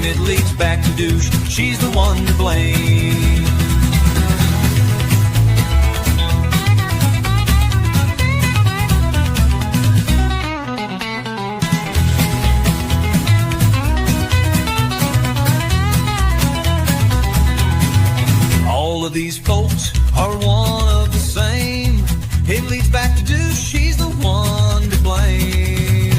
same, it leads back to douche. She's the one to blame. All of these folks are one of the same. It leads back to douche. She's the one to blame.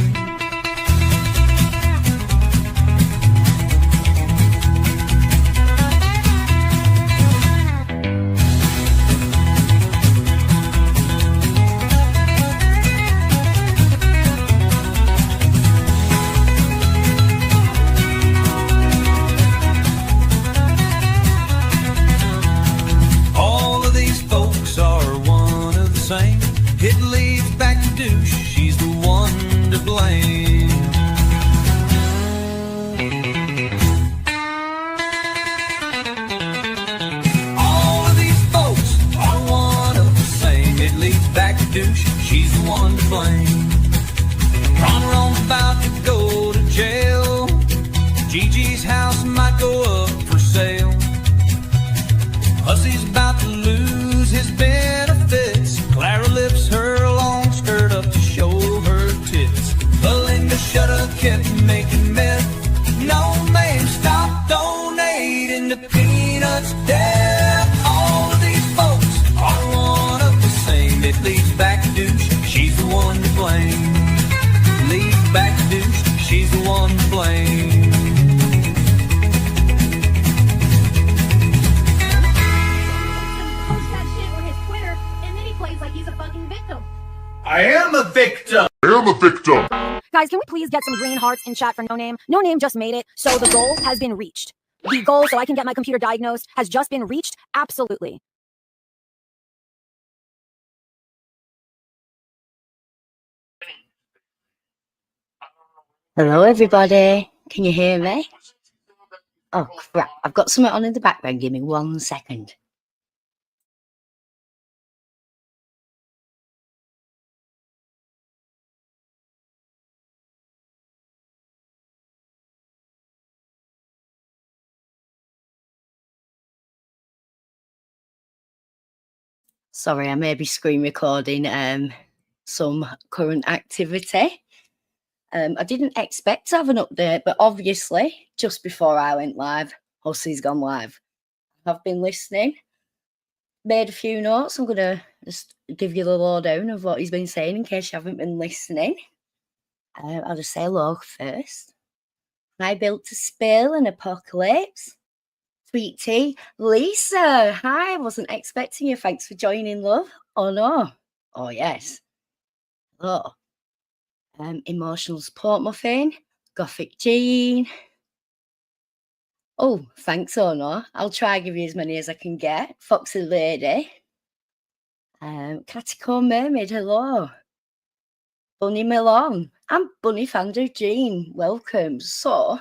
It leads back to douche. She's the one to blame. All of these folks are one of the same. It leads back to douche. She's the one to blame. Ron Ron's about to go to jail. Gigi's house might go up for sale. Hussy's about to lose his benefits. Clara lifts her long skirt up to show her tits. Belinda Shutta kept making meth. No man stopped donating to Peanuts' death. All of these folks are one of the same. It leads back to douche. She's the one to blame. Leads back to douche. She's the one to blame. I am a victim. Guys, can we please get some green hearts in chat for No Name? No Name just made it, so the goal has been reached. The goal so I can get my computer diagnosed has just been reached. Absolutely. Hello, everybody. Can you hear me? Oh, crap. I've got something on in the background. Give me 1 second. Sorry, I may be screen recording some current activity. I didn't expect to have an update, but obviously, just before I went live, Hussy's gone live. I've been listening, made a few notes. I'm going to just give you the lowdown of what he's been saying in case you haven't been listening. I'll just say hello first. I built to spill an apocalypse. Sweet tea. Lisa, hi, wasn't expecting you. Thanks for joining, love. Oh, no. Oh, yes. Hello. Emotional support muffin. Gothic Jean. Oh, thanks, oh, no. I'll try to give you as many as I can get. Foxy Lady. Catacomb Mermaid, hello. Bunny Melon. I'm Bunny Fander Jean. Welcome. So,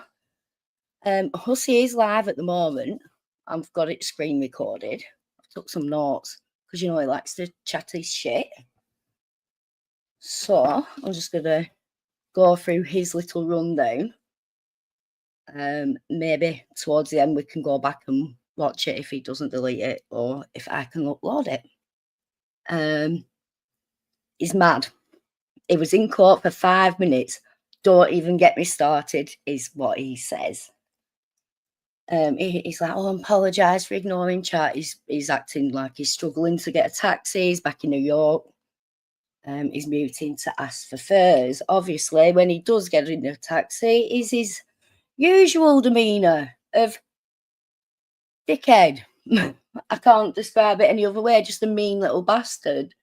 Hussy is live at the moment. I've got it screen recorded. I took some notes because you know he likes to chat his shit. So I'm just gonna go through his little rundown. Maybe towards the end we can go back and watch it if he doesn't delete it or if I can upload it. He's mad. He was in court for 5 minutes. Don't even get me started, is what he says. He's like, oh, I apologise for ignoring chat. He's acting like he's struggling to get a taxi. He's back in New York. He's muting to ask for fares. Obviously, when he does get in a taxi, is his usual demeanour of dickhead. I can't describe it any other way. Just a mean little bastard.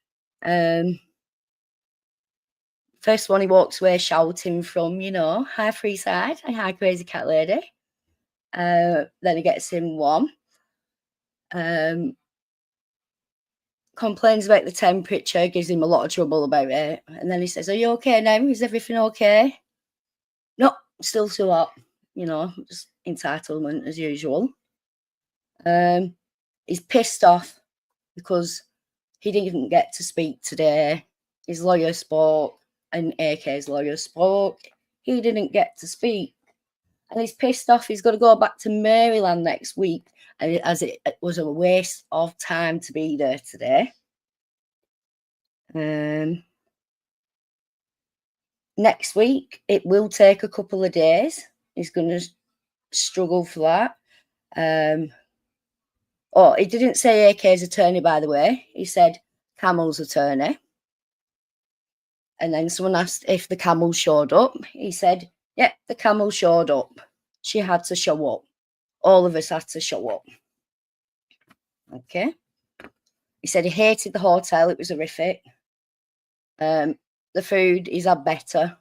First one he walks away shouting from, you know, hi Freeside and hi Crazy Cat Lady. Then he gets in one. Complains about the temperature, gives him a lot of trouble about it. And then he says, are you okay now? Is everything okay? No, still too hot. You know, just entitlement as usual. He's pissed off because he didn't get to speak today. His lawyer spoke and AK's lawyer spoke. He didn't get to speak. And he's pissed off. He's got to go back to Maryland next week, as it was a waste of time to be there today. Next week, it will take a couple of days. He's going to struggle for that. Oh, he didn't say AK's attorney, by the way. He said Camel's attorney. And then someone asked if the Camel showed up. He said, yeah, the Camel showed up. She had to show up. All of us had to show up. Okay. He said he hated the hotel. It was horrific. The food he's had better.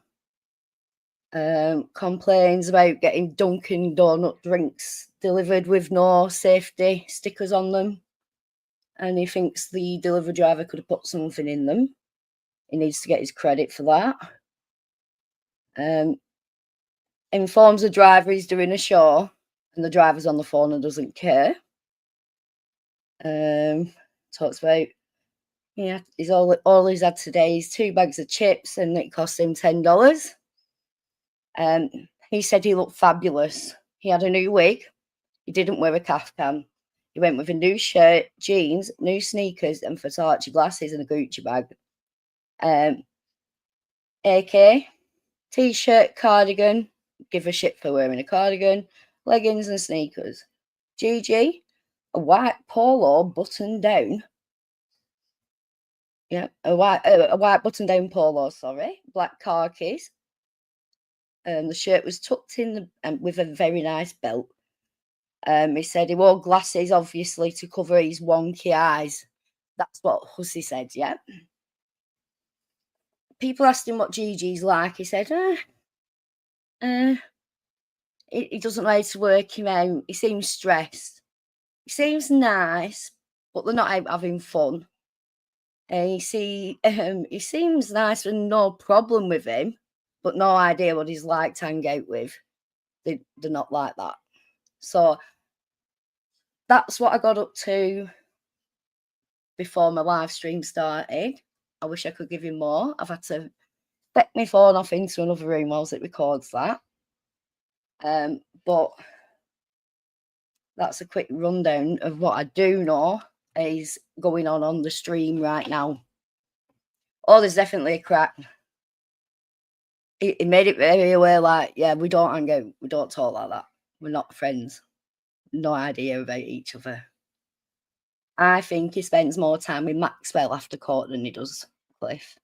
Complains about getting Dunkin' Donut drinks delivered with no safety stickers on them. And he thinks the delivery driver could have put something in them. He needs to get his credit for that. Informs the driver he's doing a show, and the driver's on the phone and doesn't care. Talks about, yeah, he's all he's had today is 2 bags of chips, and it cost him $10. He said he looked fabulous. He had a new wig. He didn't wear a kaftan. He went with a new shirt, jeans, new sneakers, and Versace glasses and a Gucci bag. AK, t-shirt, cardigan. Give a shit for wearing a cardigan, leggings and sneakers. GG, a white polo button down. Yeah, a white button down polo. Sorry, black khakis. The shirt was tucked in with a very nice belt. He said he wore glasses, obviously, to cover his wonky eyes. That's what Hussy said, yeah. People asked him what Gigi's like. He said, he doesn't like to work him out. He seems stressed. He seems nice, but they're not out having fun. He seems nice and no problem with him, but no idea what he's like to hang out with. They're not like that. So that's what I got up to before my live stream started. I wish I could give you more. I've had to back my phone off into another room whilst it records that. But that's a quick rundown of what I do know is going on the stream right now. Oh, there's definitely a crack. He made it very aware, like, yeah, we don't hang out. We don't talk like that. We're not friends. No idea about each other. I think he spends more time with Maxwell after court than he does Cliff.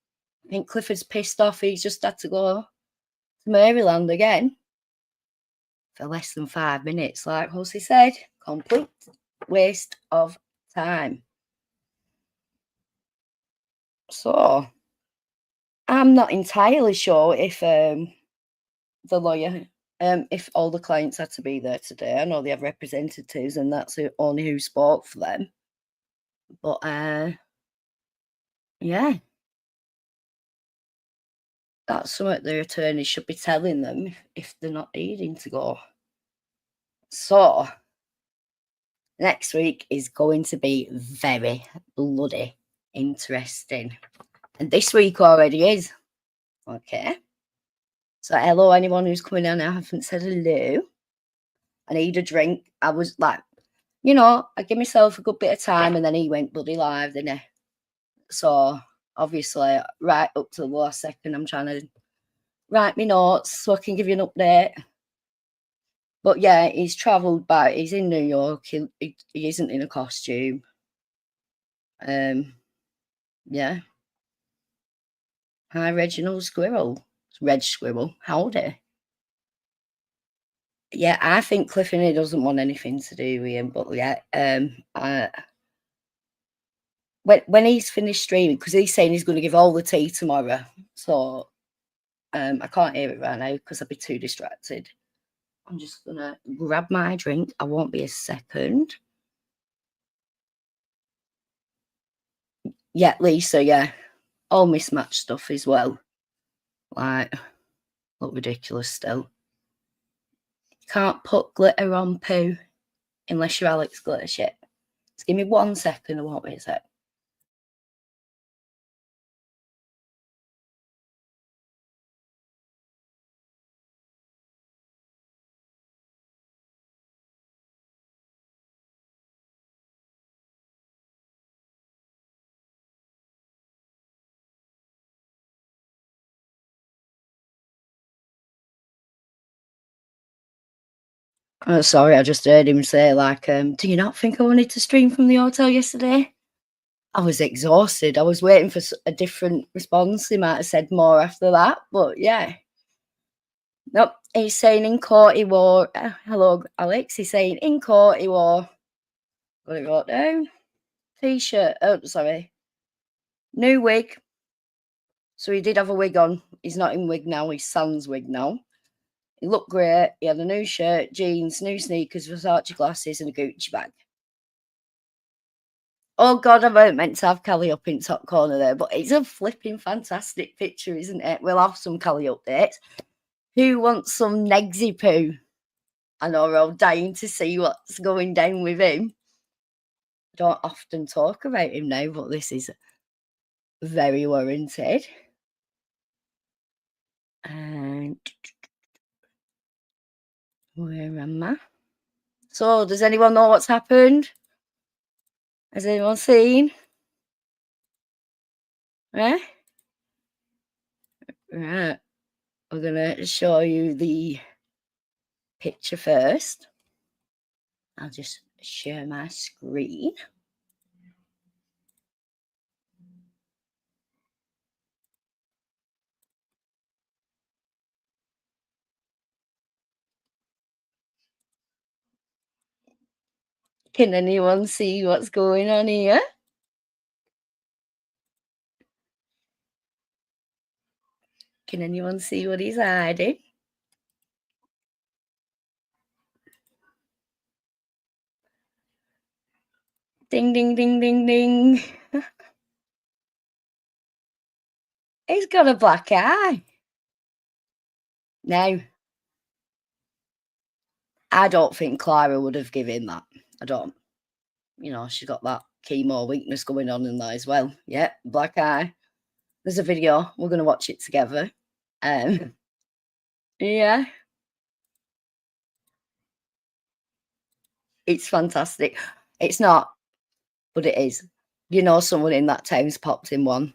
I think Clifford's pissed off. He's just had to go to Maryland again for less than 5 minutes. Like Hussy said, complete waste of time. So I'm not entirely sure if the lawyer, if all the clients had to be there today. I know they have representatives, and that's only who spoke for them. But yeah, that's something the attorney should be telling them if they're not needing to go. So next week is going to be very bloody interesting. And this week already is. Okay. So hello, anyone who's coming in. I haven't said hello. I need a drink. I was like, you know, I give myself a good bit of time, and then he went bloody live, didn't he? So obviously, right up to the last second, I'm trying to write my notes so I can give you an update. But yeah, he's travelled back. He's in New York. He isn't in a costume. Yeah. Hi, Reginald Squirrel. Reg Squirrel. Howdy. Yeah, I think Clifford doesn't want anything to do with him. But yeah, when he's finished streaming, because he's saying he's going to give all the tea tomorrow. So I can't hear it right now because I'll be too distracted. I'm just going to grab my drink. I won't be a second. Yeah, Lisa, yeah. All mismatched stuff as well. Like, look ridiculous still. Can't put glitter on poo unless you're Alex Glitter shit. Just give me 1 second. I won't be a sec. Oh, sorry, I just heard him say, like, do you not think I wanted to stream from the hotel yesterday? I was exhausted. I was waiting for a different response. He might have said more after that, but yeah. Nope, he's saying in court he wore, hello, Alex, he's saying in court he wore, got it wrote down, t-shirt, oh, sorry, new wig. So he did have a wig on. He's not in wig now, he's sans wig now. He looked great. He had a new shirt, jeans, new sneakers, Versace glasses, and a Gucci bag. Oh, God, I weren't meant to have Callie up in top corner there, but it's a flipping fantastic picture, isn't it? We'll have some Callie updates. Who wants some Negzy poo? I know we're all dying to see what's going down with him. I don't often talk about him now, but this is very warranted. And where am I? So, does anyone know what's happened? Has anyone seen? Eh? Right. We're going to show you the picture first. I'll just share my screen. Can anyone see what's going on here? Can anyone see what he's hiding? Ding, ding, ding, ding, ding. He's got a black eye. Now, I don't think Clara would have given that. I don't. You know, she's got that chemo weakness going on in there as well. Yeah, black eye. There's a video. We're going to watch it together. Yeah. It's fantastic. It's not, but it is. You know, someone in that town's popped in one.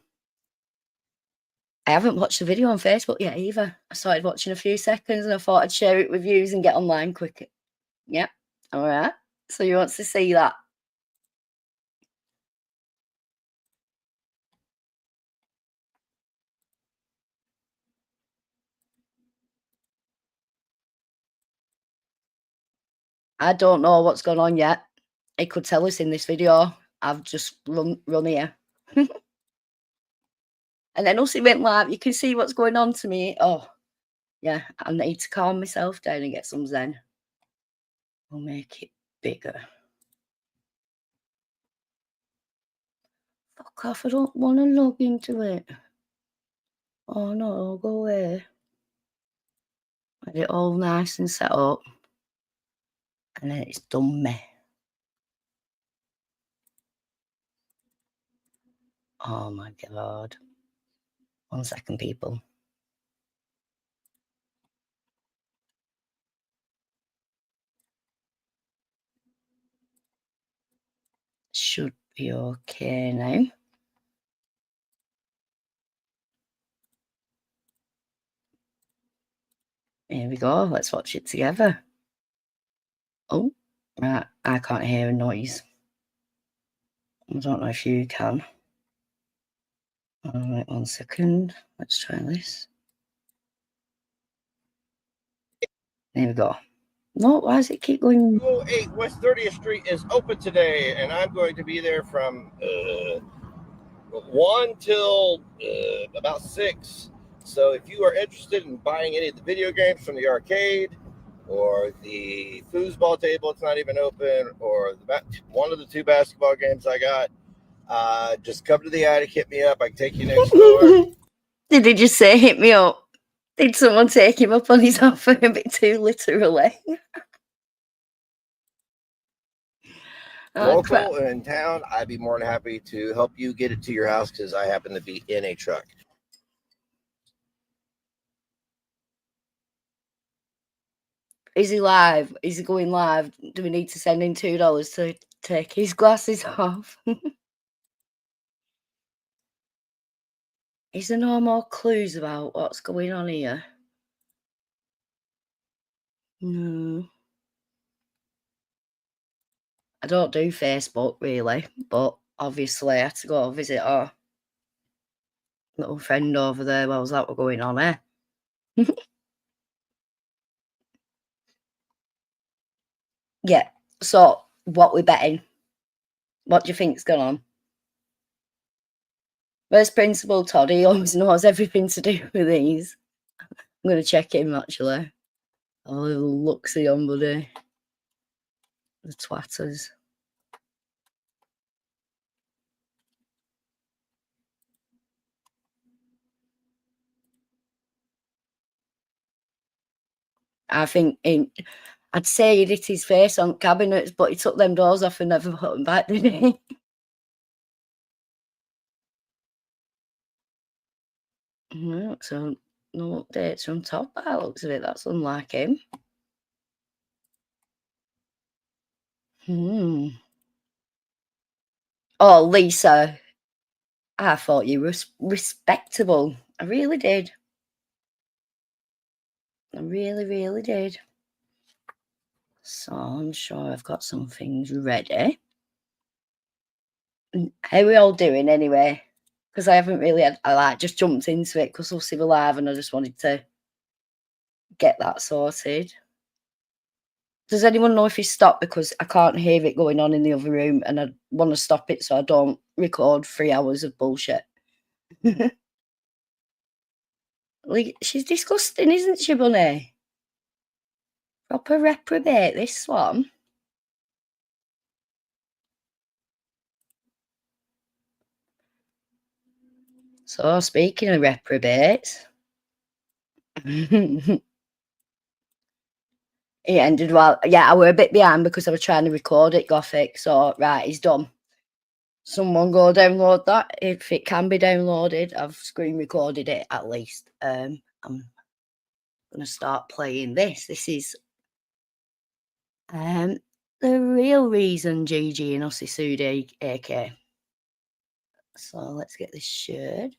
I haven't watched the video on Facebook yet either. I started watching a few seconds and I thought I'd share it with you and get online quick. Yep. All right. So you want to see that? I don't know what's going on yet. It could tell us in this video. I've just run here. And then Hussy went live. You can see what's going on to me. Oh, yeah. I need to calm myself down and get some zen. We'll make it bigger. Fuck off. I don't want to log into it. Oh, no. Go away. Get it all nice and set up. And then it's done me. Oh, my God. 1 second, people. Should be okay now. Here we go. Let's watch it together. Oh, right. I can't hear a noise. I don't know if you can. All right, 1 second. Let's try this. There we go. No, why does it keep going? 208 West 30th Street is open today, and I'm going to be there from 1 till about 6. So if you are interested in buying any of the video games from the arcade or the foosball table, it's not even open, or one of the 2 basketball games I got, just come to the attic, hit me up. I can take you next door. Did he just say hit me up? Did someone take him up on his offer a bit too literally? Local and in town, I'd be more than happy to help you get it to your house because I happen to be in a truck. Is he live? Is he going live? Do we need to send in $2 to take his glasses off? Is there no more clues about what's going on here? No. I don't do Facebook really, but obviously I had to go visit our little friend over there while that were going on, eh? Yeah. So what we betting? What do you think's going on? Where's Principal Todd? He always knows everything to do with these. I'm going to check him actually. A little look-see on, buddy. The twatters. I think I'd say he hit his face on cabinets, but he took them doors off and never put them back, did he? No, so no updates from top by the looks of it. That's unlike him. Oh, Lisa. I thought you were respectable. I really did. I really, really did. So I'm sure I've got some things ready. How are we all doing anyway? Because I haven't really I just jumped into it because Hussy were live and I just wanted to get that sorted. Does anyone know if he stopped? Because I can't hear it going on in the other room and I want to stop it so I don't record 3 hours of bullshit. Like, she's disgusting, isn't she, Bunny? Proper reprobate, this one. So, speaking of reprobates, it ended well. Yeah, I were a bit behind because I was trying to record it, Gothic. So, right, it's done. Someone go download that if it can be downloaded. I've screen recorded it at least. I'm gonna start playing this. This is the real reason Gigi and Hussy sued AK. So let's get this shared.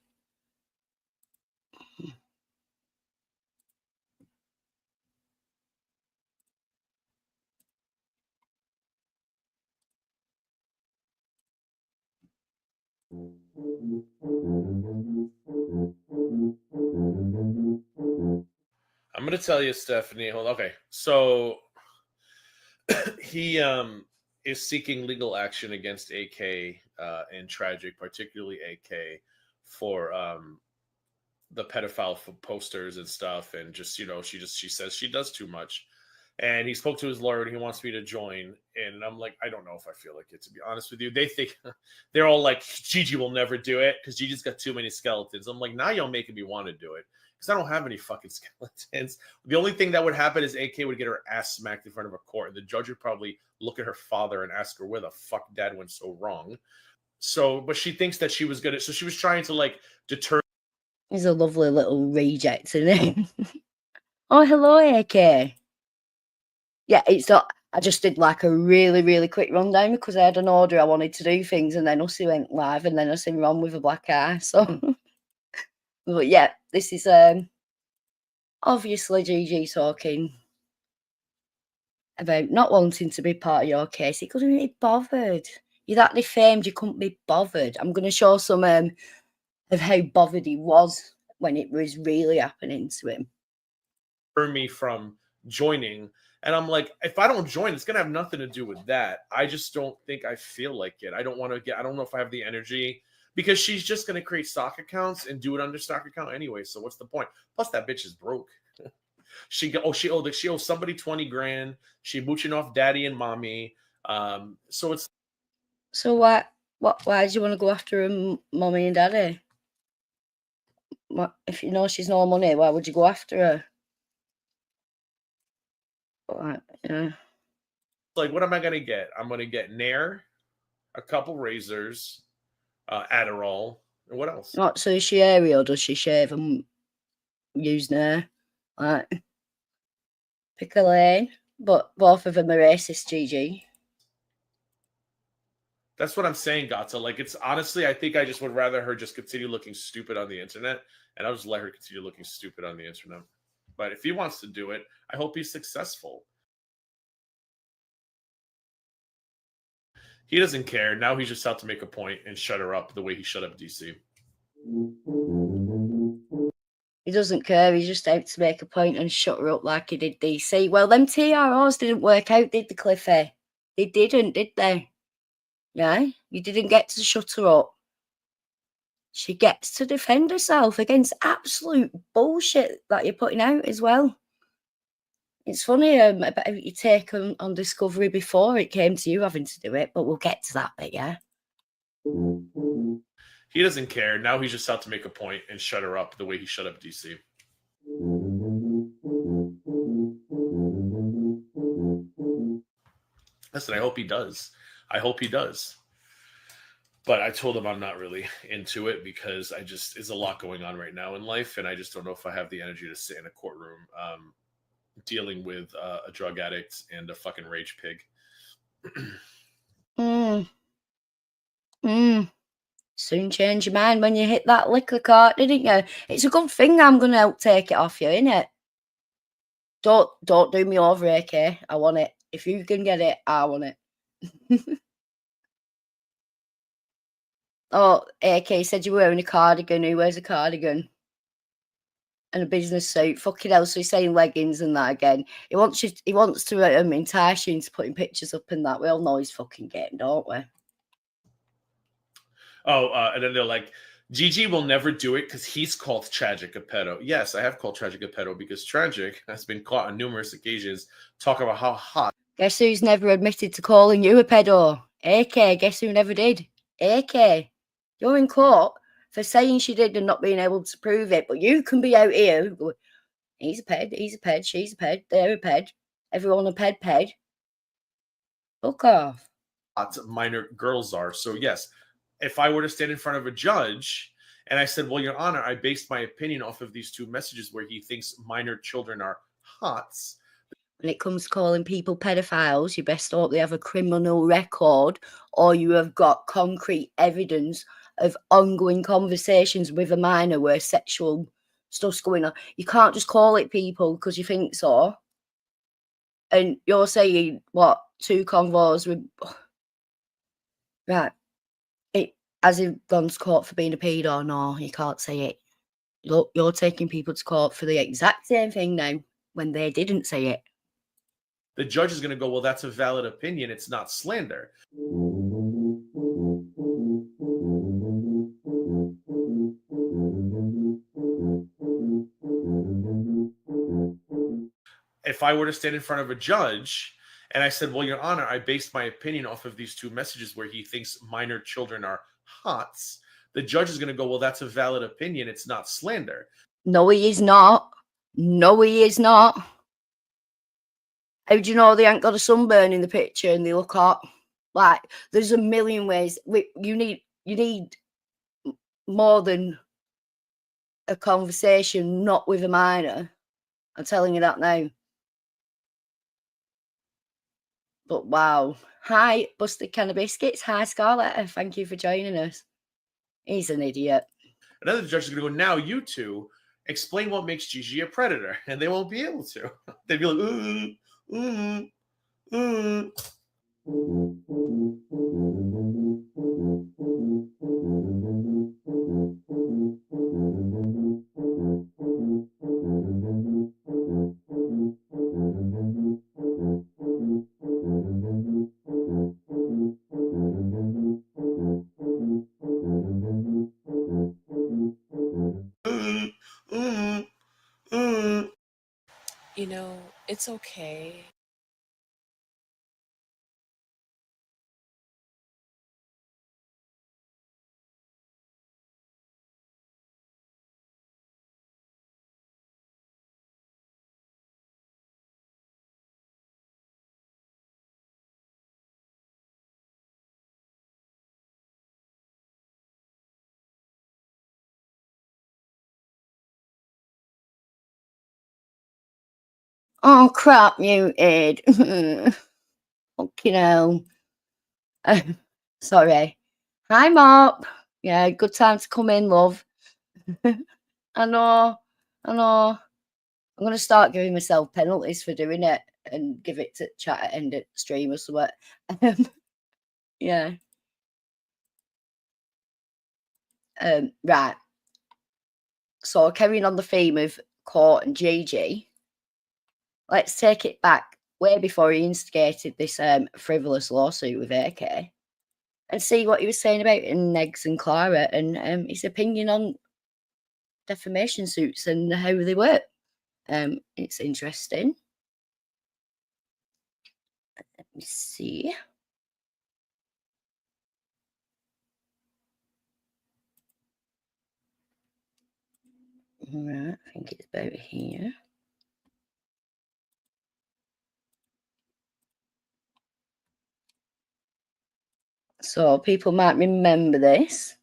I'm gonna tell you, Stephanie. Hold on. Okay, so he is seeking legal action against AK and Tragic, particularly AK, for the pedophile posters and stuff, and just she says she does too much. And he spoke to his lawyer and he wants me to join. And I'm like, I don't know if I feel like it, to be honest with you. They think they're all like, Gigi will never do it because Gigi's got too many skeletons. I'm like, now y'all making me want to do it because I don't have any fucking skeletons. The only thing that would happen is AK would get her ass smacked in front of a court, and the judge would probably look at her father and ask her where the fuck dad went so wrong. So, but she thinks that she was good at, so she was trying to like deter. He's a lovely little reject, isn't he? Oh, hello, AK. Yeah, it's not. I just did like a really, really quick rundown because I had an order I wanted to do things, and then Hussy went live, and then I seen Ron with a black eye. So, but yeah, this is obviously Gigi talking about not wanting to be part of your case. He couldn't be bothered. You're that defamed, you couldn't be bothered. I'm going to show some of how bothered he was when it was really happening to him. Me from joining, and I'm like, if I don't join, it's gonna have nothing to do with that. I just don't think I feel like it. I don't want to I don't know if I have the energy, because she's just gonna create stock accounts and do it under stock account anyway. So what's the point? Plus that bitch is broke. she owes somebody 20 grand. She mooching off daddy and mommy. So it's. So why do you want to go after her mommy and daddy? What, if you know she's no money, why would you go after her? Yeah. Like, what am I gonna get? I'm gonna get Nair, a couple razors, Adderall, and what else? What, so is she hairy or does she shave and use Nair? Like, pick a lane. But both of them are racist, Gigi. That's what I'm saying, Gata. Like, it's honestly, I think I just would rather her just continue looking stupid on the internet, and I'll just let her continue looking stupid on the internet. But if he wants to do it, I hope he's successful. He doesn't care. Now he's just out to make a point and shut her up the way he shut up DC. He doesn't care. He's just out to make a point and shut her up like he did DC. Well, them TROs didn't work out, did they, Cliffy? They didn't, did they? Yeah? You didn't get to shut her up. She gets to defend herself against absolute bullshit that you're putting out as well. It's funny about your take on Discovery before it came to you having to do it, but we'll get to that bit, yeah? He doesn't care. Now he's just out to make a point and shut her up the way he shut up DC. Listen, I hope he does. I hope he does. But I told him I'm not really into it because there's a lot going on right now in life, and I just don't know if I have the energy to sit in a courtroom dealing with a drug addict and a fucking rage pig. Soon change your mind when you hit that liquor cart, didn't you? It's a good thing I'm going to help take it off you, innit? Don't do me over, AK. I want it. If you can get it, I want it. Oh, AK said you're wearing a cardigan. Who wears a cardigan? And a business suit. Fucking hell, so he's saying leggings and that again. He wants to entice you into putting pictures up and that. We all know he's fucking getting, don't we? Oh, and then they're like, Gigi will never do it because he's called Tragic a pedo. Yes, I have called Tragic a pedo because Tragic has been caught on numerous occasions talking about how hot. Guess who's never admitted to calling you a pedo? AK. Guess who never did? AK. You're in court for saying she did and not being able to prove it, but you can be out here going, he's a ped, she's a ped, they're a ped, everyone a ped. Fuck off. Minor girls are. So yes, if I were to stand in front of a judge and I said, well, Your Honor, I based my opinion off of these two messages where he thinks minor children are hots. When it comes to calling people pedophiles, you best hope they have a criminal record or you have got concrete evidence of ongoing conversations with a minor where sexual stuff's going on. You can't just call it people because you think so. And you're saying, what, 2 convos with... Right. Has he gone to court for being a pedo? No, you can't say it. Look, you're taking people to court for the exact same thing now when they didn't say it. The judge is going to go, well, that's a valid opinion. It's not slander. If I were to stand in front of a judge and I said, well, Your Honor, I based my opinion off of these 2 messages where he thinks minor children are hots, the judge is going to go, well, that's a valid opinion. It's not slander. No, he is not. No, he is not. How do you know they ain't got a sunburn in the picture and they look hot? Like, there's a million ways. You need more than a conversation, not with a minor. I'm telling you that now. But wow. Hi, Busted Can of Biscuits. Hi, Scarlett. Thank you for joining us. He's an idiot. Another judge is going to go, now you two explain what makes Gigi a predator. And they won't be able to. They'd be like, You know, it's okay. Oh, crap, muted. Fucking hell. Sorry. Hi, Mop. Yeah, good time to come in, love. I know. I'm going to start giving myself penalties for doing it and give it to chat at end of stream or something. Yeah. Right. So carrying on the theme of Court and Gigi, let's take it back way before he instigated this frivolous lawsuit with AK and see what he was saying about Negz and Clara and his opinion on defamation suits and how they work. It's interesting. Let me see. Right, I think it's about here. So people might remember this.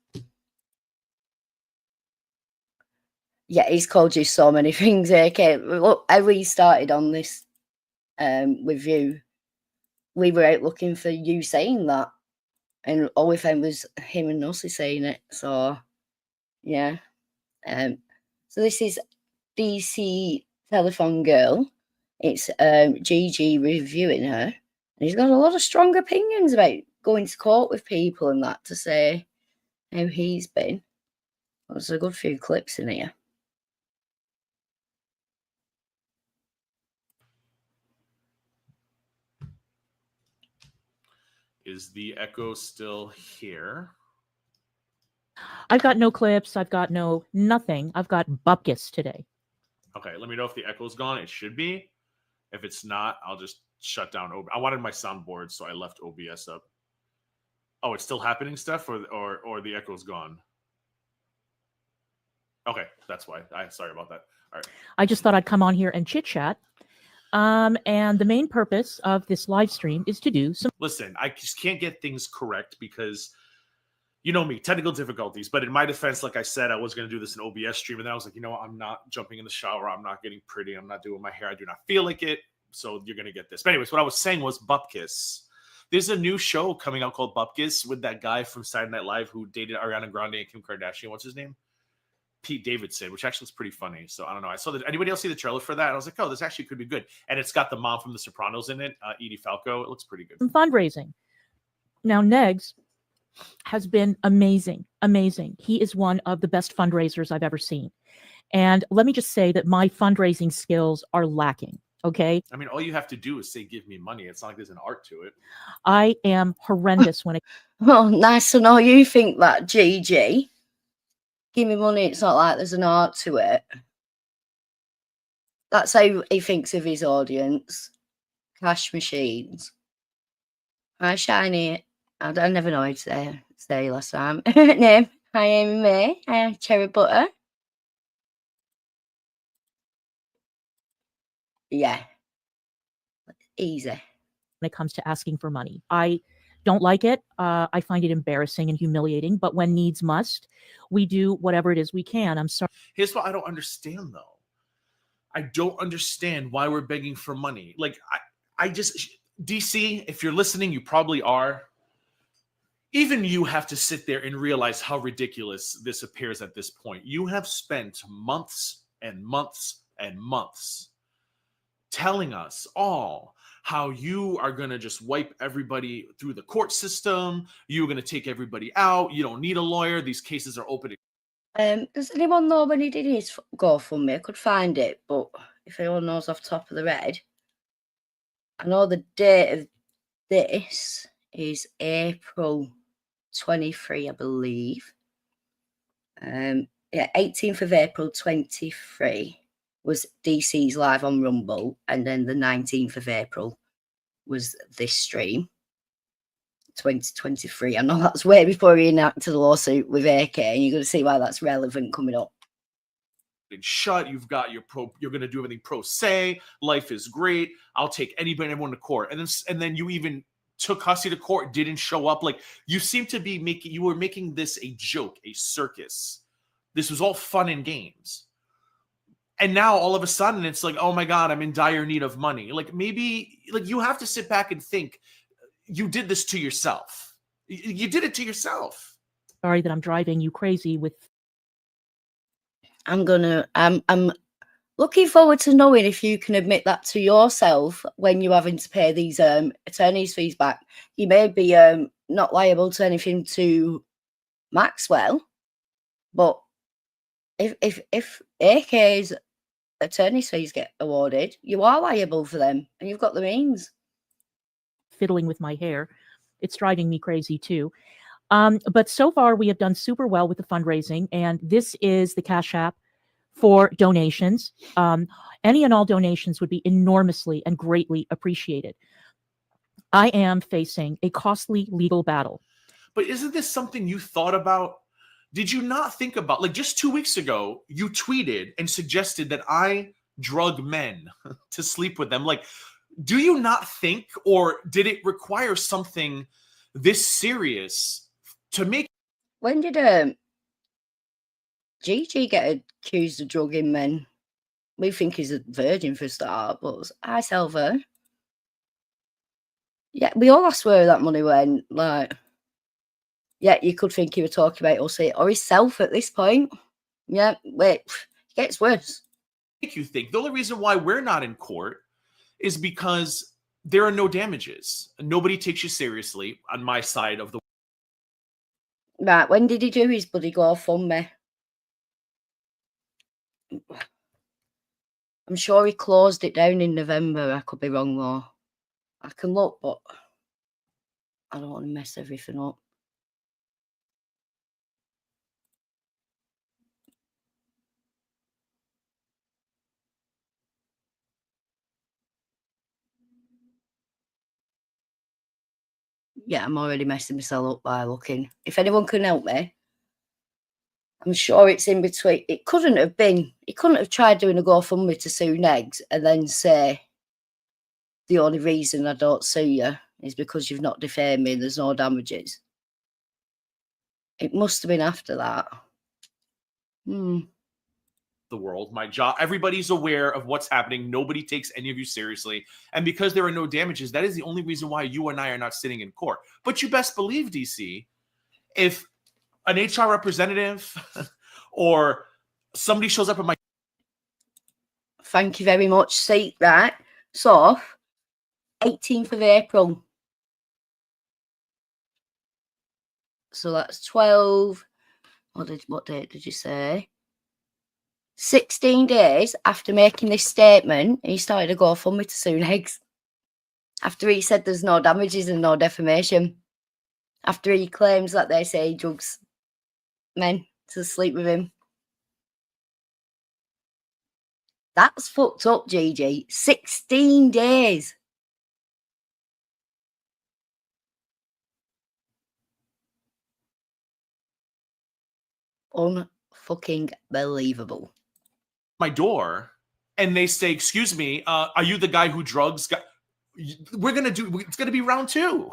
Yeah, he's called you so many things, AK. Look, I restarted on this with you. We were out looking for you saying that. And all we found was him and Hussy saying it. So, yeah. So this is DC Telephone Girl. It's Gigi reviewing her. And he's got a lot of strong opinions about going to court with people and that to say how he's been. There's a good few clips in here. Is the echo still here? I've got no clips. I've got nothing. I've got bupkis today. Okay, let me know if the echo's gone. It should be. If it's not, I'll just shut down. I wanted my soundboard, so I left OBS up. Oh, it's still happening, Steph, or the echo's gone? Okay, that's why. Sorry about that. All right. I just thought I'd come on here and chit chat. And the main purpose of this live stream is to do some. Listen, I just can't get things correct because, you know me, technical difficulties. But in my defense, like I said, I was going to do this in OBS stream. And then I was like, you know what? I'm not jumping in the shower. I'm not getting pretty. I'm not doing my hair. I do not feel like it. So you're going to get this. But anyways, what I was saying was Bupkis. There's a new show coming out called Bupkis with that guy from Saturday Night Live who dated Ariana Grande and Kim Kardashian. What's his name? Pete Davidson, which actually is pretty funny. So I don't know. I saw that. Anybody else see the trailer for that? And I was like, oh, this actually could be good. And it's got the mom from The Sopranos in it, Edie Falco. It looks pretty good. Some fundraising. Now, Negz has been amazing. He is one of the best fundraisers I've ever seen. And let me just say that my fundraising skills are lacking. Okay. I mean, all you have to do is say, give me money. It's not like there's an art to it. I am horrendous when it. Well, nice to know you think that, Gigi. Give me money. It's not like there's an art to it. That's how he thinks of his audience. Cash machines. Hi, Shiny. I never know how to say last time. Name. Hi, Amy May. Hi, Cherry Butter. Yeah. Easy. When it comes to asking for money, I don't like it. I find it embarrassing and humiliating. But when needs must, we do whatever it is we can. I'm sorry. Here's what I don't understand, though. I don't understand why we're begging for money. Like, I just, DC, if you're listening, you probably are. Even you have to sit there and realize how ridiculous this appears at this point. You have spent months and months and months telling us all how you are going to just wipe everybody through the court system. You're going to take everybody out. You don't need a lawyer. These cases are open. Does anyone know when he did his GoFundMe? I could find it, but if anyone knows off the top of their head, I know the date of this is April 23, I believe. Yeah, 18th of April 23 was DC's live on Rumble, and then the 19th of April was this stream. 2023. I know that's way before he enacted the lawsuit with AK, and you're going to see why that's relevant coming up. Shut. You've got your pro. You're going to do everything pro se. Life is great. I'll take anybody and everyone to court. And then you even took Hussy to court. Didn't show up. Like, you seem to be making. You were making this a joke, a circus. This was all fun and games. And now all of a sudden it's like, oh my God, I'm in dire need of money. Like, maybe, like, you have to sit back and think, you did this to yourself. You did it to yourself. Sorry that I'm driving you crazy with. I'm looking forward to knowing if you can admit that to yourself when you're having to pay these attorney's fees back. You may be not liable to anything to Maxwell, but if AK's attorney's fees get awarded, you are liable for them, and you've got the means. Fiddling with my hair. It's driving me crazy too. But so far, we have done super well with the fundraising, and this is the Cash App for donations. Any and all donations would be enormously and greatly appreciated. I am facing a costly legal battle. But isn't this something you thought about? Did you not think about, like, just 2 weeks ago, you tweeted and suggested that I drug men to sleep with them? Like, do you not think, or did it require something this serious to make? When did Gigi get accused of drugging men? We think he's a virgin for a start, but I sell her. Yeah, we all asked where that money went. Like, yeah, you could think he was talking about Hussy or himself at this point. Yeah, wait, it gets worse. Make you think the only reason why we're not in court is because there are no damages. Nobody takes you seriously on my side of the. Right, when did he do his bloody GoFundMe? I'm sure he closed it down in November. I could be wrong though. I can look, but I don't want to mess everything up. Yeah, I'm already messing myself up by looking. If anyone can help me, I'm sure it's in between. It couldn't have been. He couldn't have tried doing a GoFundMe to sue Negz and then say the only reason I don't sue you is because you've not defamed me and there's no damages. It must have been after that. The world, my job, everybody's aware of what's happening. Nobody takes any of you seriously. And because there are no damages, that is the only reason why you and I are not sitting in court. But you best believe, DC, if an HR representative or somebody shows up at my. Thank you very much. See, right. So, 18th of April. So that's 12. What date did you say? 16 days after making this statement, he started a GoFundMe to sue Negz. After he said there's no damages and no defamation. After he claims that they say he drugs men to sleep with him. That's fucked up, Gigi. 16 days. Unfucking believable. My door and they say, excuse me, are you the guy who drugs? It's going to be round 2.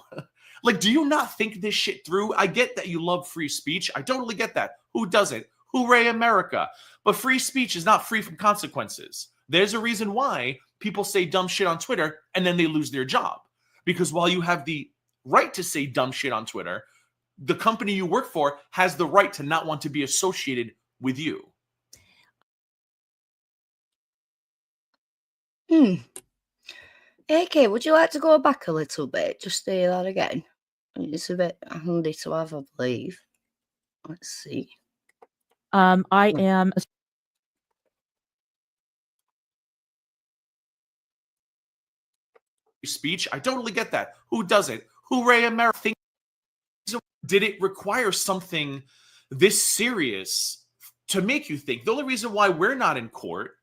Like, do you not think this shit through? I get that you love free speech. I totally get that. Who doesn't? Hooray, America. But free speech is not free from consequences. There's a reason why people say dumb shit on Twitter and then they lose their job. Because while you have the right to say dumb shit on Twitter, the company you work for has the right to not want to be associated with you. AK, would you like to go back a little bit? Just say that again. It's a bit handy to have, I believe. Let's see. I am. Speech. I totally get that. Who doesn't? Hooray, America. Did it require something this serious to make you think? The only reason why we're not in court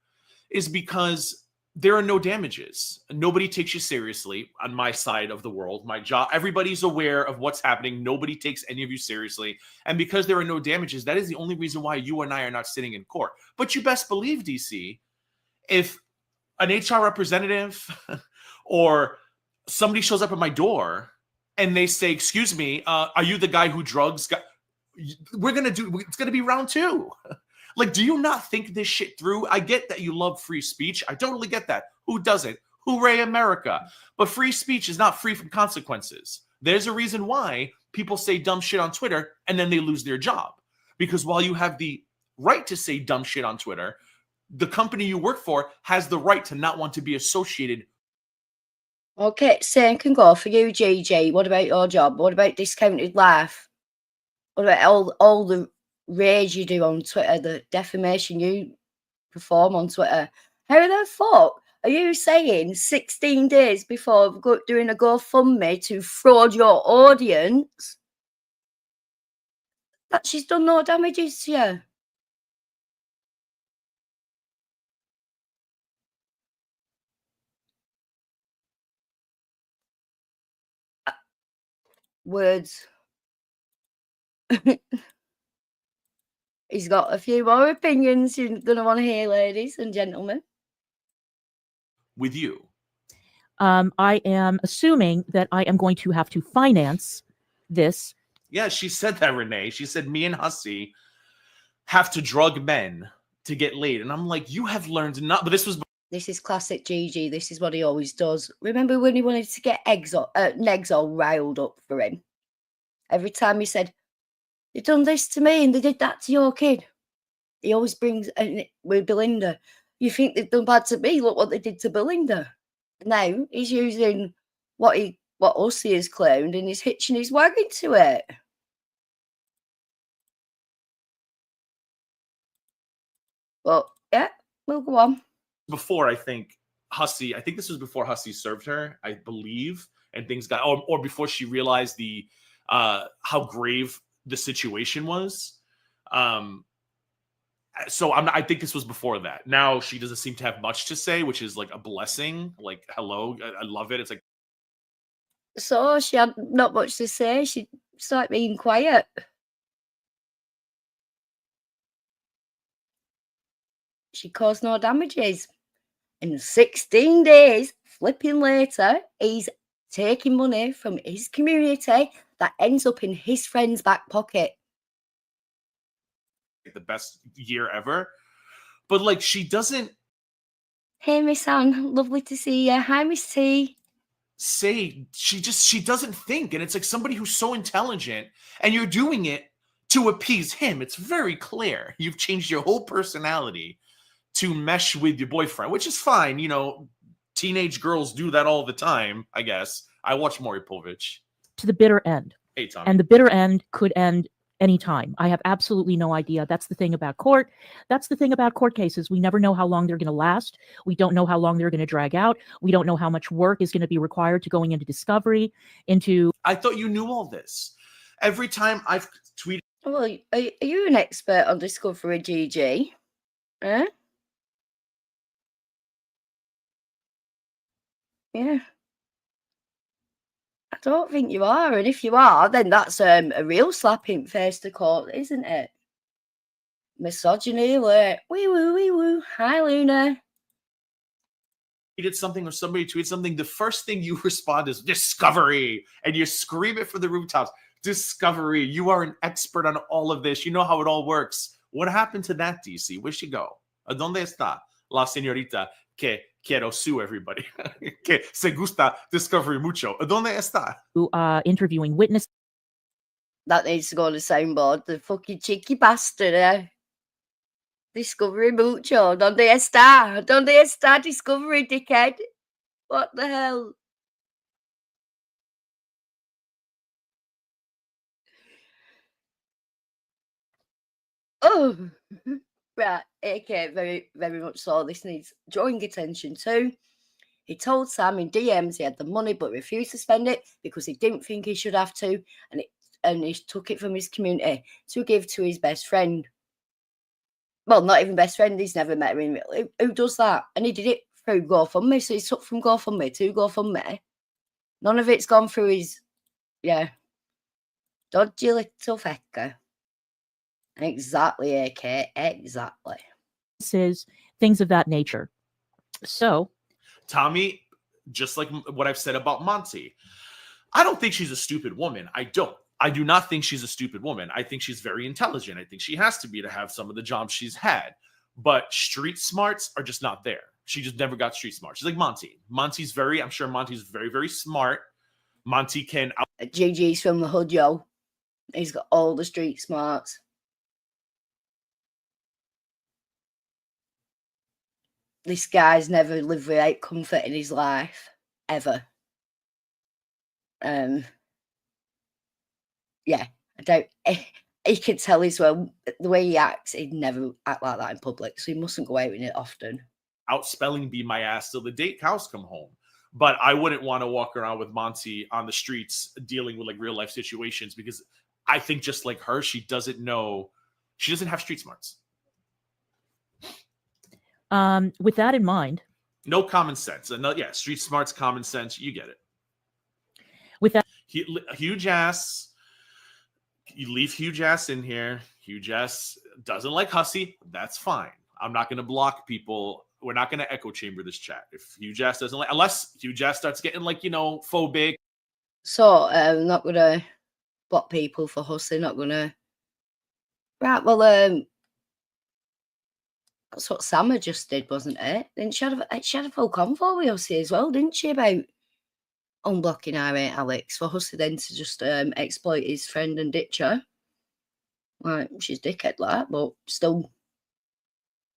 is because there are no damages. Nobody takes you seriously on my side of the world. My job, everybody's aware of what's happening. Nobody takes any of you seriously. And because there are no damages, that is the only reason why you and I are not sitting in court. But you best believe, DC, if an HR representative or somebody shows up at my door and they say, excuse me, are you the guy who drugs? It's going to be round 2. Like, do you not think this shit through? I get that you love free speech. I totally get that. Who doesn't? Hooray, America. But free speech is not free from consequences. There's a reason why people say dumb shit on Twitter and then they lose their job. Because while you have the right to say dumb shit on Twitter, the company you work for has the right to not want to be associated. Okay, same can go for you, GG. What about your job? What about discounted life? What about all the rage you do on Twitter, the defamation you perform on Twitter? How the fuck are you saying 16 days before doing a GoFundMe to fraud your audience that she's done no damages to you? Words. He's got a few more opinions you're going to want to hear, ladies and gentlemen. With you. I am assuming that I am going to have to finance this. Yeah, she said that, Renee. She said me and Hussy have to drug men to get laid. And I'm like, you have learned not. But this is classic GG. This is what he always does. Remember when he wanted to get Negz all riled up for him? Every time he said, "They done this to me and they did that to your kid," he always brings with Belinda. You think they've done bad to me? Look what they did to Belinda. Now he's using what Hussy has claimed and he's hitching his wagon to it. But yeah, we'll go on. Before, I think this was before Hussy served her, I believe, and things got, or before she realized the how grave the situation was. So I think this was before that. Now she doesn't seem to have much to say, which is like a blessing. Like, hello, I love it. It's like, so she had not much to say. She started being quiet. She caused no damages. In 16 days, flipping later, he's taking money from his community that ends up in his friend's back pocket. the best year ever. But like, she doesn't Hey, Miss Anne, lovely to see you. Hi, Miss T. say, she doesn't think. And it's like somebody who's so intelligent and you're doing it to appease him. It's very clear. You've changed your whole personality to mesh with your boyfriend, which is fine. You know, teenage girls do that all the time, I guess. I watch Maury Povich. To the bitter end. Hey, Tommy. And the bitter end could end anytime. I have absolutely no idea. That's the thing about court. That's the thing about court cases. We never know how long they're going to last. We don't know how long they're going to drag out. We don't know how much work is going to be required to going into discovery, into... I thought you knew all this. Every time I've tweeted... Well, are you an expert on discovery, GG? Huh? Yeah. I don't think you are, and if you are, then that's a real slap in face to court, isn't it? Misogyny alert. Wee woo, wee woo. Hi, Luna. Tweeted something or somebody tweets something, the first thing you respond is discovery, and you scream it from the rooftops. Discovery, you are an expert on all of this. You know how it all works. What happened to that, DC? Where'd she go? ¿Dónde está la señorita que quiero sue everybody? Que se gusta discovery mucho. ¿Dónde está? Interviewing witnesses. That needs to go on the soundboard. The fucking cheeky bastard, eh? Discovery mucho. ¿Dónde está? ¿Dónde está Discovery, dickhead? What the hell? Oh, right. Okay, very, very much so. This needs drawing attention to. He told Sam in DMs he had the money but refused to spend it because he didn't think he should have to, and he took it from his community to give to his best friend. Well, not even best friend. He's never met him. Who does that? And he did it through GoFundMe. So he took from GoFundMe to GoFundMe. None of it's gone through his, dodgy little fecker. Exactly, AK. Exactly. Things of that nature. So, Tommy, just like what I've said about Monty, I don't think she's a stupid woman. I do not think she's a stupid woman. I think she's very intelligent. I think she has to be to have some of the jobs she's had. But street smarts are just not there. She just never got street smart. She's like Monty. I'm sure Monty's very, very smart. Monty can... GG's from the hood, yo. He's got all the street smarts. This guy's never lived without comfort in his life. Ever. Yeah, I don't. He can tell as well the way he acts. He'd never act like that in public, so he mustn't go out in it often. Out spelling bee my ass till the day cows come home. But I wouldn't want to walk around with Monty on the streets dealing with like real life situations, because I think just like her, she doesn't have street smarts. With that in mind, no common sense. And yeah, street smarts, common sense, you get it. With that, huge ass. You leave huge ass in here. Huge ass doesn't like Hussy. That's fine. I'm not going to block people. We're not going to echo chamber this chat. If huge ass doesn't like, unless huge ass starts getting like, phobic. So I'm not going to block people for Hussy. Not going to. Right. Well, that's what Sama just did, wasn't it? Then she had a full convo with Hussy as well, didn't she? About unblocking our mate Alex, for Hussy then to just exploit his friend and ditch her. Like, she's dickhead like, but still,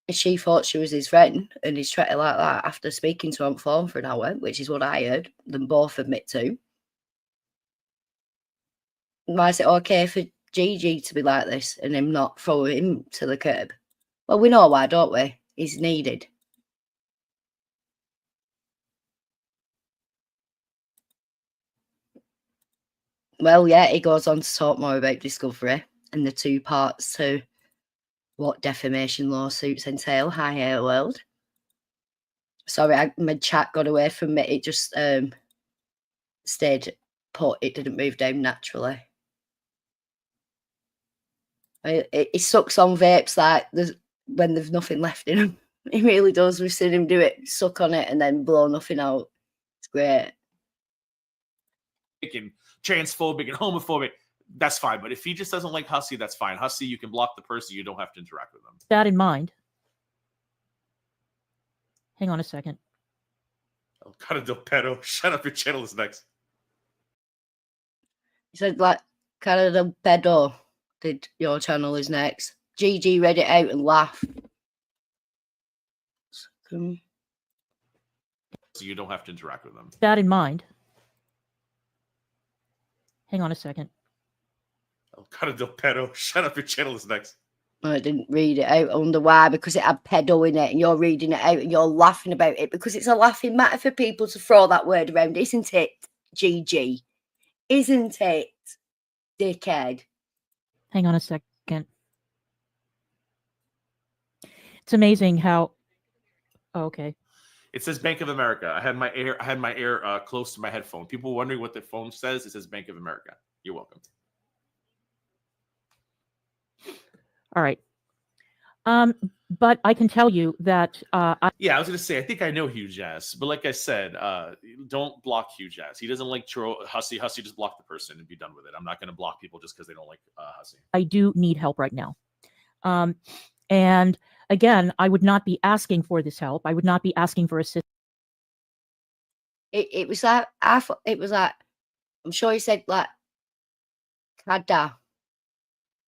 if she thought she was his friend and he's treated like that after speaking to her on phone for an hour, which is what I heard them both admit to, why is it okay for Gigi to be like this and him not throw him to the curb? Well, we know why, don't we? He's needed. Well, yeah, he goes on to talk more about Discovery and the two parts to what defamation lawsuits entail. Hi, Hair World. Sorry, my chat got away from me. It just stayed put. It didn't move down naturally. He sucks on vapes like when there's nothing left in him. He really does. We've seen him do it, suck on it and then blow nothing out. It's great. And transphobic and homophobic, that's fine. But if he just doesn't like Hussy, that's fine. Hussy, you can block the person. You don't have to interact with them. That in mind. Hang on a second. Oh, Cara del Pedo. Shut up, your channel is next. He said, like, Cara del Pedo did your channel is next. Gigi read it out and laughed. So you don't have to interact with them. That in mind. Hang on a second. Oh, Cara del Pedo. Shut up, your channel is next. I didn't read it out. I wonder why, because it had pedo in it and you're reading it out and you're laughing about it because it's a laughing matter for people to throw that word around, isn't it, Gigi? Isn't it, dickhead? Hang on a second. It's amazing how... Oh, okay. It says Bank of America. I had my ear close to my headphone. People were wondering what the phone says. It says Bank of America. You're welcome. All right. But I can tell you that yeah, I was gonna say I think I know Huge Ass, but like I said, don't block Huge Ass. He doesn't like Hussy. Hussy, just block the person and be done with it. I'm not gonna block people just because they don't like Hussy. I do need help right now. And again, I would not be asking for this help. I would not be asking for assistance. It was like, I thought it was like, I'm sure he said like, Cada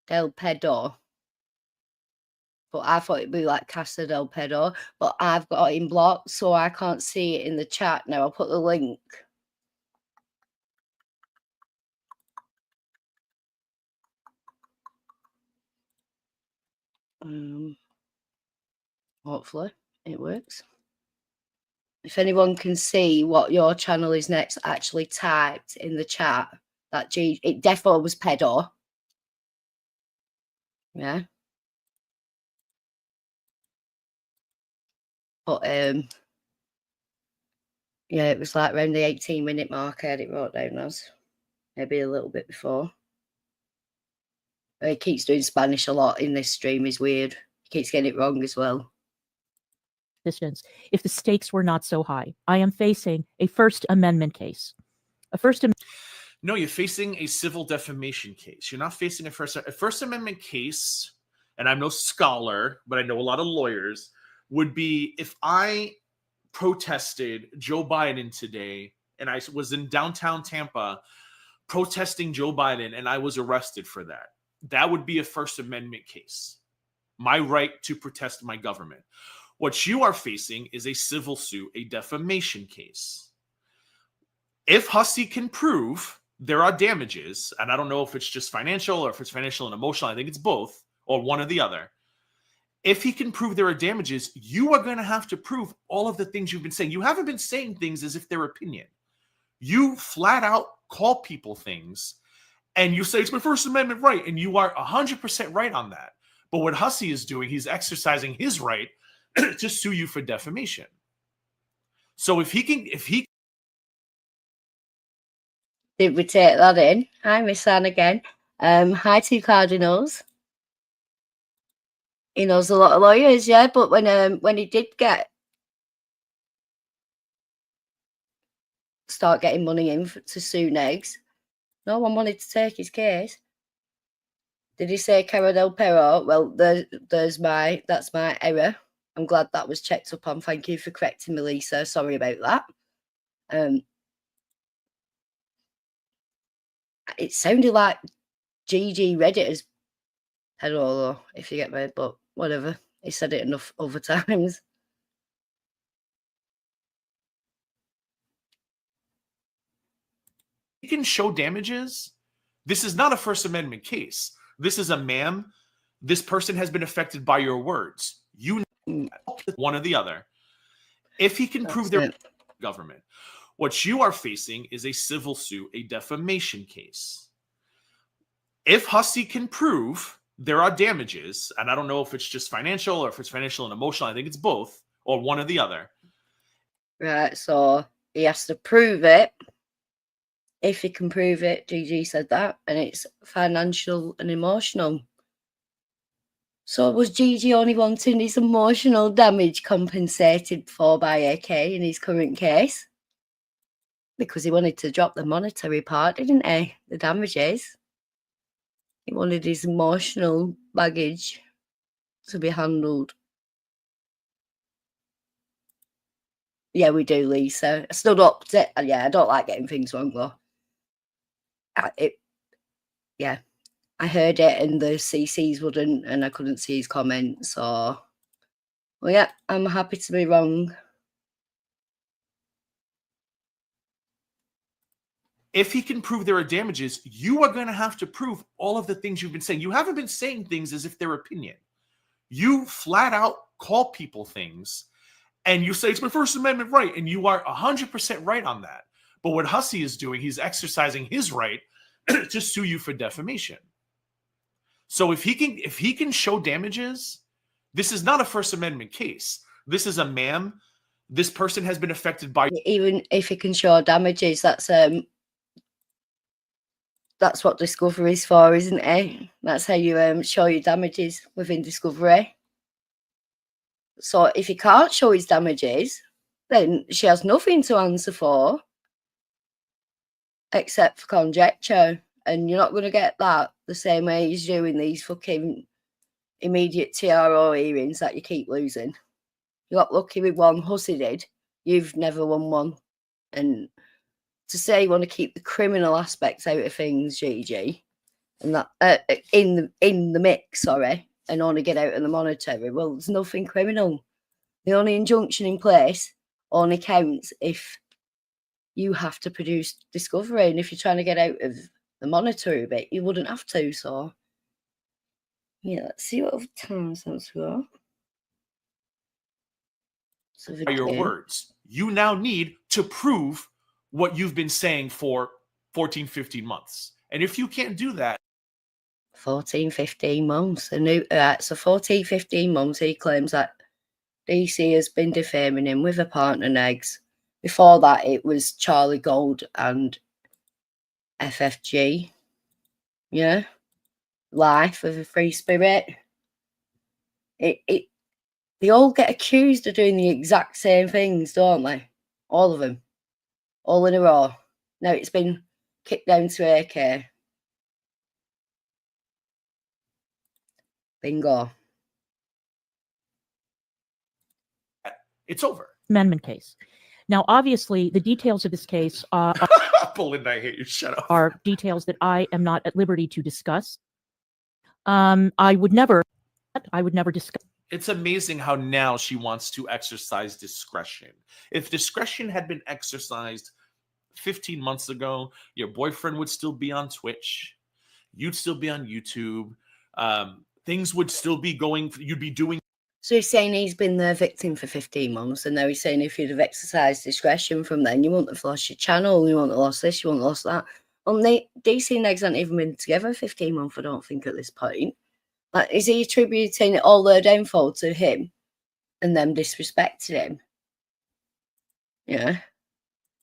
del Pedo. But I thought it'd be like Casa del Pedo. But I've got it in blocked, so I can't see it in the chat now. I'll put the link. Hopefully it works. If anyone can see what your channel is next, actually typed in the chat that it defo was pedo. Yeah. But yeah, it was like around the 18-minute mark. I had it wrote down as maybe a little bit before. He keeps doing Spanish a lot in this stream. Is weird. He keeps getting it wrong as well. If the stakes were not so high, I am facing a First Amendment case. No, you're facing a civil defamation case. You're not facing a First Amendment case. And I'm no scholar, but I know a lot of lawyers. Would be if I protested Joe Biden today and I was in downtown Tampa protesting Joe Biden and I was arrested for that. That would be a First Amendment case. My right to protest my government. What you are facing is a civil suit, a defamation case. If Hussy can prove there are damages, and I don't know if it's just financial or if it's financial and emotional, I think it's both, or one or the other. If he can prove there are damages, you are going to have to prove all of the things you've been saying. You haven't been saying things as if they're opinion. You flat out call people things, and you say, it's my First Amendment right, and you are 100% right on that. But what Hussy is doing, he's exercising his right to sue you for defamation. So if he Did we take that in? Hi, Miss Anne again. Hi, Two Cardinals. He knows a lot of lawyers, yeah, but when he did start getting money in to sue Negz, no one wanted to take his case. Did he say Cara del Perro? Well, that's my error. I'm glad that was checked up on. Thank you for correcting me, Lisa. Sorry about that. It sounded like Gigi read it as hello, if you get me, but whatever. He said it enough other times. He can show damages. This is not a First Amendment case. This is a ma'am. This person has been affected by your words. You know one or the other. If he can prove their government, what you are facing is a civil suit, a defamation case. If Hussy can prove there are damages, and I don't know if it's just financial or if it's financial and emotional, I think it's both, or one or the other. Right, so he has to prove it. If he can prove it, Gigi said that, and it's financial and emotional. So was Gigi only wanting his emotional damage compensated for by AK in his current case? Because he wanted to drop the monetary part, didn't he? The damages. He wanted his emotional baggage to be handled. Yeah, we do, Lisa. I stood up to, yeah, I don't like getting things wrong, though. Yeah, I heard it and the CCs wouldn't, and I couldn't see his comments. So, well, yeah, I'm happy to be wrong. If he can prove there are damages, you are going to have to prove all of the things you've been saying. You haven't been saying things as if they're opinion. You flat out call people things, and you say, it's my First Amendment right, and you are 100% right on that. But what Hussy is doing, he's exercising his right to sue you for defamation. So if he can show damages, this is not a First Amendment case. This is a ma'am. This person has been affected by. Even if he can show damages, that's what Discovery is for, isn't it? That's how you show your damages within Discovery. So if he can't show his damages, then she has nothing to answer for except for conjecture. And you're not going to get that the same way he's doing these fucking immediate TRO hearings that you keep losing. You got lucky with one, Hussy did. You've never won one. And to say you want to keep the criminal aspects out of things, Gigi, and that in the mix, sorry, and only get out of the monetary, well, there's nothing criminal. The only injunction in place only counts if you have to produce Discovery, and if you're trying to get out of the monetary bit, you wouldn't have to. So, yeah, let's see what other times that's got. By your words, you now need to prove what you've been saying for 14, 15 months. And if you can't do that, 14, 15 months. So 14, 15 months, he claims that DC has been defaming him with a partner, Negz. Before that, it was Charlie Gold and FFG. Yeah. Life of a Free Spirit. They all get accused of doing the exact same things, don't they? All of them. All in a row. Now it's been kicked down to AK. Bingo. it's over. Amendment case. Now, obviously, the details of this case Belinda, I hate you. Shut up. are details that I am not at liberty to discuss. I would never discuss. It's amazing how now she wants to exercise discretion. If discretion had been exercised 15 months ago, your boyfriend would still be on Twitch. You'd still be on YouTube. Things would still be going. You'd be doing. So he's saying he's been the victim for 15 months, and now he's saying if you'd have exercised discretion from then, you wouldn't have lost your channel, you wouldn't have lost this, you wouldn't have lost that. Well, DC and Negz haven't even been together 15 months, I don't think, at this point. Like, is he attributing all their downfall to him and them disrespecting him? Yeah.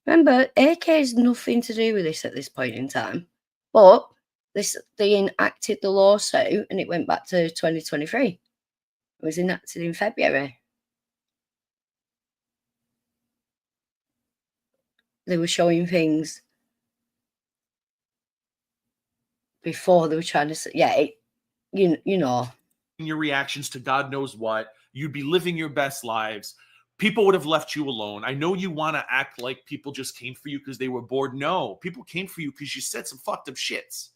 Remember, AK has nothing to do with this at this point in time. But they enacted the lawsuit and it went back to 2023. It was enacted in February. They were showing things before they were trying to say, yeah, you know. Your reactions to God knows what. You'd be living your best lives. People would have left you alone. I know you want to act like people just came for you because they were bored. No, people came for you because you said some fucked up shits.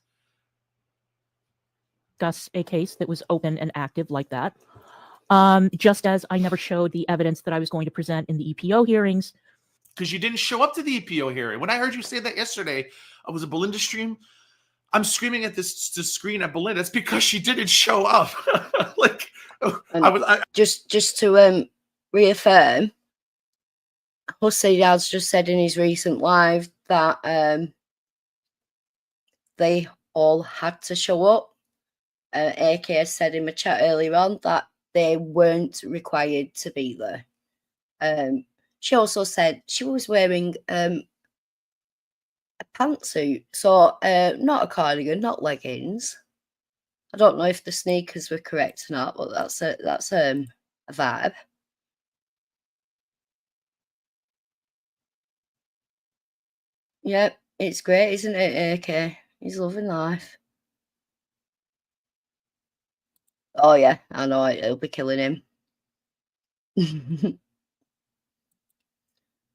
Discuss a case that was open and active like that. Just as I never showed the evidence that I was going to present in the EPO hearings. Because you didn't show up to the EPO hearing. When I heard you say that yesterday, I was a Belinda stream. I'm screaming at this screen at Belinda. It's because she didn't show up. Like, just to reaffirm, Hussy has just said in his recent live that they all had to show up. AK has said in my chat earlier on that they weren't required to be there. She also said she was wearing a pantsuit, so not a cardigan, not leggings. I don't know if the sneakers were correct or not, but that's a vibe. Yep, it's great, isn't it, AK? He's loving life. Oh yeah, I know it'll be killing him.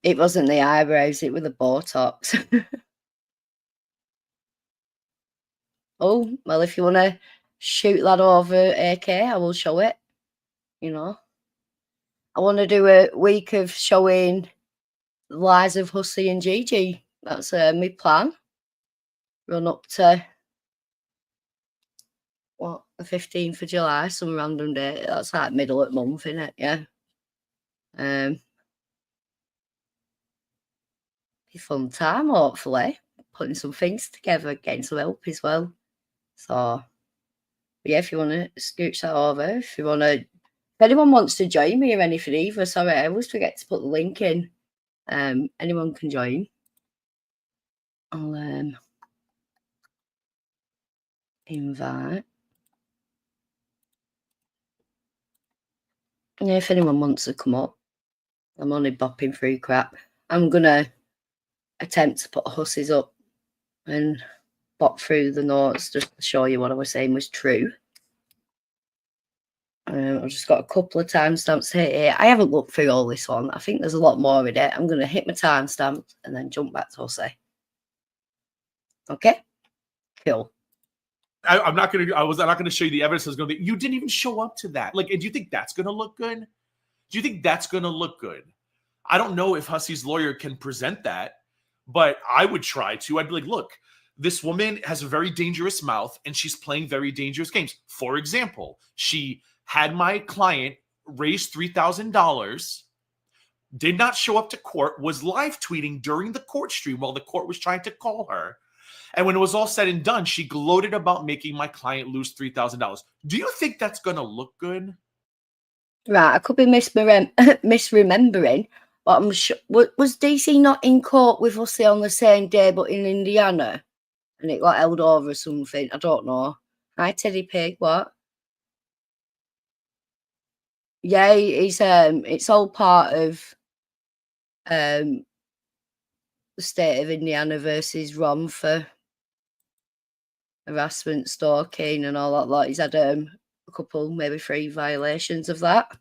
It wasn't the eyebrows, it was the Botox. Oh, well, if you want to shoot that over AK, I will show it. You know, I want to do a week of showing the lies of Hussy and Gigi. That's my plan. Run up to, what, the 15th of July, some random day. That's like middle of the month, isn't it? Yeah. Be a fun time, hopefully. Putting some things together, getting some help as well. So, yeah, if you want to scooch that over, if anyone wants to join me or anything either, sorry, I always forget to put the link in. Anyone can join. I'll invite. Yeah, if anyone wants to come up, I'm only bopping through crap. I'm gonna attempt to put Hussies up and bop through the notes just to show you what I was saying was true. I've just got a couple of timestamps here. I haven't looked through all this one. I think there's a lot more in it. I'm going to hit my timestamp and then jump back to Hussy. Okay? Cool. I'm not going to show you the evidence. I was going to be, you didn't even show up to that. Like, do you think that's going to look good? Do you think that's going to look good? I don't know if Hussy's lawyer can present that, but I would try to. I'd be like, look, this woman has a very dangerous mouth and she's playing very dangerous games. For example, she had my client raise $3,000, did not show up to court, was live tweeting during the court stream while the court was trying to call her. And when it was all said and done, she gloated about making my client lose $3,000. Do you think that's going to look good? Right, I could be misremembering, but I'm sure. Was DC not in court with Hussy on the same day, but in Indiana? And it got held over or something? I don't know. Hi, Teddy Pig, what? Yeah, it's all part of the state of Indiana versus Ron for harassment, stalking, and all that lot. He's had a couple, maybe 3 violations of that.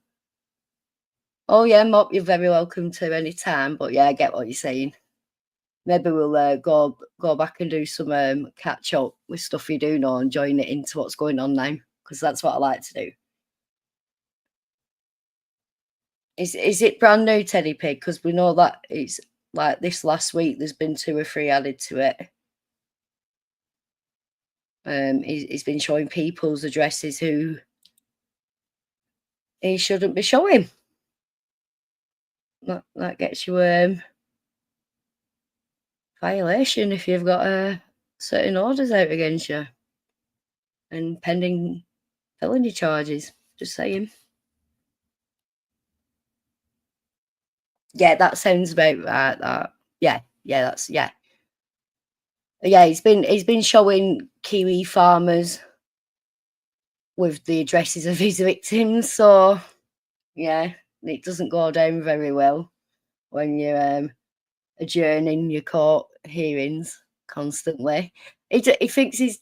Oh yeah, Mop, you're very welcome to any time. But yeah, I get what you're saying. Maybe we'll go back and do some catch up with stuff you do know and join it into what's going on now, because that's what I like to do. Is it brand new, Teddy Pig? Because we know that it's like this last week, there's been 2 or 3 added to it. He's been showing people's addresses who he shouldn't be showing. That gets you violation if you've got certain orders out against you and pending felony charges. Just saying. Yeah, that sounds about right. That yeah. He's been showing Kiwi farmers with the addresses of his victims. So yeah, it doesn't go down very well when you're adjourning your court hearings constantly. He thinks he's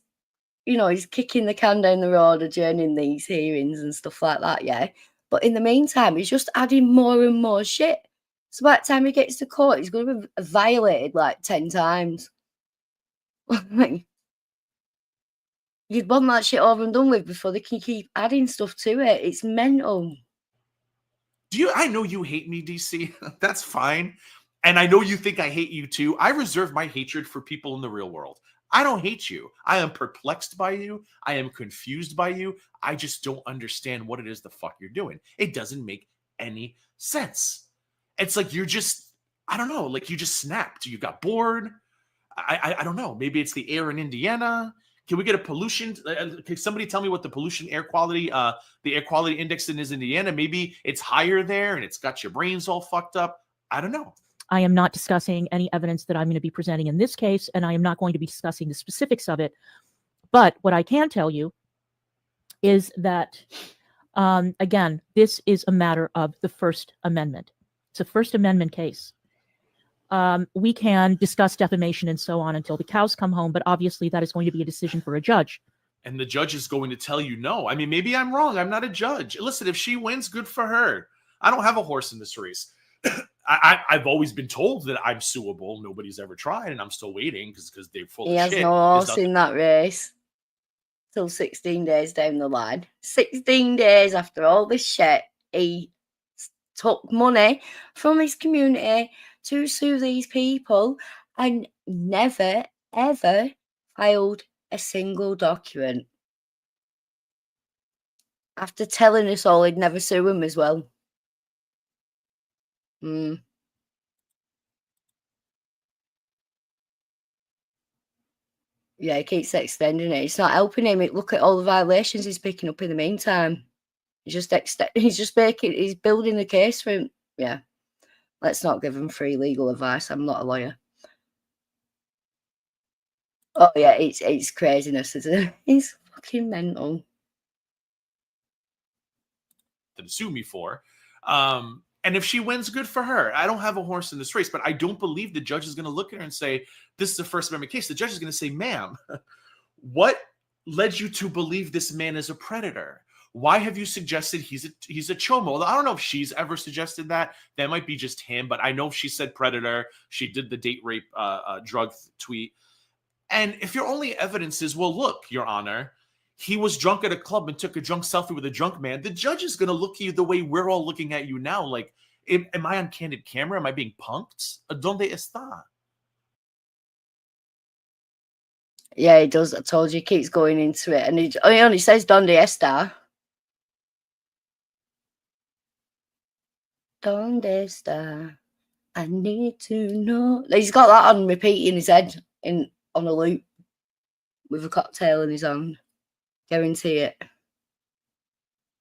kicking the can down the road, adjourning these hearings and stuff like that. Yeah, but in the meantime, he's just adding more and more shit. So by the time he gets to court, he's going to be violated like 10 times. You'd want that shit over and done with before they can keep adding stuff to it. It's mental. I know you hate me, DC. That's fine. And I know you think I hate you too. I reserve my hatred for people in the real world. I don't hate you. I am perplexed by you. I am confused by you. I just don't understand what it is the fuck you're doing. It doesn't make any sense. It's like you're just, I don't know, like you just snapped. You got bored. I don't know. Maybe it's the air in Indiana. Can we get a pollution? Can somebody tell me what the pollution air quality, the air quality index is in Indiana? Maybe it's higher there and it's got your brains all fucked up. I don't know. I am not discussing any evidence that I'm going to be presenting in this case, and I am not going to be discussing the specifics of it. But what I can tell you is that, again, this is a matter of the First Amendment. It's a First Amendment case. We can discuss defamation and so on until the cows come home, but obviously that is going to be a decision for a judge. And the judge is going to tell you no. I mean, maybe I'm wrong. I'm not a judge. Listen, if she wins, good for her. I don't have a horse in this race. I've always been told that I'm suable. Nobody's ever tried, and I'm still waiting because they're full of shit. He has no horse in that race till 16 days down the line. 16 days after all this shit, he took money from his community to sue these people and never, ever filed a single document. After telling us all he'd never sue him as well. Yeah, he keeps extending it. It's not helping him. Look at all the violations he's picking up in the meantime. He's building the case for him. Yeah. Let's not give him free legal advice. I'm not a lawyer. Oh yeah, it's craziness, isn't it? It's fucking mental. To sue me for. And if she wins, good for her. I don't have a horse in this race, but I don't believe the judge is going to look at her and say, this is a First Amendment case. The judge is going to say, ma'am, what led you to believe this man is a predator? Why have you suggested he's a chomo? I don't know if she's ever suggested that. That might be just him, but I know she said predator. She did the date rape drug tweet. And if your only evidence is, well, look, Your Honor, he was drunk at a club and took a drunk selfie with a drunk man, the judge is going to look at you the way we're all looking at you now. Like, am I on candid camera? Am I being punked? ¿Dónde está? Yeah, he does. I told you, he keeps going into it. And he only says, ¿Dónde está? ¿Dónde está? I need to know. He's got that on repeat in his head, on a loop, with a cocktail in his hand. Guarantee it.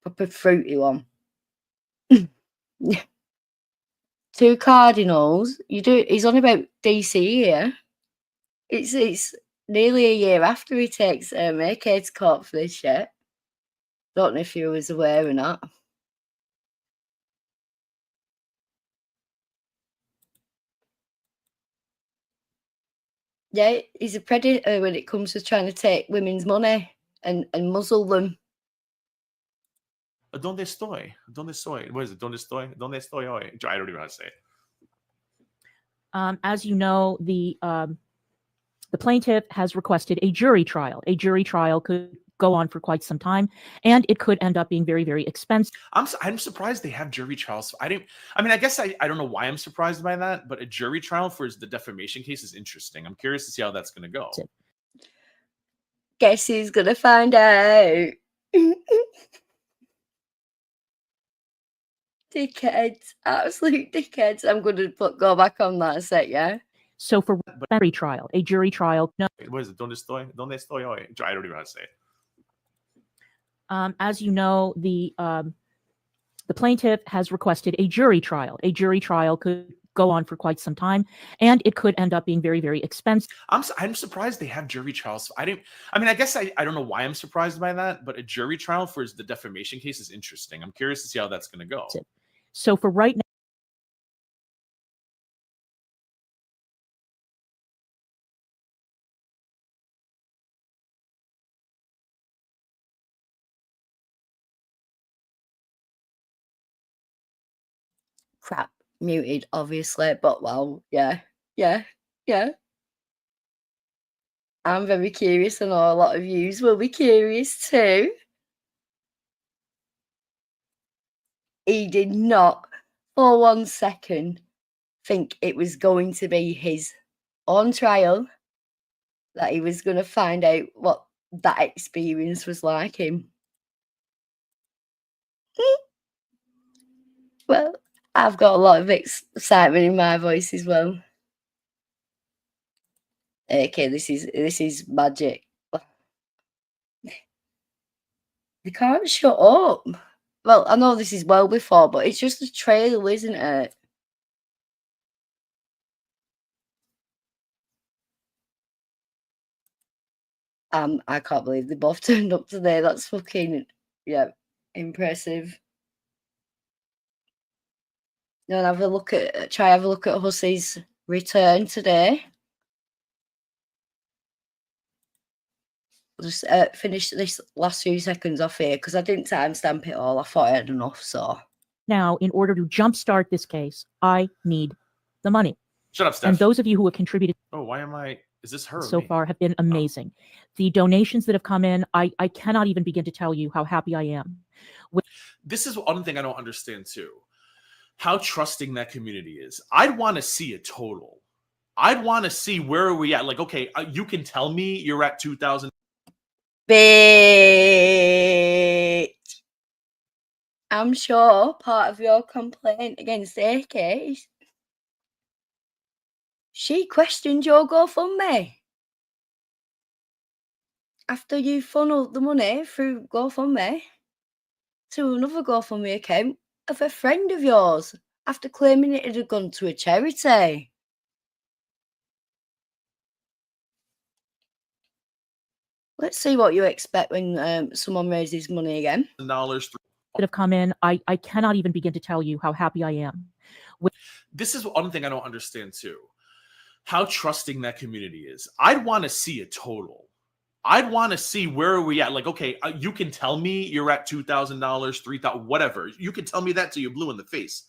Proper fruity one. 2 cardinals. He's on about DC here. It's nearly a year after he takes AK to court for this shit. Don't know if you was aware or not. Yeah, he's a predator when it comes to trying to take women's money and muzzle them. ¿Dónde estoy? ¿Dónde estoy? What is it? ¿Dónde estoy? ¿Dónde estoy hoy? I don't even know how to say it. As you know, the plaintiff has requested a jury trial. A jury trial could go on for quite some time, and it could end up being very, very expensive. I'm surprised they have jury trials. I mean, I guess I don't know why I'm surprised by that, but a jury trial for the defamation case is interesting. I'm curious to see how that's going to go. Guess who's gonna find out? Dickheads, absolute dickheads. I'm gonna go back on that set, yeah. So for a jury trial, no. What is it? ¿Dónde estoy? ¿Dónde estoy hoy? I don't even know how to say it. As you know, the plaintiff has requested a jury trial. A jury trial could go on for quite some time, and it could end up being very, very expensive. I'm surprised they have jury trials. I mean, I guess I don't know why I'm surprised by that, but a jury trial for the defamation case is interesting. I'm curious to see how that's going to go. So for right now, Crap, muted, obviously, but well, yeah. I'm very curious, and a lot of yous will be curious too. He did not, for 1 second, think it was going to be his own trial, that he was going to find out what that experience was like him. Well, I've got a lot of excitement in my voice as well. Okay, this is magic. They can't shut up. Well, I know this is well before, but it's just a trailer, isn't it? I can't believe they both turned up today. That's fucking, yeah, impressive. Now have a look at Hussy's return today. We'll just finish this last few seconds off here because I didn't timestamp it all. I thought I had enough. So now, in order to jumpstart this case, I need the money. Shut up, Steph. And those of you who have contributed Oh, why am I? Is this her? So far have been amazing. The donations that have come in, I cannot even begin to tell you how happy I am. This is one thing I don't understand too. How trusting that community is. I'd want to see a total. I'd want to see where are we at. Like, okay, you can tell me you're at 2,000. Bitch. I'm sure part of your complaint against AK is she questioned your GoFundMe after you funneled the money through GoFundMe to another GoFundMe account of a friend of yours after claiming it had gone to a charity. Let's see what you expect when someone raises money again. $dollars that have come in, I cannot even begin to tell you how happy I am. This is one thing I don't understand too. How trusting that community is. I'd want to see a total. I'd want to see where are we at. Like, okay, you can tell me you're at $2,000, $3,000, whatever. You can tell me that till you're blue in the face.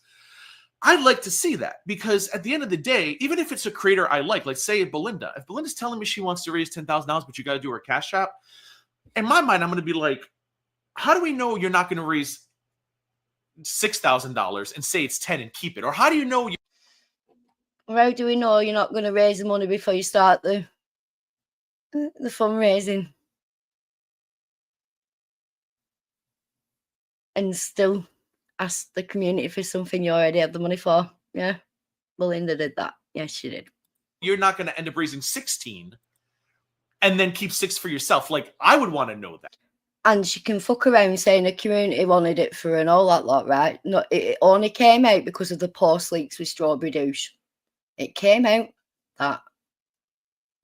I'd like to see that because at the end of the day, even if it's a creator I like say Belinda, if Belinda's telling me she wants to raise $10,000, but you got to do her cash app, in my mind, I'm going to be like, how do we know you're not going to raise $6,000 and say it's 10 and keep it? Or how do you know? How do we know you're not going to raise the money before you start the fundraising? And still ask the community for something you already have the money for. Yeah, Belinda did that. Yes, she did. You're not going to end up raising 16 and then keep 6 for yourself. Like, I would want to know that. And she can fuck around saying the community wanted it for her and all that lot, right? No, it only came out because of the post leaks with Strawberry Douche. It came out that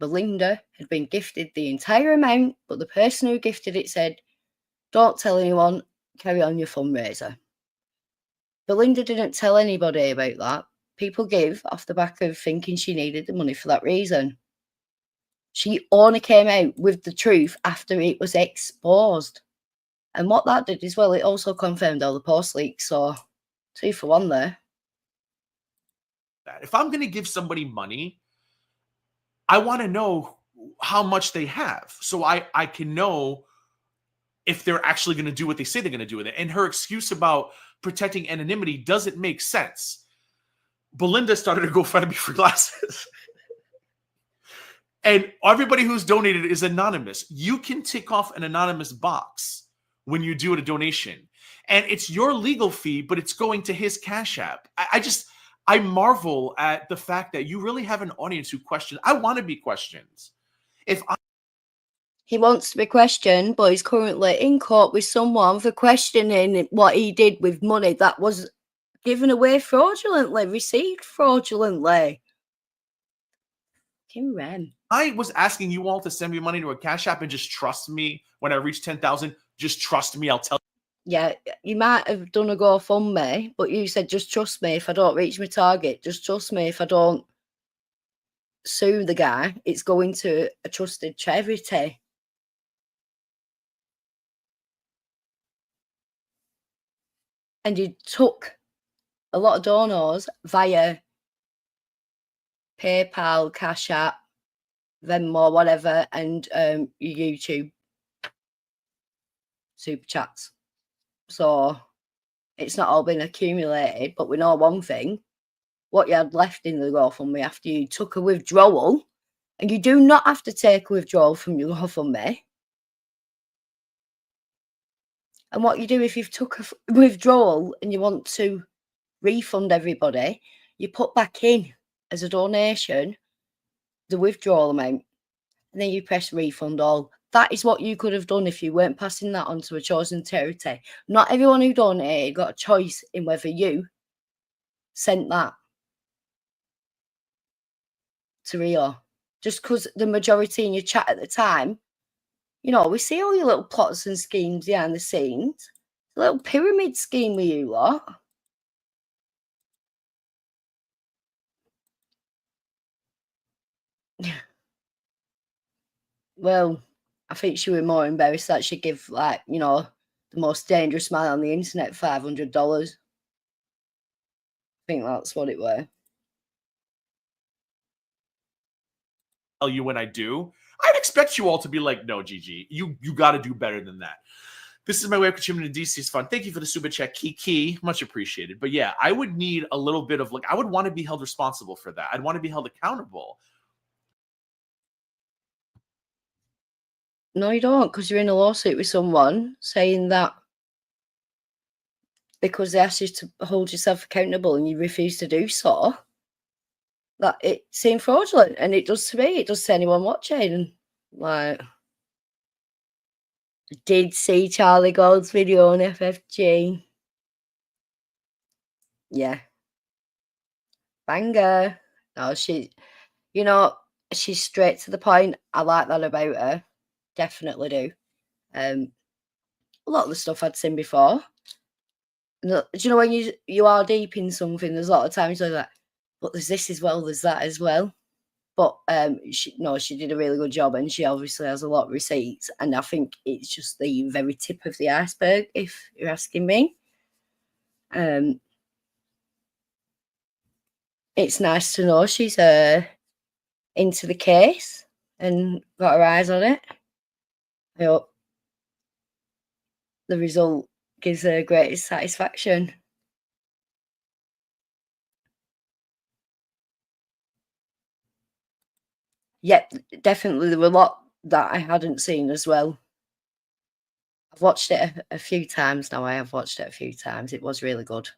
Belinda had been gifted the entire amount, but the person who gifted it said, don't tell anyone, carry on your fundraiser. Belinda didn't tell anybody about that. People give off the back of thinking she needed the money for that reason. She only came out with the truth after it was exposed. And what that did as well, it also confirmed all the post leaks. So 2 for 1 there. If I'm going to give somebody money, I want to know how much they have. So I can know if they're actually going to do what they say they're going to do with it. And her excuse about protecting anonymity doesn't make sense. Belinda started a GoFundMe for glasses. And everybody who's donated is anonymous. You can tick off an anonymous box when you do a donation. And it's your legal fee, but it's going to his Cash App. I marvel at the fact that you really have an audience who questions. I want to be questioned. He wants to be questioned, but he's currently in court with someone for questioning what he did with money that was given away fraudulently, received fraudulently. Kim Rem. I was asking you all to send me money to a Cash App and just trust me when I reach 10,000. Just trust me. I'll tell you. Yeah, you might have done a GoFundMe, but you said, just trust me if I don't reach my target. Just trust me if I don't sue the guy. It's going to a trusted charity. And you took a lot of donors via PayPal, Cash App, Venmo, whatever, and your YouTube super chats. So it's not all been accumulated, but we know one thing. What you had left in the GoFundMe after you took a withdrawal, and you do not have to take a withdrawal from your GoFundMe. And what you do if you've took a withdrawal and you want to refund everybody, you put back in as a donation the withdrawal amount, and then you press refund all. That is what you could have done if you weren't passing that on to a chosen charity. Not everyone who donated got a choice in whether you sent that to Rio. Just because the majority in your chat at the time, you know, we see all your little plots and schemes behind the scenes. A little pyramid scheme with you lot. Well, I think she was more embarrassed that she give, like, you know, the most dangerous man on the internet $500. I think that's what it were. Tell you when I do. I'd expect you all to be like, no, Gigi, you got to do better than that. This is my way of contributing to DC's fun. Thank you for the super chat, Kiki. Much appreciated. But yeah, I would need a little bit of, like, I would want to be held responsible for that. I'd want to be held accountable. No, you don't, because you're in a lawsuit with someone saying that because they asked you to hold yourself accountable and you refuse to do so, that it seemed fraudulent. And it does to me. It does to anyone watching. And, like, I did see Charlie Gold's video on FFG. Yeah. Banger. No, she, you know, she's straight to the point. I like that about her. Definitely do. A lot of the stuff I'd seen before. Do you know when you are deep in something, there's a lot of times you're like, but there's this as well, there's that as well. But she did a really good job, and she obviously has a lot of receipts. And I think it's just the very tip of the iceberg, if you're asking me. It's nice to know she's into the case and got her eyes on it. I hope the result gives her greatest satisfaction. Yeah, definitely there were a lot that I hadn't seen as well. I've watched it a few times now. I have watched it a few times. It was really good.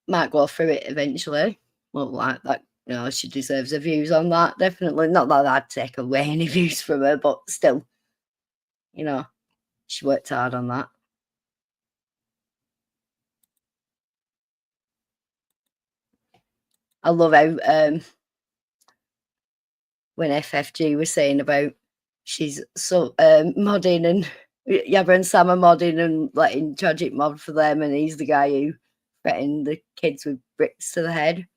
Might go through it eventually. Well, like that, you know, she deserves her views on that. Definitely. Not that I'd take away any views from her, but still, you know, she worked hard on that. I love how when FFG was saying about she's so modding, and Yabba and Sam are modding and letting Tragic mod for them, and he's the guy who threatened the kids with bricks to the head,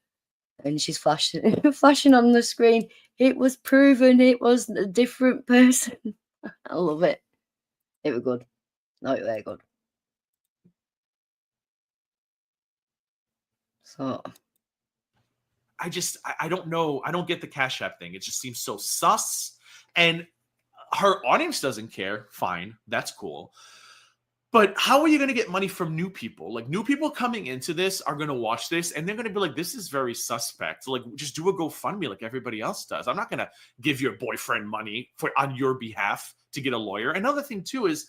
and she's flashing on the screen. It was proven it was a different person. I love it. It was good. No, it was good. So I don't know. I don't get the Cash App thing. It just seems so sus. And Her audience doesn't care. Fine, that's cool. But how are you going to get money from new people? Like, new people coming into this are going to watch this and they're going to be like, this is very suspect. Like, just do a GoFundMe like everybody else does. I'm not going to give your boyfriend money on your behalf to get a lawyer. Another thing too is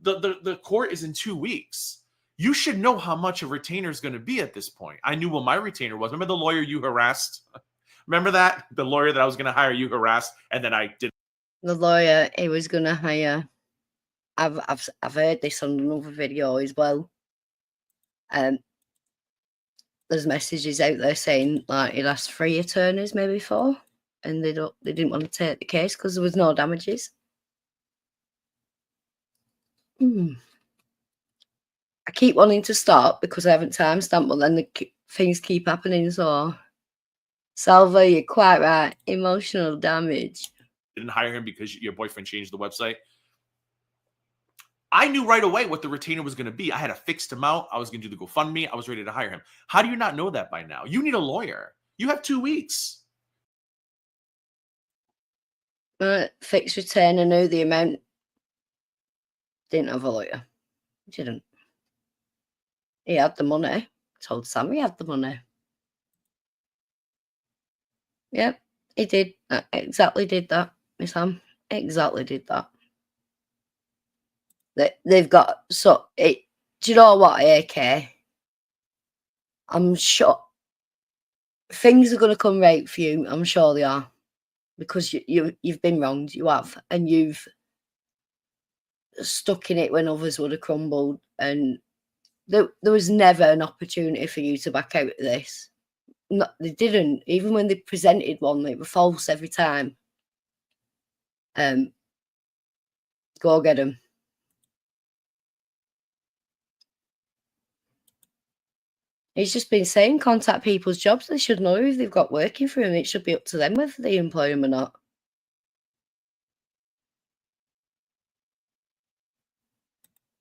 the court is in 2 weeks. You should know how much a retainer is going to be at this point. I knew what my retainer was. Remember the lawyer you harassed? Remember that? The lawyer that I was going to hire, you harassed, and then I did. The lawyer he was going to hire. I've heard this on another video as well. There's messages out there saying like he'd asked 3 attorneys, maybe 4, and they didn't want to take the case because there was no damages. I keep wanting to stop because I haven't timestamped, but then the things keep happening. So, Salva, you're quite right. Emotional damage. Didn't hire him because your boyfriend changed the website. I knew right away what the retainer was going to be. I had a fixed amount. I was going to do the GoFundMe. I was ready to hire him. How do you not know that by now? You need a lawyer. You have 2 weeks. Fixed return. I knew the amount. Didn't have a lawyer. Didn't. He had the money. Told Sam he had the money. Yep, he did. Exactly did that, Miss Sam. Exactly did that. They've got do you know what, AK? I'm sure things are going to come right for you. I'm sure they are, because you've been wronged. You have, and you've stuck in it when others would have crumbled. And there was never an opportunity for you to back out of this. No, they didn't. Even when they presented one, they were false every time. Go get them. He's just been saying contact people's jobs. They should know if they've got working for them. It should be up to them whether they employ them or not.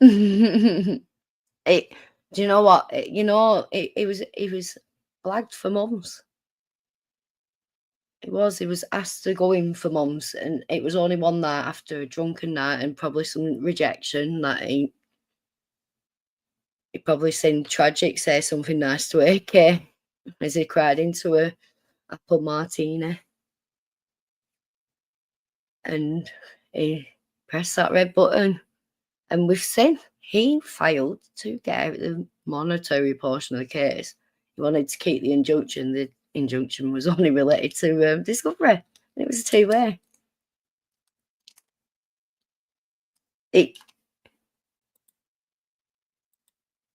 Do you know what? It was blagged for months. He was asked to go in for months, and it was only one night after a drunken night and probably some rejection that he probably seen Tragic say something nice to AK as he cried into a apple martini. And he pressed that red button. And we've seen he failed to get out the monetary portion of the case. He wanted to keep the injunction. The injunction was only related to discovery. It was a 2-way.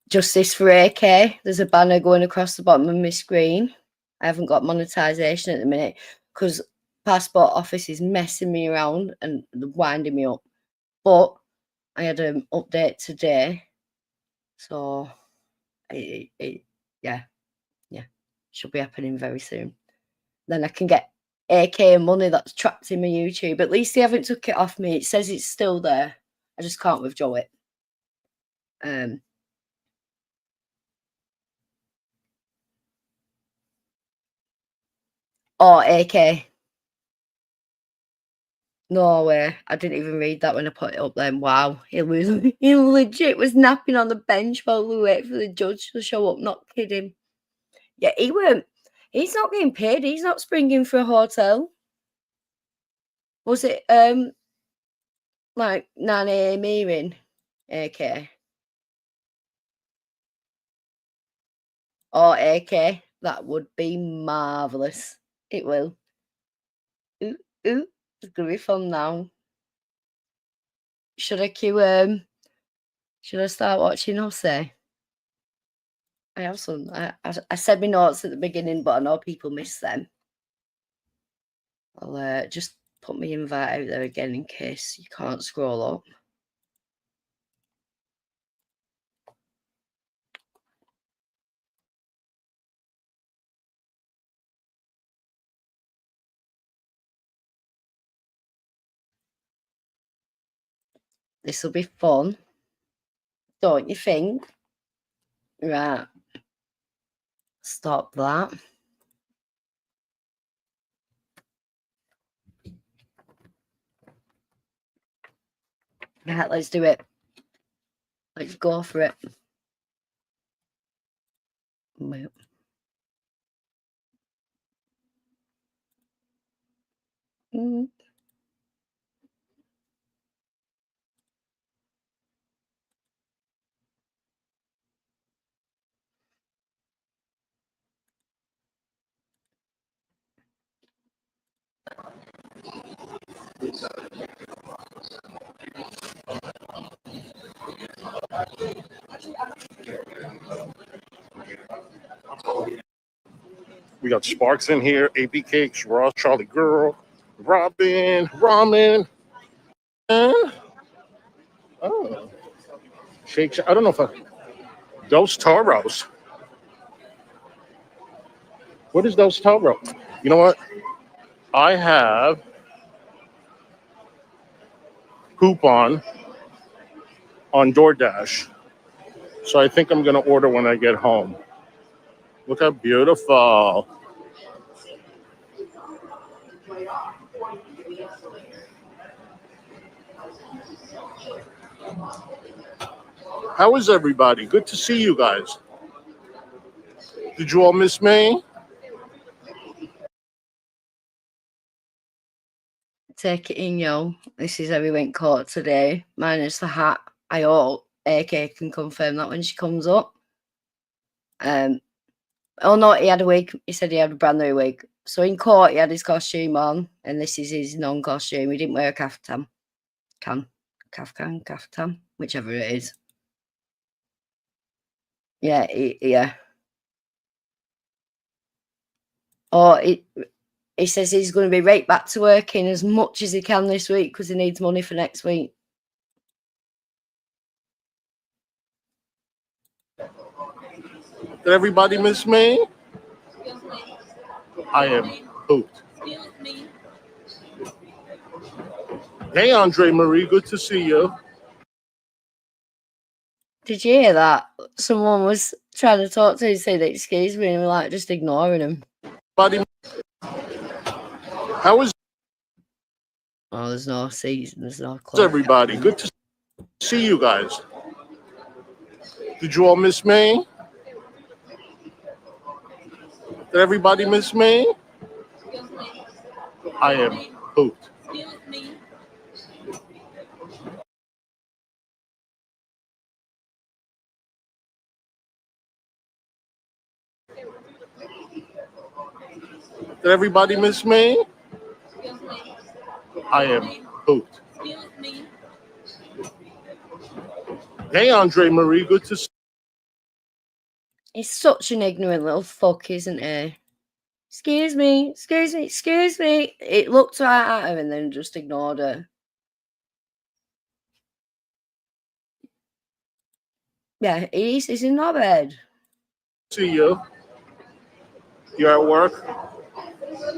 Justice for AK. There's a banner going across the bottom of my screen. I haven't got monetization at the minute because Passport Office is messing me around and winding me up. But I had an update today, so yeah, should be happening very soon. Then I can get AK money that's trapped in my YouTube. At least they haven't took it off me. It says it's still there. I just can't withdraw it. Or AK. No way. I didn't even read that when I put it up then. Wow. He legit was napping on the bench while we wait for the judge to show up. Not kidding. Yeah, he's not getting paid. He's not springing for a hotel. Was it like 9 a.m. hearing? AK. Or AK. That would be marvellous. It will. Ooh. It's gonna be fun now. Should I start watching Hussy? I have some. I said my notes at the beginning, but I know people miss them. I'll just put my invite out there again in case you can't scroll up. This will be fun, don't you think? Right. Stop that. Yeah, let's do it. Let's go for it. Wait. Mm. We got Sparks in here, AP Cakes, Ross, Charlie Girl, Robin, Ramen, and Shake. I don't know if Dos Toros. What is Dos Toro? You know what? I have coupon on DoorDash, so I think I'm gonna order when I get home. Look how beautiful. How is everybody? Good to see you guys. Did you all miss me? Take it in, yo. This is how we went court today. Minus the hat. I hope AK can confirm that when she comes up. Oh no, he had a wig. He said he had a brand new wig. So in court, he had his costume on, and this is his non-costume. He didn't wear a kaftan. Kaftan, whichever it is. Yeah, yeah. Oh, he says he's going to be right back to working as much as he can this week because he needs money for next week. Did everybody miss me? I am pooped. Hey, Andre Marie, good to see you. Did you hear that? Someone was trying to talk to him, said excuse me, and we were like just ignoring him. Buddy, how is Oh, there's no season, there's no clock. everybody? Good to see you guys. Did you all miss me? Did everybody miss me? I am pooped. Did everybody miss me? I am pooped. Hey, Andre Marie, good to see you. He's such an ignorant little fuck, isn't he? Excuse me. It looked right at him and then just ignored her. Yeah, he's in our bed. See you. You're at work?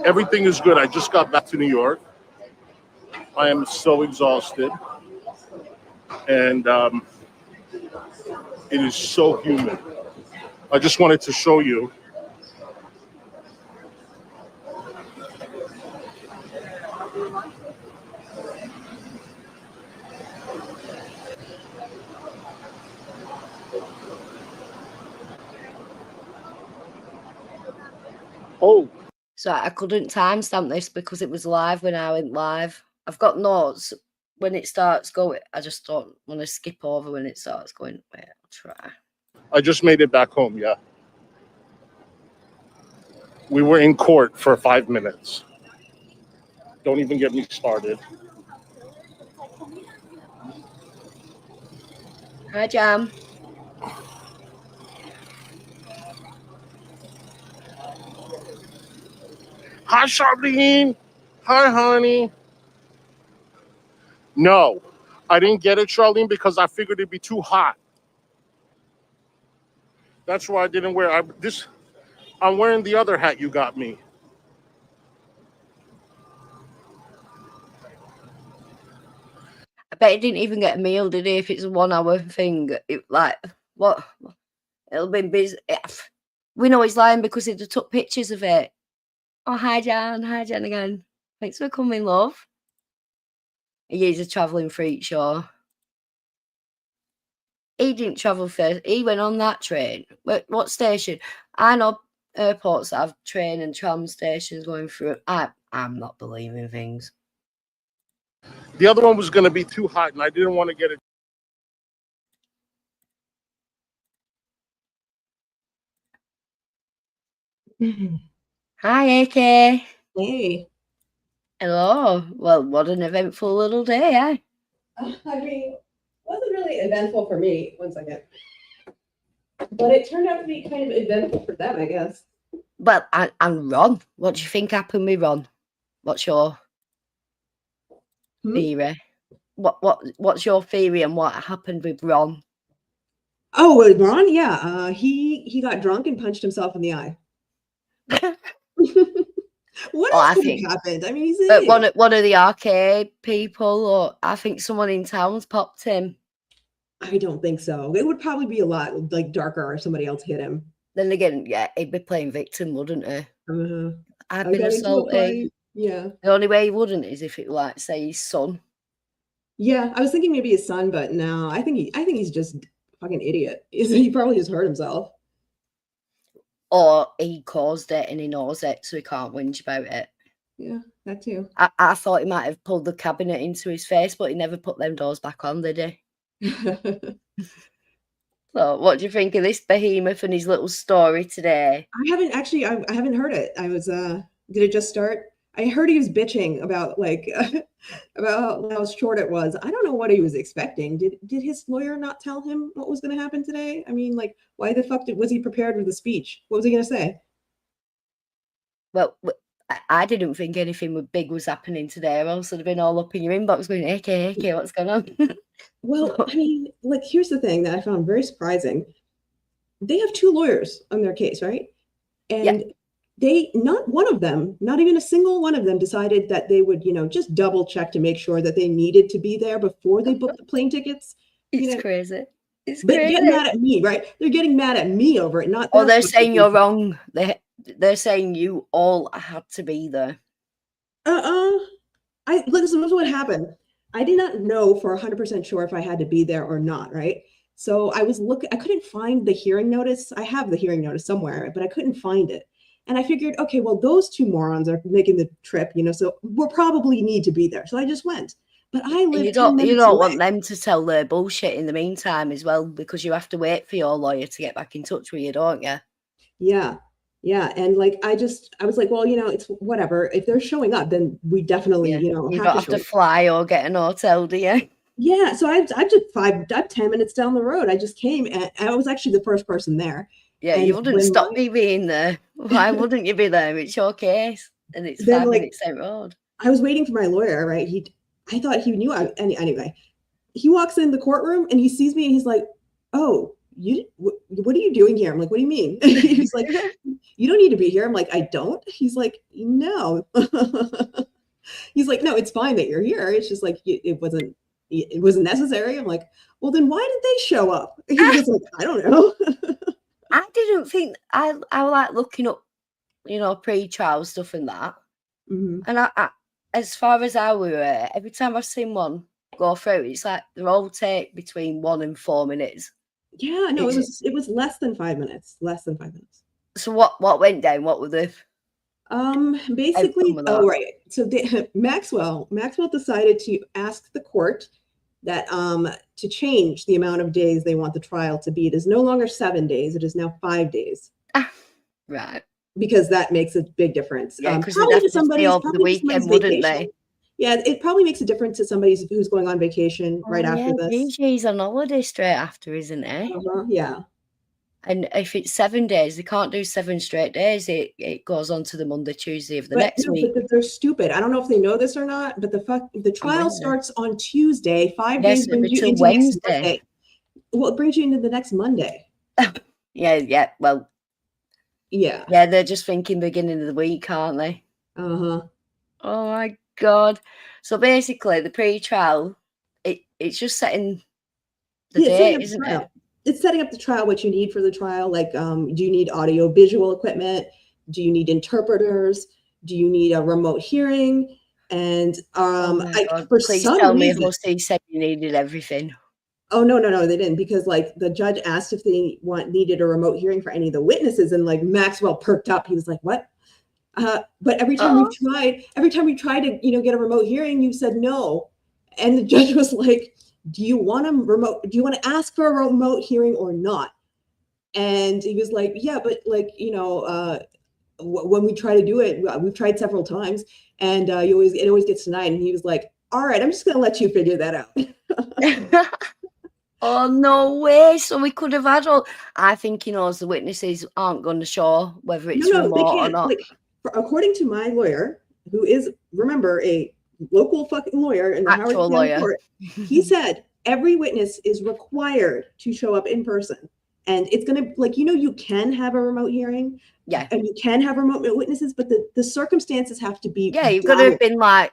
Everything is good. I just got back to New York. I am so exhausted. And it is so humid. I just wanted to show you. Oh. So I couldn't timestamp this because it was live when I went live. I've got notes when it starts going. I just don't want to skip over when it starts going. Wait, I'll try. I just made it back home, yeah. We were in court for 5 minutes. Don't even get me started. Hi, Jam. Hi, Charlene. Hi, honey. No, I didn't get it, Charlene, because I figured it'd be too hot. That's why I didn't wear this. I'm wearing the other hat you got me. I bet he didn't even get a meal, did he? If it's a 1 hour thing, what? It'll be busy. We know he's lying because he took pictures of it. Oh, hi, Jan. Hi, Jan again. Thanks for coming, love. He is a travelling freak show. He didn't travel first. He went on that train. What station? I know airports that have train and tram stations going through. I'm not believing things. The other one was going to be too hot, and I didn't want to get it. Hi, AK. Hey. Hello. Well, what an eventful little day, eh? I mean, it wasn't really eventful for me. One second. But it turned out to be kind of eventful for them, I guess. Well, and Ron. What do you think happened with Ron? What's your theory? What's your theory on what happened with Ron? Oh, with Ron? Yeah. He got drunk and punched himself in the eye. What else could have happened? I mean, he's an idiot. One of the arcade people, or I think someone in town's popped him. I don't think so. It would probably be a lot like darker if somebody else hit him. Then again, yeah, he'd be playing victim, wouldn't he? I've been Got into a assaulted. fight. Yeah. The only way he wouldn't is if it were, like, say, his son. Yeah, I was thinking maybe his son, but no, I think he's just a fucking idiot. He probably just hurt himself. Or he caused it and he knows it, so he can't whinge about it. Yeah, that too. I thought he might have pulled the cabinet into his face, but he never put them doors back on, did he? So, what do you think of this behemoth and his little story today? I haven't heard it. I was did it just start? I heard he was bitching about like about how short it was. I don't know what he was expecting. Did his lawyer not tell him what was going to happen today? I mean, like, why the fuck was he prepared with the speech? What was he going to say? Well, I didn't think anything big was happening today, or else I'd have been all up in your inbox going, AK, what's going on? Well, I mean, like, here's the thing that I found very surprising. They have 2 lawyers on their case, right? And not one of them, not even a single one of them decided that they would, just double check to make sure that they needed to be there before they booked the plane tickets. It's crazy. It's But crazy. get mad at me, right? They're getting mad at me over it, not Or they're saying you're wrong. They're saying you all had to be there. Listen, this is what happened. I did not know for 100% sure if I had to be there or not, right? So I couldn't find the hearing notice. I have the hearing notice somewhere, but I couldn't find it. And I figured, okay, well, those 2 morons are making the trip, so we'll probably need to be there. So I just went. But I live. You don't want them to tell their bullshit in the meantime as well, because you have to wait for your lawyer to get back in touch with you, don't you? Yeah. Yeah. And like, I was like, well, it's whatever. If they're showing up, then we definitely, you don't have to fly or get an hotel, do you? Yeah. So I'm just 10 minutes down the road. I just came and I was actually the first person there. Yeah, you wouldn't stop me being there. Why wouldn't you be there? It's your case, and it's 5 minutes down the road. I was waiting for my lawyer, right? I thought he knew. Anyway, he walks in the courtroom and he sees me and he's like, "Oh, what are you doing here?" I'm like, "What do you mean?" He's like, "You don't need to be here." I'm like, "I don't." He's like, "No." He's like, "No, it's fine that you're here. It's just like it wasn't necessary." I'm like, "Well, then why did they show up?" He was like, "I don't know." I didn't think I like looking up, pre-trial stuff and that. Mm-hmm. And I, as far as I were aware, every time I've seen one go through, it's like they all take between 1 and 4 minutes. Yeah, no, it was less than 5 minutes. Less than 5 minutes. So what went down? What were the basically? Oh, right. So Maxwell decided to ask the court that to change the amount of days they want the trial to be. It is no longer 7 days. It is now 5 days. Right. Because that makes a big difference. Yeah, because they'd have to stay over the weekend, wouldn't they? Yeah, it probably makes a difference to somebody who's going on vacation right after this. He's on holiday straight after, isn't he? Yeah. And if it's 7 days, they can't do 7 straight days. It goes on to the Monday, Tuesday of the next week. But they're stupid. I don't know if they know this or not, but the trial starts on Tuesday. 5 days brings you into Wednesday. Next Monday. Well, it brings you into the next Monday. Yeah. Well, yeah. Yeah, they're just thinking beginning of the week, aren't they? Uh-huh. Oh my God. So basically the pre-trial, it's just setting the date, isn't it? It's setting up the trial, what you need for the trial. Like, do you need audio visual equipment? Do you need interpreters? Do you need a remote hearing? And Please tell me Hussy said you needed everything. Oh no, they didn't, because like the judge asked if they needed a remote hearing for any of the witnesses, and like Maxwell perked up. He was like, "What?" But every time we tried to, get a remote hearing, you said no, and the judge was like, "Do you want to ask for a remote hearing or not?" And he was like, "Yeah, but like, when we try to do it, we've tried several times, and it always gets denied." And he was like, "All right, I'm just going to let you figure that out." Oh, no way. So we could have had all. I think he knows the witnesses aren't going to show whether it's No, they remote or can't. not. Like, according to my lawyer, who is, remember, a local fucking lawyer in the Howard Actual County lawyer. Court, he said every witness is required to show up in person. And it's going to, like, you can have a remote hearing. Yeah. And you can have remote witnesses, but the circumstances have to be. Yeah, you've got to have been like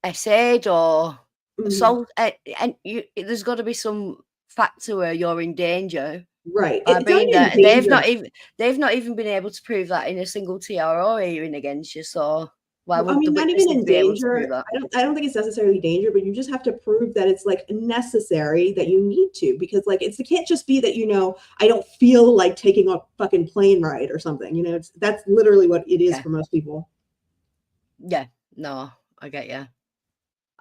essayed or assault, and there's got to be some factor where you're in danger. Right. By being there. They've not even been able to prove that in a single TRO hearing against you. So why would the not even witnesses in be able to prove danger. that? I don't think it's necessarily danger, but you just have to prove that it's like necessary, that you need to, because like it can't just be that I don't feel like taking a fucking plane ride or something. That's literally what it is for most people. Yeah, no, I get you.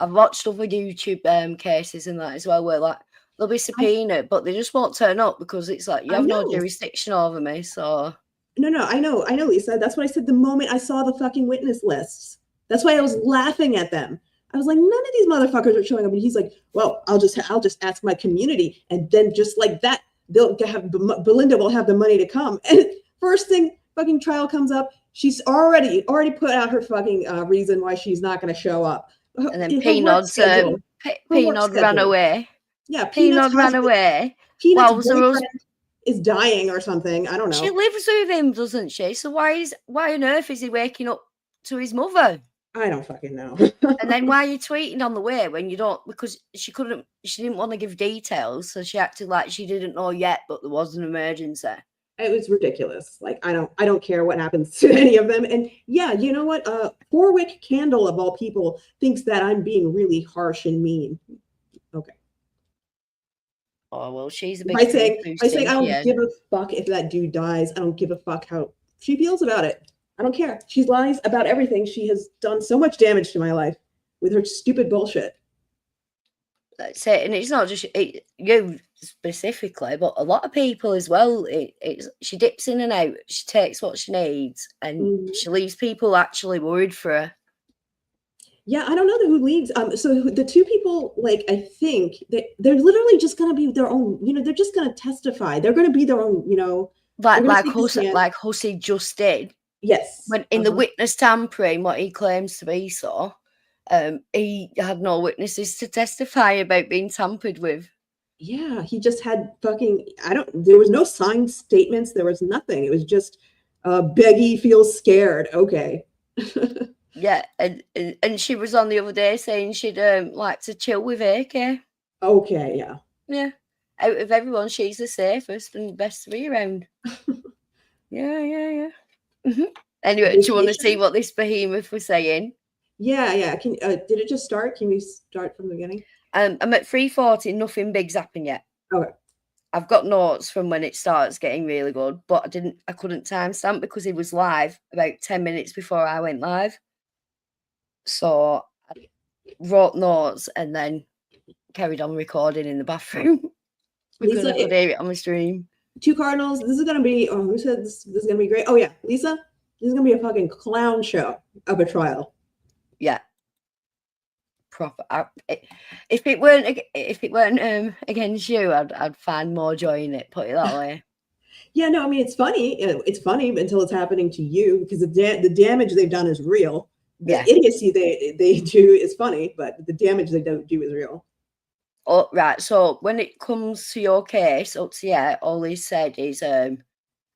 I've watched other YouTube cases and that as well, where like they'll be subpoenaed, but they just won't turn up because it's like you have no jurisdiction over me. So no, I know, Lisa. That's what I said the moment I saw the fucking witness lists. That's why I was laughing at them. I was like, none of these motherfuckers are showing up. And he's like, well, I'll just ask my community, and then just like that, they'll have Belinda will have the money to come. And first thing, fucking trial comes up, she's already put out her fucking reason why she's not going to show up. And then Peanut ran away. Yeah, Peanut ran away. Peanut's boyfriend is dying or something. I don't know. She lives with him, doesn't she? So why on earth is he waking up to his mother? I don't fucking know. And then why are you tweeting on the way when you don't? Because she didn't want to give details, so she acted like she didn't know yet, but there was an emergency. It was ridiculous. Like, I don't care what happens to any of them. And yeah, you know what? Warwick Candle, of all people, thinks that I'm being really harsh and mean. Okay. Oh, well, she's a big... By saying I don't give a fuck if that dude dies. I don't give a fuck how she feels about it. I don't care. She lies about everything. She has done so much damage to my life with her stupid bullshit. That's it. And it's not just you specifically, but a lot of people as well. She dips in and out. She takes what she needs, and she leaves people actually worried for her. Yeah, I don't know who leaves. So the two people, like, I think they're literally just gonna be their own. They're just gonna testify. They're gonna be their own. Like Hussy just did. Yes. When in the witness tampering, what he claims to be so, he had no witnesses to testify about being tampered with. Yeah, he just had fucking, there was no signed statements. There was nothing. It was just, Beggy feels scared. Okay. Yeah, and she was on the other day saying she'd like to chill with AK. Okay, yeah. Yeah. Out of everyone, she's the safest and best to be around. Yeah. Mm-hmm. Anyway, do you want to see what this behemoth was saying? Yeah. Can did it just start? Can we start from the beginning? I'm at 3:40. Nothing big's happened yet. Okay. I've got notes from when it starts getting really good, but I couldn't timestamp because he was live about 10 minutes before I went live. So I wrote notes and then carried on recording in the bathroom because I could hear it on my stream. 2 Cardinals. This is gonna be. Oh, who said this is gonna be great? Oh yeah, Lisa. This is gonna be a fucking clown show of a trial. Yeah. Proper. If it weren't against you, I'd find more joy in it. Put it that way. Yeah, no, I mean it's funny. It's funny until it's happening to you because the damage they've done is real. The idiocy they do is funny, but the damage they don't do is real. Oh, right. So when it comes to your case, up to you, all he said is, I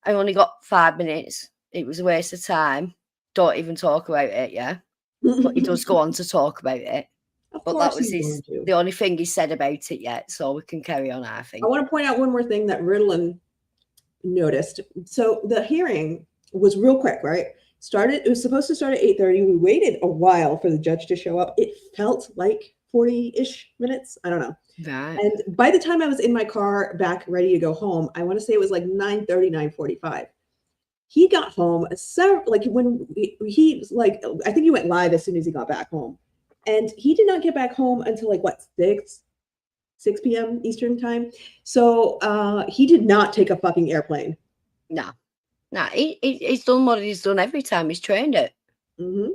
only got 5 minutes. It was a waste of time. Don't even talk about it, yeah? But he does go on to talk about it. But that was the only thing he said about it yet, so we can carry on, I think. I want to point out one more thing that Ritalin noticed. So the hearing was real quick, right? It was supposed to start at 8:30. We waited a while for the judge to show up. It felt like 40-ish minutes. I don't know. Right. And by the time I was in my car back ready to go home, I want to say it was like 9:30, 9:45. He got home like when he like, I think he went live as soon as he got back home. And he did not get back home until like what, 6 p.m. Eastern time. So he did not take a fucking airplane. No. He's done what he's done every time he's trained it. Mm-hmm.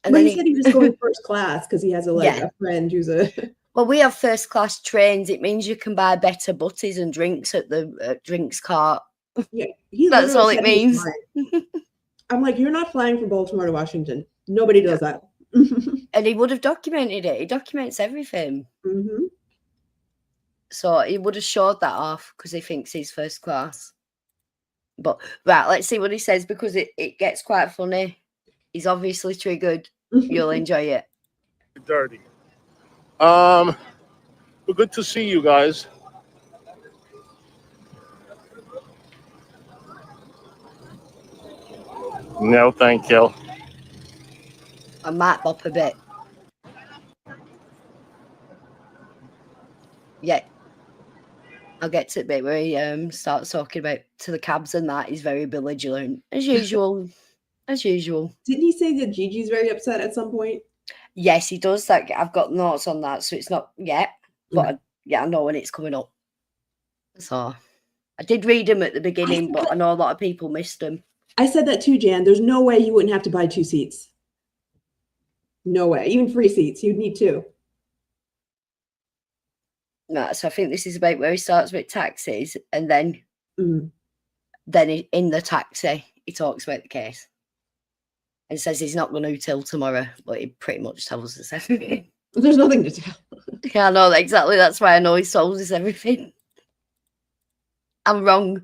And But then he said he was going first class because he has a friend who's a well, we have first class trains. It means you can buy better butties and drinks at the drinks cart. Yeah, that's all it means. I'm like, you're not flying from Baltimore to Washington. Nobody does that. And he would have documented it. He documents everything. Mm-hmm. So he would have showed that off because he thinks he's first class. But right, let's see what he says because it gets quite funny. He's obviously triggered. You'll enjoy it. Dirty. Well, good to see you guys. No, thank you. I might bop a bit. Yeah. I'll get to the bit where he starts talking about to the cabs and that. He's very belligerent, as usual. As usual. Didn't he say that Gigi's very upset at some point? Yes, he does. That I've got notes on that, so it's not yet. But I know when it's coming up. So I did read them at the beginning, but I know a lot of people missed them. I said that too, Jan. There's no way you wouldn't have to buy 2 seats. No way. Even free seats. You'd need 2. No, so I think this is about where he starts with taxis, and then in the taxi he talks about the case and says he's not going to till tomorrow, but he pretty much tells us everything. There's nothing to tell. Yeah, I know exactly. That's why I know he told us everything. I'm wrong.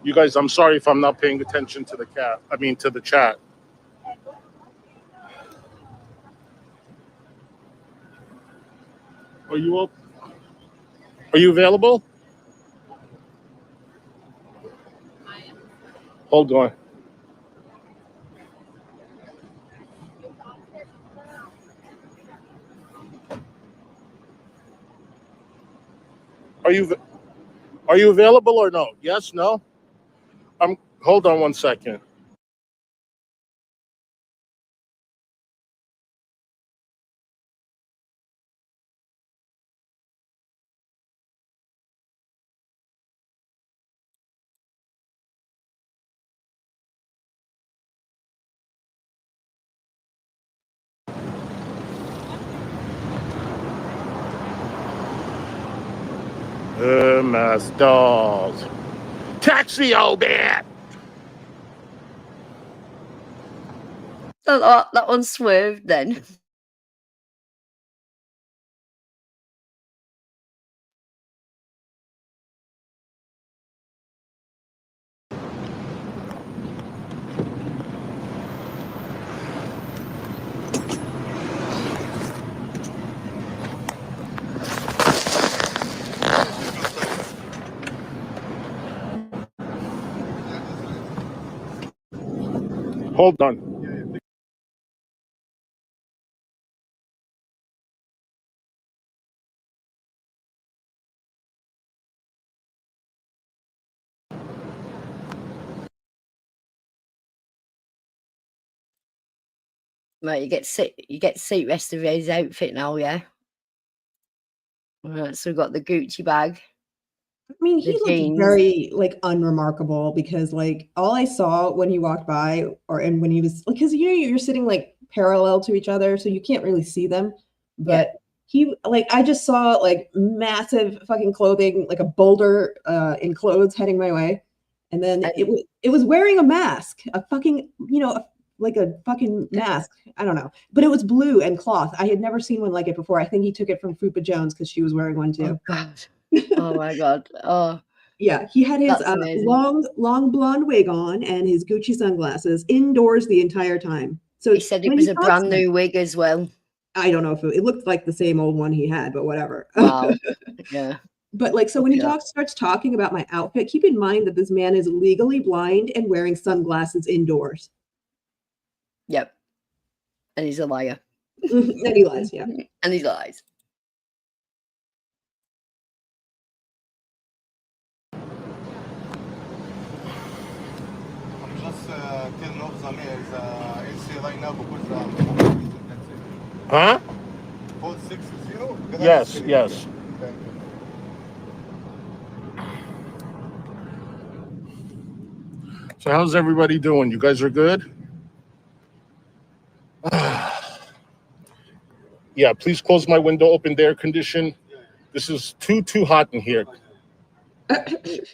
You guys, I'm sorry if I'm not paying attention to the to the chat. Are you up? Are you available? Hold on. Are you available or no? Yes, no? Hold on one second. My stalls. Taxi, old man. That one swerved then. Hold on. Right, you get seat rest of his outfit now, yeah. Right, so we've got the Gucci bag. I mean, he looked very like unremarkable because like all I saw when he walked by and when he was because you're sitting like parallel to each other, so you can't really see them. But he like I just saw like massive fucking clothing, like a boulder in clothes heading my way. And then it was wearing a mask, a fucking, like a fucking mask. I don't know. But it was blue and cloth. I had never seen one like it before. I think he took it from Fupa Jones because she was wearing one too. Oh God. Oh my God. Oh. Yeah, he had his long blonde wig on and his Gucci sunglasses indoors the entire time. So he said it was a brand new wig as well. I don't know if it looked like the same old one he had, but whatever. Wow. Yeah. But like, so when he starts talking about my outfit, keep in mind that this man is legally blind and wearing sunglasses indoors. Yep. And he's a liar. And he lies, yeah. And he lies. I'm just telling off the mayor it's right now because Huh? 460. Yes, yes. Thank you. So how's everybody doing? You guys are good? Yeah, please close my window, open the air condition. This is too hot in here.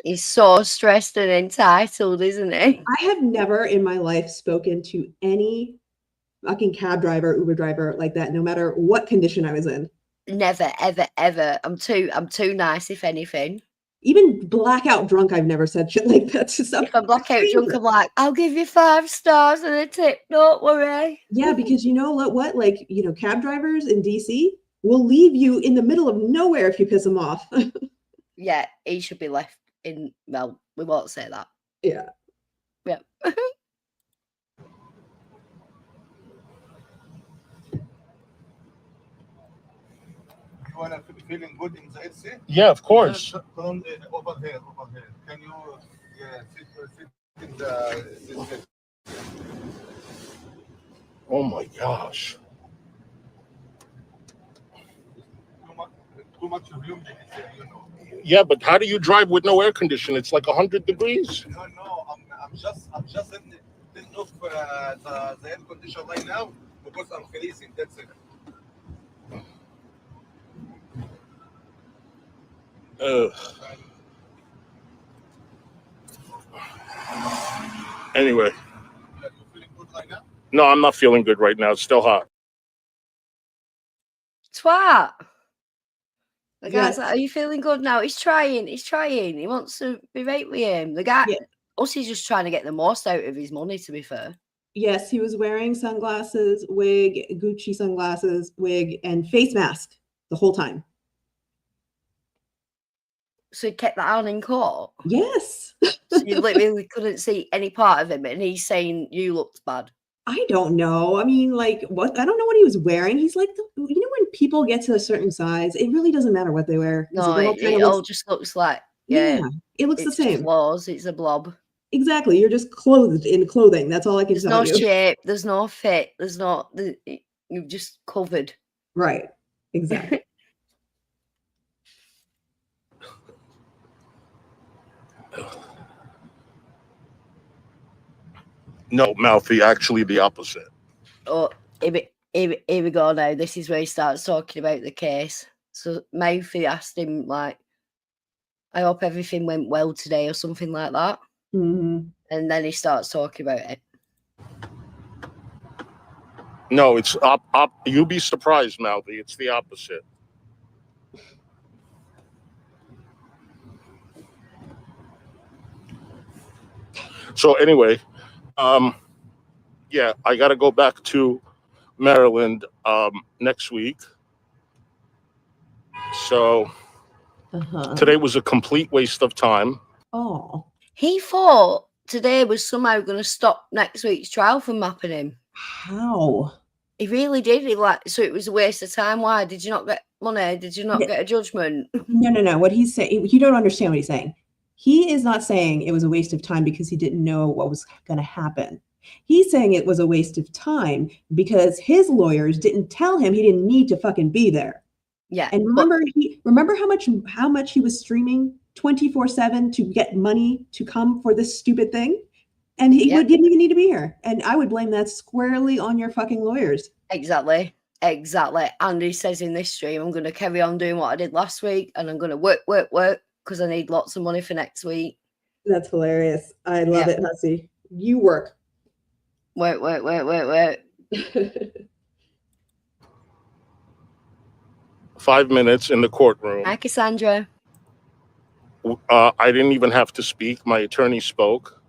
He's so stressed and entitled, isn't he? I have never in my life spoken to any fucking cab driver, Uber driver like that, no matter what condition I was in. Never, ever, ever. I'm too nice, if anything. Even blackout drunk, I've never said shit like that to someone. If I'm blackout drunk, I'm like, I'll give you 5 stars and a tip. Don't worry. Yeah, because you know what? Like, you know, cab drivers in DC will leave you in the middle of nowhere if you piss them off. Yeah, he should be left in. Well, we won't say that. Yeah. Yeah. You wanna feeling good in the AC? Yeah, of course. Over here. Can you sit in the Oh my gosh. too much humidity, you know. Yeah, but how do you drive with no air conditioning? It's like 100 degrees. No, I'm just in off the air conditioner right now because I'm freezing. That's it. Anyway. You feeling good right now? No, I'm not feeling good right now. It's still hot. Twat. The Yeah. guy's like, are you feeling good now? He's trying. He wants to be right with him. The guy, Hussy's just trying to get the most out of his money, to be fair. Yes, he was wearing sunglasses, wig, Gucci sunglasses, wig, and face mask the whole time. So he kept that on in court? Yes. So you literally couldn't see any part of him, and he's saying you looked bad. I don't know. I mean, like, what? I don't know what he was wearing. He's like, you know, when people get to a certain size, it really doesn't matter what they wear. No, it all just looks like, it looks the it's same. Flaws. It's a blob. Exactly. You're just clothed in clothing. That's all I can There's tell no you. shape. There's no fit. There's no. You're just covered. Right. Exactly. No, Malfi, actually the opposite. Oh, here we go now. This is where he starts talking about the case. So Mouthy asked him, like, I hope everything went well today or something like that. Mm-hmm. And then he starts talking about it. No, it's you'll be surprised, Malfi. It's the opposite. So anyway, yeah, I got to go back to Maryland next week. So today was a complete waste of time. Oh. He thought today was somehow going to stop next week's trial from happening. How? He really did. So it was a waste of time. Why? Did you not get money? Did you not get a judgment? No. What he's saying, you don't understand what he's saying. He is not saying it was a waste of time because he didn't know what was going to happen. He's saying it was a waste of time because his lawyers didn't tell him he didn't need to fucking be there. Yeah. And remember how much he was streaming 24/7 to get money to come for this stupid thing? And he didn't even need to be here. And I would blame that squarely on your fucking lawyers. Exactly. And he says in this stream, I'm going to carry on doing what I did last week and I'm going to work because I need lots of money for next week. That's hilarious. I love it, Hussy. You work. Work. 5 minutes in the courtroom. Hi, Cassandra. I didn't even have to speak. My attorney spoke.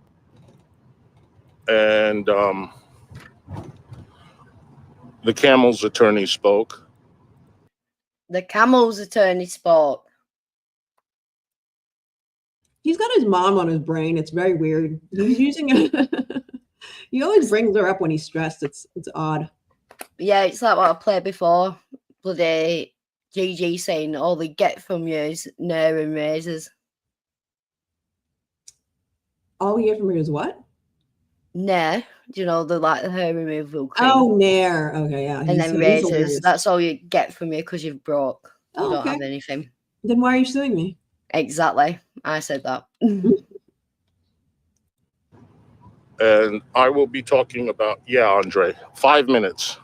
And the camel's attorney spoke. The camel's attorney spoke. He's got his mom on his brain. It's very weird. He's using he always brings her up when he's stressed. It's odd. Yeah, it's like what I played before. Bloody Gigi saying all they get from you is Nair and razors. All we get from her is what? Nair, do you know the hair removal cream? Oh, Nair. Okay, yeah. And then he's razors. hilarious. That's all you get from you because you've broke. You Oh, don't okay. have anything. Then why are you suing me? Exactly. I said that. And I will be talking about, yeah, Andre, 5 minutes.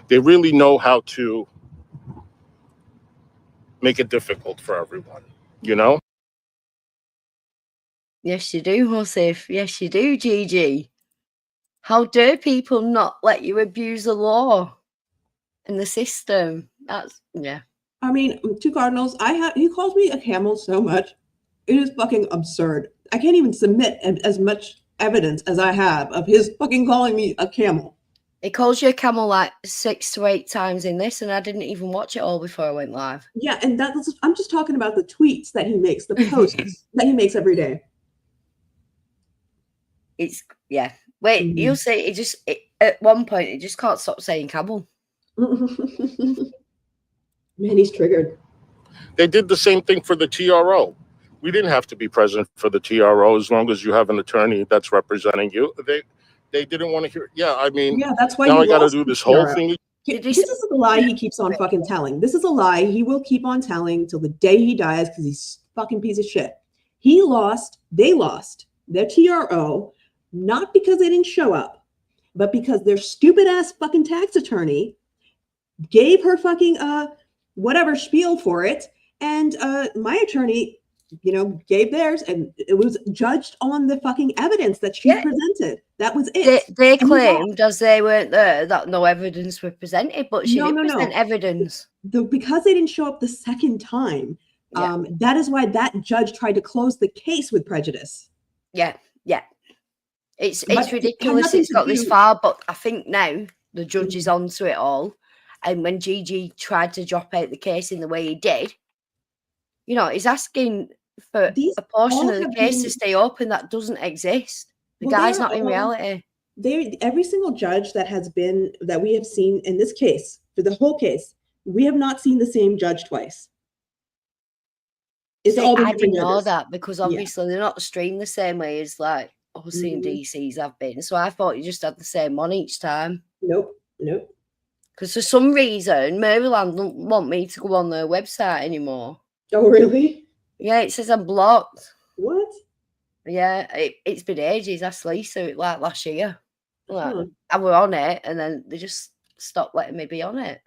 They really know how to make it difficult for everyone, you know? Yes, you do, Hussy. Yes, you do, Gigi. How dare people not let you abuse the law and the system? That's, yeah. I mean, two cardinals. He calls me a camel so much. It is fucking absurd. I can't even submit as much evidence as I have of his fucking calling me a camel. It calls you a camel like 6 to 8 times in this, and I didn't even watch it all before I went live. Yeah, and I'm just talking about the tweets that he makes, the posts that he makes every day. It's, yeah. Wait, you'll see. At one point, it just can't stop saying camel. Man, he's triggered. They did the same thing for the TRO. We didn't have to be present for the TRO as long as you have an attorney that's representing you. They didn't want to hear. Yeah, I mean, yeah, that's why now I got to do this whole thing. This is the lie he keeps on fucking telling. This is a lie he will keep on telling till the day he dies because he's a fucking piece of shit. They lost their TRO, not because they didn't show up, but because their stupid ass fucking tax attorney gave her fucking whatever spiel for it, and my attorney, gave theirs, and it was judged on the fucking evidence that she presented. That was it. They claimed, as they weren't there, that no evidence was presented, but she didn't present evidence. Because they didn't show up the second time, that is why that judge tried to close the case with prejudice. Yeah. It's ridiculous it's got this far, but I think now the judge is onto it all. And when Gigi tried to drop out the case in the way he did, he's asking for a portion of the case to stay open that doesn't exist. The guy's not in reality. Every single judge that we have seen in this case, for the whole case, we have not seen the same judge twice. I didn't know that because obviously they're not streamed the same way as like Hussy and DC's have been. So I thought you just had the same one each time. Nope. Because for some reason, Maryland don't want me to go on their website anymore. Oh, really? Yeah, it says I'm blocked. What? Yeah, it's been ages. Asked Lisa like last year. Like, I were on it, and then they just stopped letting me be on it.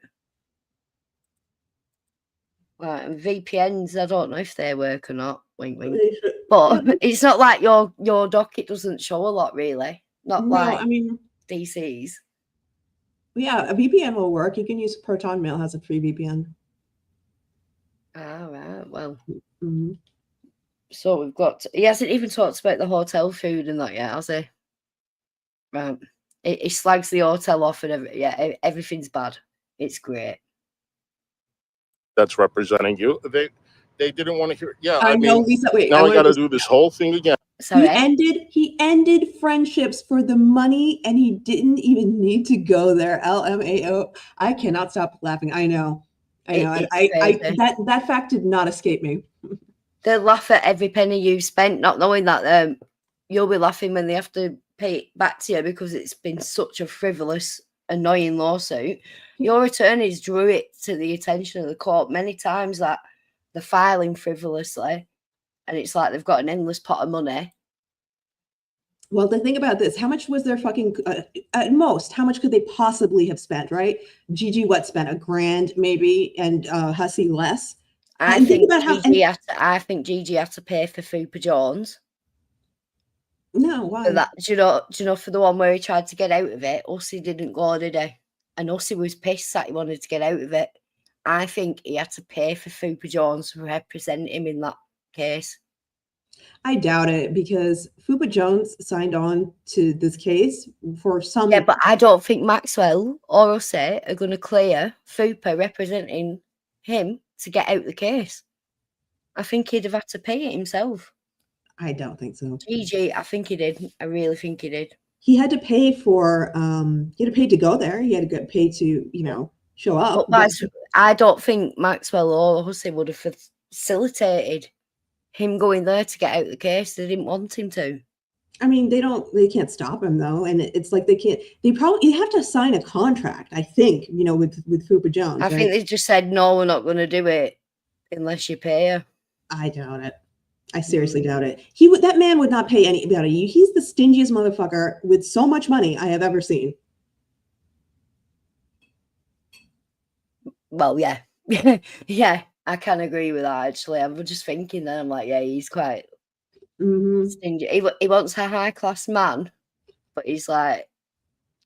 Right, and VPNs, I don't know if they work or not. Wink, wink. But it's not like your docket doesn't show a lot, really. DC's. Yeah, a VPN will work. You can use Proton Mail has a free VPN. Ah, right. Well, so we've got. He hasn't even talked about the hotel food and that yet, has he? Right. He slags the hotel off and everything's bad. It's great. That's representing you. They didn't want to hear. Yeah, I know, Lisa. Wait, now I got to do this whole thing again. Sorry. He ended friendships for the money, and he didn't even need to go there. LMAO. I cannot stop laughing. I know. That fact did not escape me. They laugh at every penny you spent, not knowing that you'll be laughing when they have to pay it back to you because it's been such a frivolous, annoying lawsuit. Your attorneys drew it to the attention of the court many times that they're filing frivolously, and it's like they've got an endless pot of money. Well, the thing about this, how much was their fucking, at most, how much could they possibly have spent, right? Gigi, spent $1,000 maybe, and Hussy less? I think Gigi had to pay for Fupa Jones. No, why? For that, do you know, for the one where he tried to get out of it, Hussy didn't go, did he? And Hussy was pissed that he wanted to get out of it. I think he had to pay for Fupa Jones to represent him in that case. I doubt it because Fupa Jones signed on to this case for some. Yeah, but I don't think Maxwell or Hussy are going to clear Fupa representing him to get out the case. I think he'd have had to pay it himself. I don't think so. GG, I think he did. I really think he did. He had to pay for he had to pay to go there. He had to get paid to, you know, show up. But I don't think Maxwell or Hussy would have facilitated him going there to get out the case. They didn't want him to. I mean, they can't stop him though. And it's like you have to sign a contract, I think, you know, with Fupa Jones. I think they just said, no, we're not going to do it unless you pay her. I doubt it. I seriously doubt it. That man would not pay anybody. He's the stingiest motherfucker with so much money I have ever seen. Well, yeah. Yeah, I can agree with that, actually. I'm just thinking that I'm like, yeah, he's quite stingy. He wants a high-class man, but he's like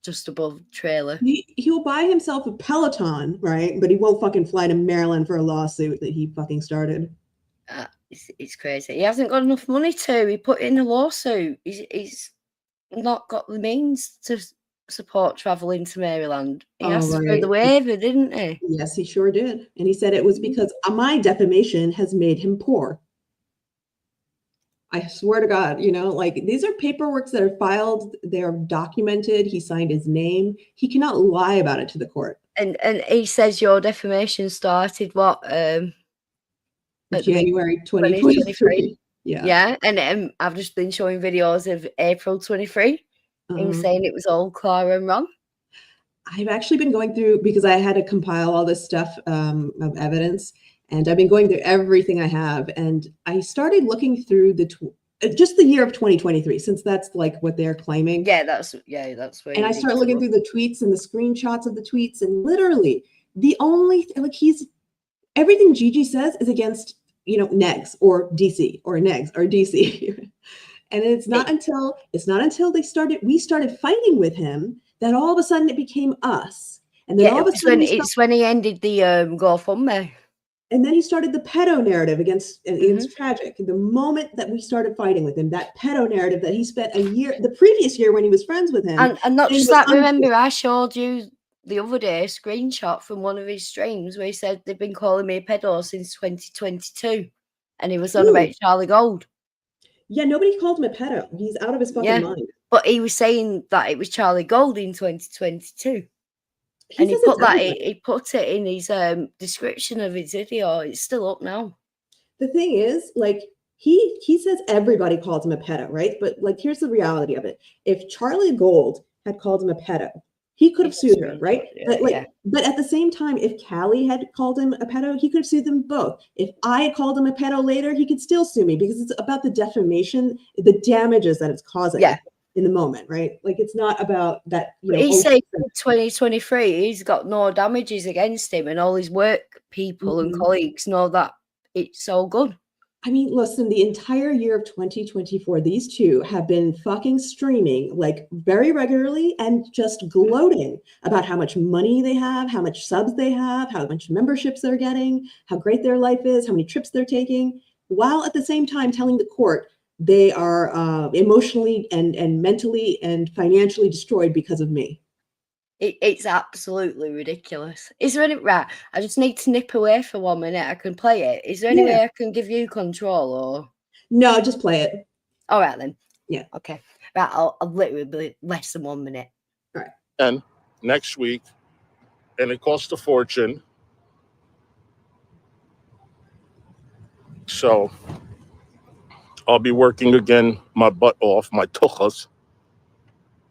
just above trailer. He'll buy himself a Peloton, right? But he won't fucking fly to Maryland for a lawsuit that he fucking started. It's crazy. He hasn't got enough money to. He put in a lawsuit. He's not got the means to support traveling to Maryland. He asked for the waiver, didn't he? Yes, he sure did. And he said it was because my defamation has made him poor. I swear to God, you know, like these are paperworks that are filed. They're documented. He signed his name. He cannot lie about it to the court. And he says your defamation started what? January 2023. Yeah. And I've just been showing videos of April 23. Him saying it was all Clara and Ron. I've actually been going through, because I had to compile all this stuff of evidence, and I've been going through everything I have. And I started looking through just the year of 2023, since that's like what they're claiming. Yeah, that's where. And I started looking through the tweets and the screenshots of the tweets, and literally the only everything Gigi says is against, you know, Negz or DC or Negz or DC. And it's not until we started fighting with him that all of a sudden it became us. And then all of a sudden it's when he ended the GoFundMe. And then he started the pedo narrative against Tragic. The moment that we started fighting with him, that pedo narrative that he spent the previous year when he was friends with him. And not just that, remember I showed you the other day a screenshot from one of his streams where he said they've been calling me a pedo since 2022. And he was on about Charlie Gold. Yeah, nobody called him a pedo. He's out of his fucking mind. But he was saying that it was Charlie Gold in 2022. And he put it in his description of his video. It's still up now. The thing is, like, he says everybody calls him a pedo, right? But like, here's the reality of it. If Charlie Gold had called him a pedo, he could have sued her, right? But at the same time, if Callie had called him a pedo, he could have sued them both. If I had called him a pedo later, he could still sue me, because it's about the defamation, the damages that it's causing in the moment, right? Like, it's not about that. You know, he's saying 2023, he's got no damages against him, and all his work people and colleagues know that it's all good. I mean, listen, the entire year of 2024, these two have been fucking streaming like very regularly and just gloating about how much money they have, how much subs they have, how much memberships they're getting, how great their life is, how many trips they're taking, while at the same time telling the court they are emotionally and mentally and financially destroyed because of me. It's absolutely ridiculous. Is there any right? I just need to nip away for 1 minute. I can play it. Is there any way I can give you control, or no? Just play it. All right then. Yeah. Okay. Right. I'll literally be less than 1 minute. All right. And next week, and it costs a fortune. So I'll be working again my butt off, my tuchas,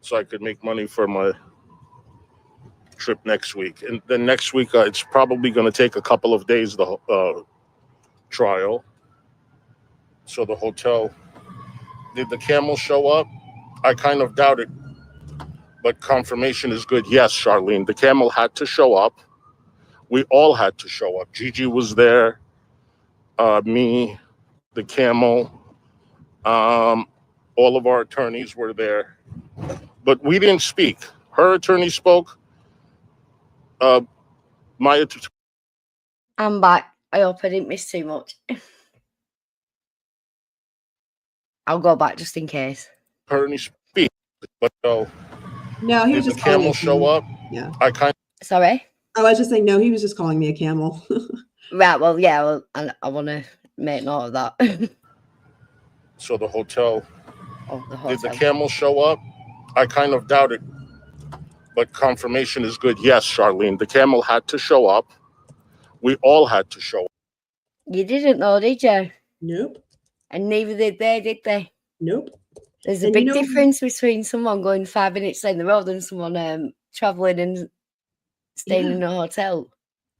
so I could make money for my trip next week. And then next week, it's probably going to take a couple of days, the trial. So the hotel, did the camel show up? I kind of doubt it, but confirmation is good. Yes, Charlene, the camel had to show up. We all had to show up. Gigi was there, me, the camel, all of our attorneys were there, but we didn't speak. Her attorney spoke. I'm back. I hope I didn't miss too much. I'll go back just in case. Attorney speak, but no, he was just the camel show up. Yeah, Sorry. I was just saying no. He was just calling me a camel. Right. Well, yeah. Well, I want to make note of that. So the hotel. Oh, the Did the hotel. camel show up? I kind of doubt it, but confirmation is good. Yes, Charlene, the camel had to show up. We all had to show up. You didn't know, did you? Nope. And neither did they? Nope. There's a And big difference between someone going 5 minutes down the road and someone traveling and staying in a hotel.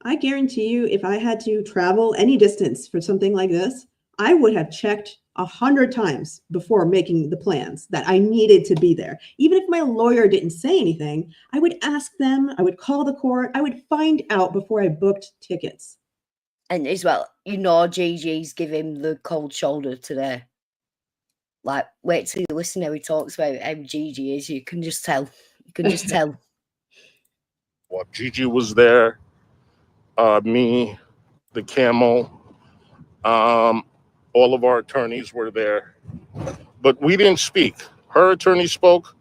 I guarantee you, if I had to travel any distance for something like this, I would have checked 100 times before making the plans that I needed to be there. Even if my lawyer didn't say anything, I would ask them, I would call the court, I would find out before I booked tickets. And as well, you know, Gigi's giving the cold shoulder today. Like, wait till you listen how he talks about how Gigi is. You can just tell. You can just tell. Well, Gigi was there. Me, the camel, all of our attorneys were there, but we didn't speak. Her attorney spoke,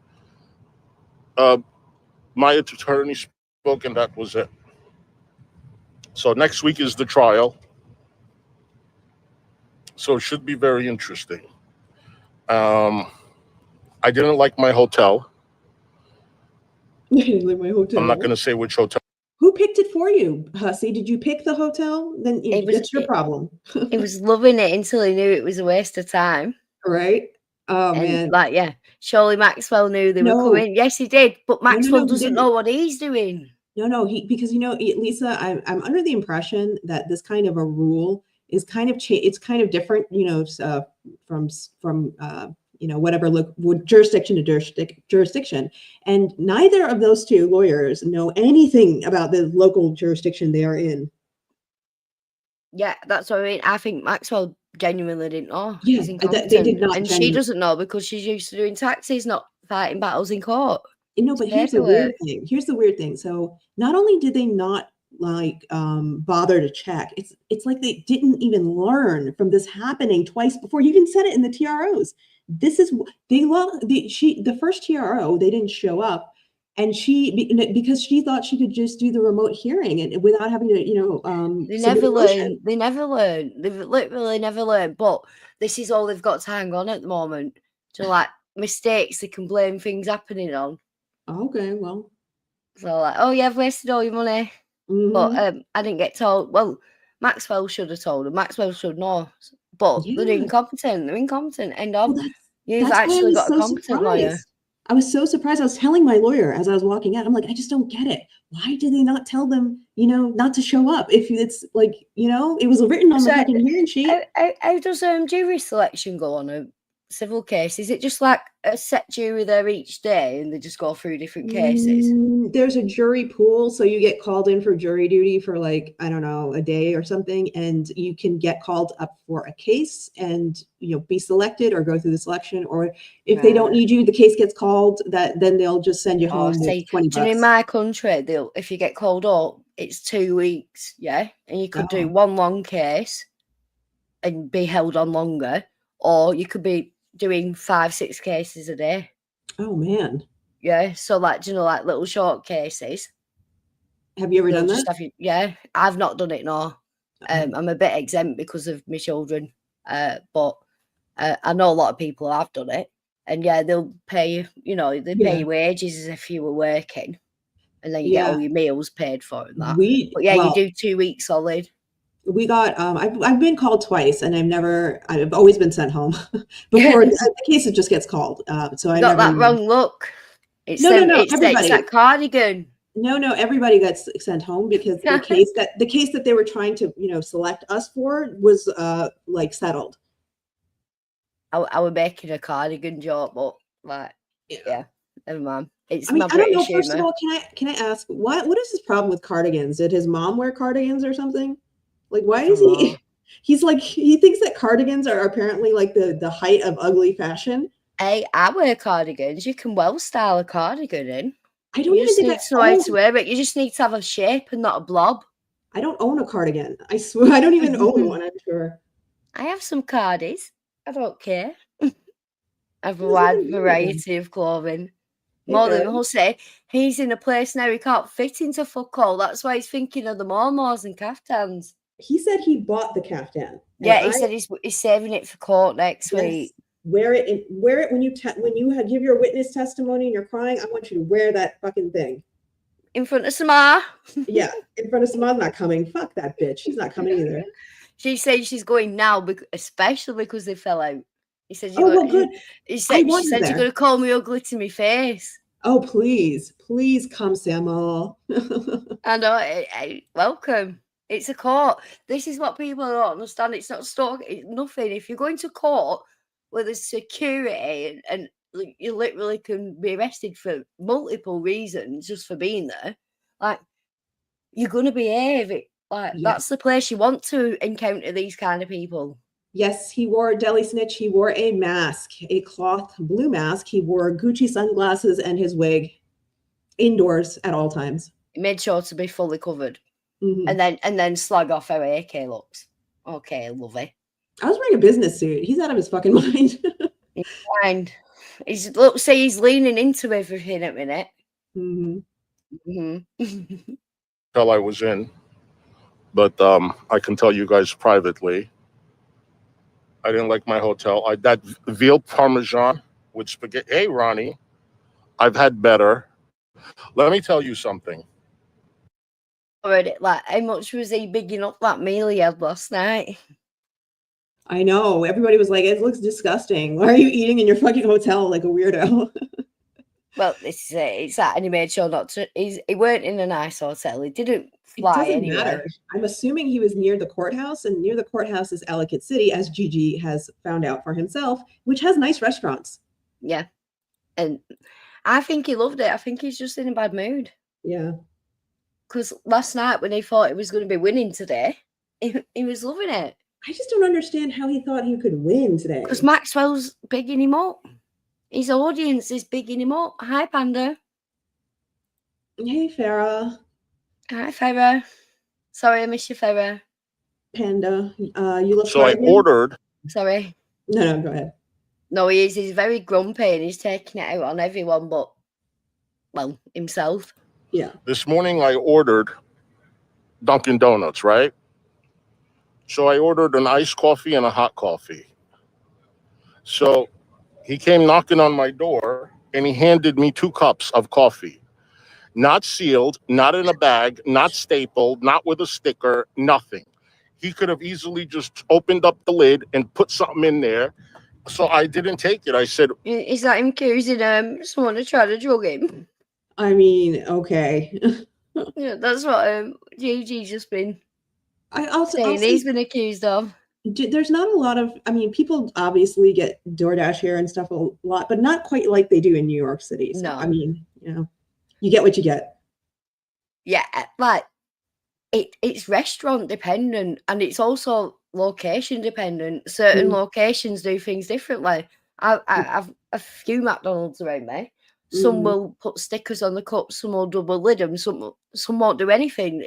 my attorney spoke, and that was it. So next week is the trial. So it should be very interesting. I didn't like my hotel. I didn't like my hotel. I'm not going to say which hotel. Who picked it for you, Hussy? Did you pick the hotel? Then that's your problem. He was loving it until he knew it was a waste of time. Right? Oh, And man. like, yeah, surely Maxwell knew they were coming. Yes, he did, but Maxwell doesn't know what he's doing. No, because Lisa, I'm under the impression that this kind of a rule is kind of it's kind of different, from whatever jurisdiction to jurisdiction, and neither of those two lawyers know anything about the local jurisdiction they are in. Yeah, that's what I mean. I think Maxwell genuinely didn't know. Yeah, He's incompetent. they did not. And she doesn't know because she's used to doing taxis, not fighting battles in court. But here's the weird thing. So not only did they not bother to check, it's like they didn't even learn from this happening twice before. You even said it in the TROs. This is the first TRO, they didn't show up, and because she thought she could just do the remote hearing and without having to they never learn. They've literally never learned. But this is all they've got to hang on at the moment. So like mistakes they can blame things happening on. Okay, well, so like, oh yeah, I've wasted all your money. But I didn't get told. Well, Maxwell should have told them. Maxwell should know. But they're incompetent. They're incompetent. End of. You've actually got a competent lawyer. I was so surprised. I was telling my lawyer as I was walking out, I'm like, I just don't get it. Why did they not tell them, not to show up? If it's like, it was written on the fucking hearing sheet. How does jury selection go on a civil case? Is it just like a set jury there each day and they just go through different cases? There's a jury pool, so you get called in for jury duty for like, I don't know, a day or something, and you can get called up for a case and be selected or go through the selection, or if they don't need you, the case gets called, then they'll just send you home with $20. In my country, if you get called up, it's 2 weeks, yeah, and you could do one long case and be held on longer, or you could be doing 5-6 cases a day. Oh man. Yeah. So like, like little short cases. Have you ever done that? Yeah. I've not done it, no. I'm a bit exempt because of my children. But I know a lot of people have done it. And yeah, they'll pay you, they pay you wages as if you were working. And then you get all your meals paid for and that. But yeah, you do 2 weeks solid. We got I've been called twice and I've always been sent home before the case just gets called. So I got that wrong look. It's everybody. It's that cardigan. No, everybody gets sent home because the case that they were trying to select us for was settled. I was making a cardigan joke, but never mind. It's I don't know. First of all, can I ask what is his problem with cardigans? Did his mom wear cardigans or something? Like, why is he's like, he thinks that cardigans are apparently like the height of ugly fashion. Hey, I wear cardigans. You can well style a cardigan in. I don't even think that's how to wear it. You just need to have a shape and not a blob. I don't own a cardigan. I swear, I don't even own one, I'm sure. I have some cardies. I don't care. I have a wide variety of clothing. More than Hussy. He's in a place now he can't fit into fuck all. That's why he's thinking of the mormons and caftans. He said he bought the caftan. Yeah, he said he's saving it for court next week. Wear it when you give your witness testimony and you're crying. I want you to wear that fucking thing in front of Samar. Yeah, in front of Samar's not coming. Fuck that bitch. She's not coming either. She said she's going now, especially because they fell out. He said, good. She said you're going to call me ugly to my face. Oh, please come, Samuel. I know. Welcome. It's a court. This is what people don't understand. It's not stalking. It's nothing. If you're going to court where there's security and you literally can be arrested for multiple reasons just for being there, like, you're going to behave. That's the place you want to encounter these kind of people. Yes, he wore a deli snitch. He wore a mask, a cloth blue mask. He wore Gucci sunglasses and his wig indoors at all times. He made sure to be fully covered. And then slag off how AK looks. Okay, lovely. I was wearing a business suit. He's out of his fucking mind. He's fine. He's leaning into everything at the minute. Hell, I was in, but I can tell you guys privately, I didn't like my hotel. That veal parmesan with spaghetti. Hey, Ronnie, I've had better. Let me tell you something. Like, how much was he bigging up that meal he had last night? I know. Everybody was like, it looks disgusting. Why are you eating in your fucking hotel like a weirdo? Well, it's that, and he made sure not to. He weren't in a nice hotel. He didn't fly anywhere. Matter. I'm assuming he was near the courthouse, and near the courthouse is Ellicott City, as Gigi has found out for himself, which has nice restaurants. Yeah, and I think he loved it. I think he's just in a bad mood. Yeah. Because last night when he thought he was going to be winning today, he was loving it. I just don't understand how he thought he could win today. Because Maxwell's bigging him up. His audience is bigging him up. Hi, Panda. Hey, Farah. Hi, Farah. Sorry, I missed you, Farah. Panda, you look. So I ordered. Sorry. No, go ahead. No, he is. He's very grumpy and he's taking it out on everyone but, well, himself. Yeah. This morning I ordered Dunkin' Donuts, right? So I ordered an iced coffee and a hot coffee. So he came knocking on my door and he handed me 2 cups of coffee. Not sealed, not in a bag, not stapled, not with a sticker, nothing. He could have easily just opened up the lid and put something in there. So I didn't take it. I said, is that him accusing someone to try to drug him? I mean, okay. Yeah, that's what Gigi's just been saying he's been accused of. There's not a lot of, I mean, people obviously get DoorDash here and stuff a lot, but not quite like they do in New York City. So, no. I mean, you get what you get. Yeah, like it's restaurant dependent and it's also location dependent. Certain locations do things differently. I've a few McDonald's around me. Some will put stickers on the cups, some will double lid them, some won't do anything.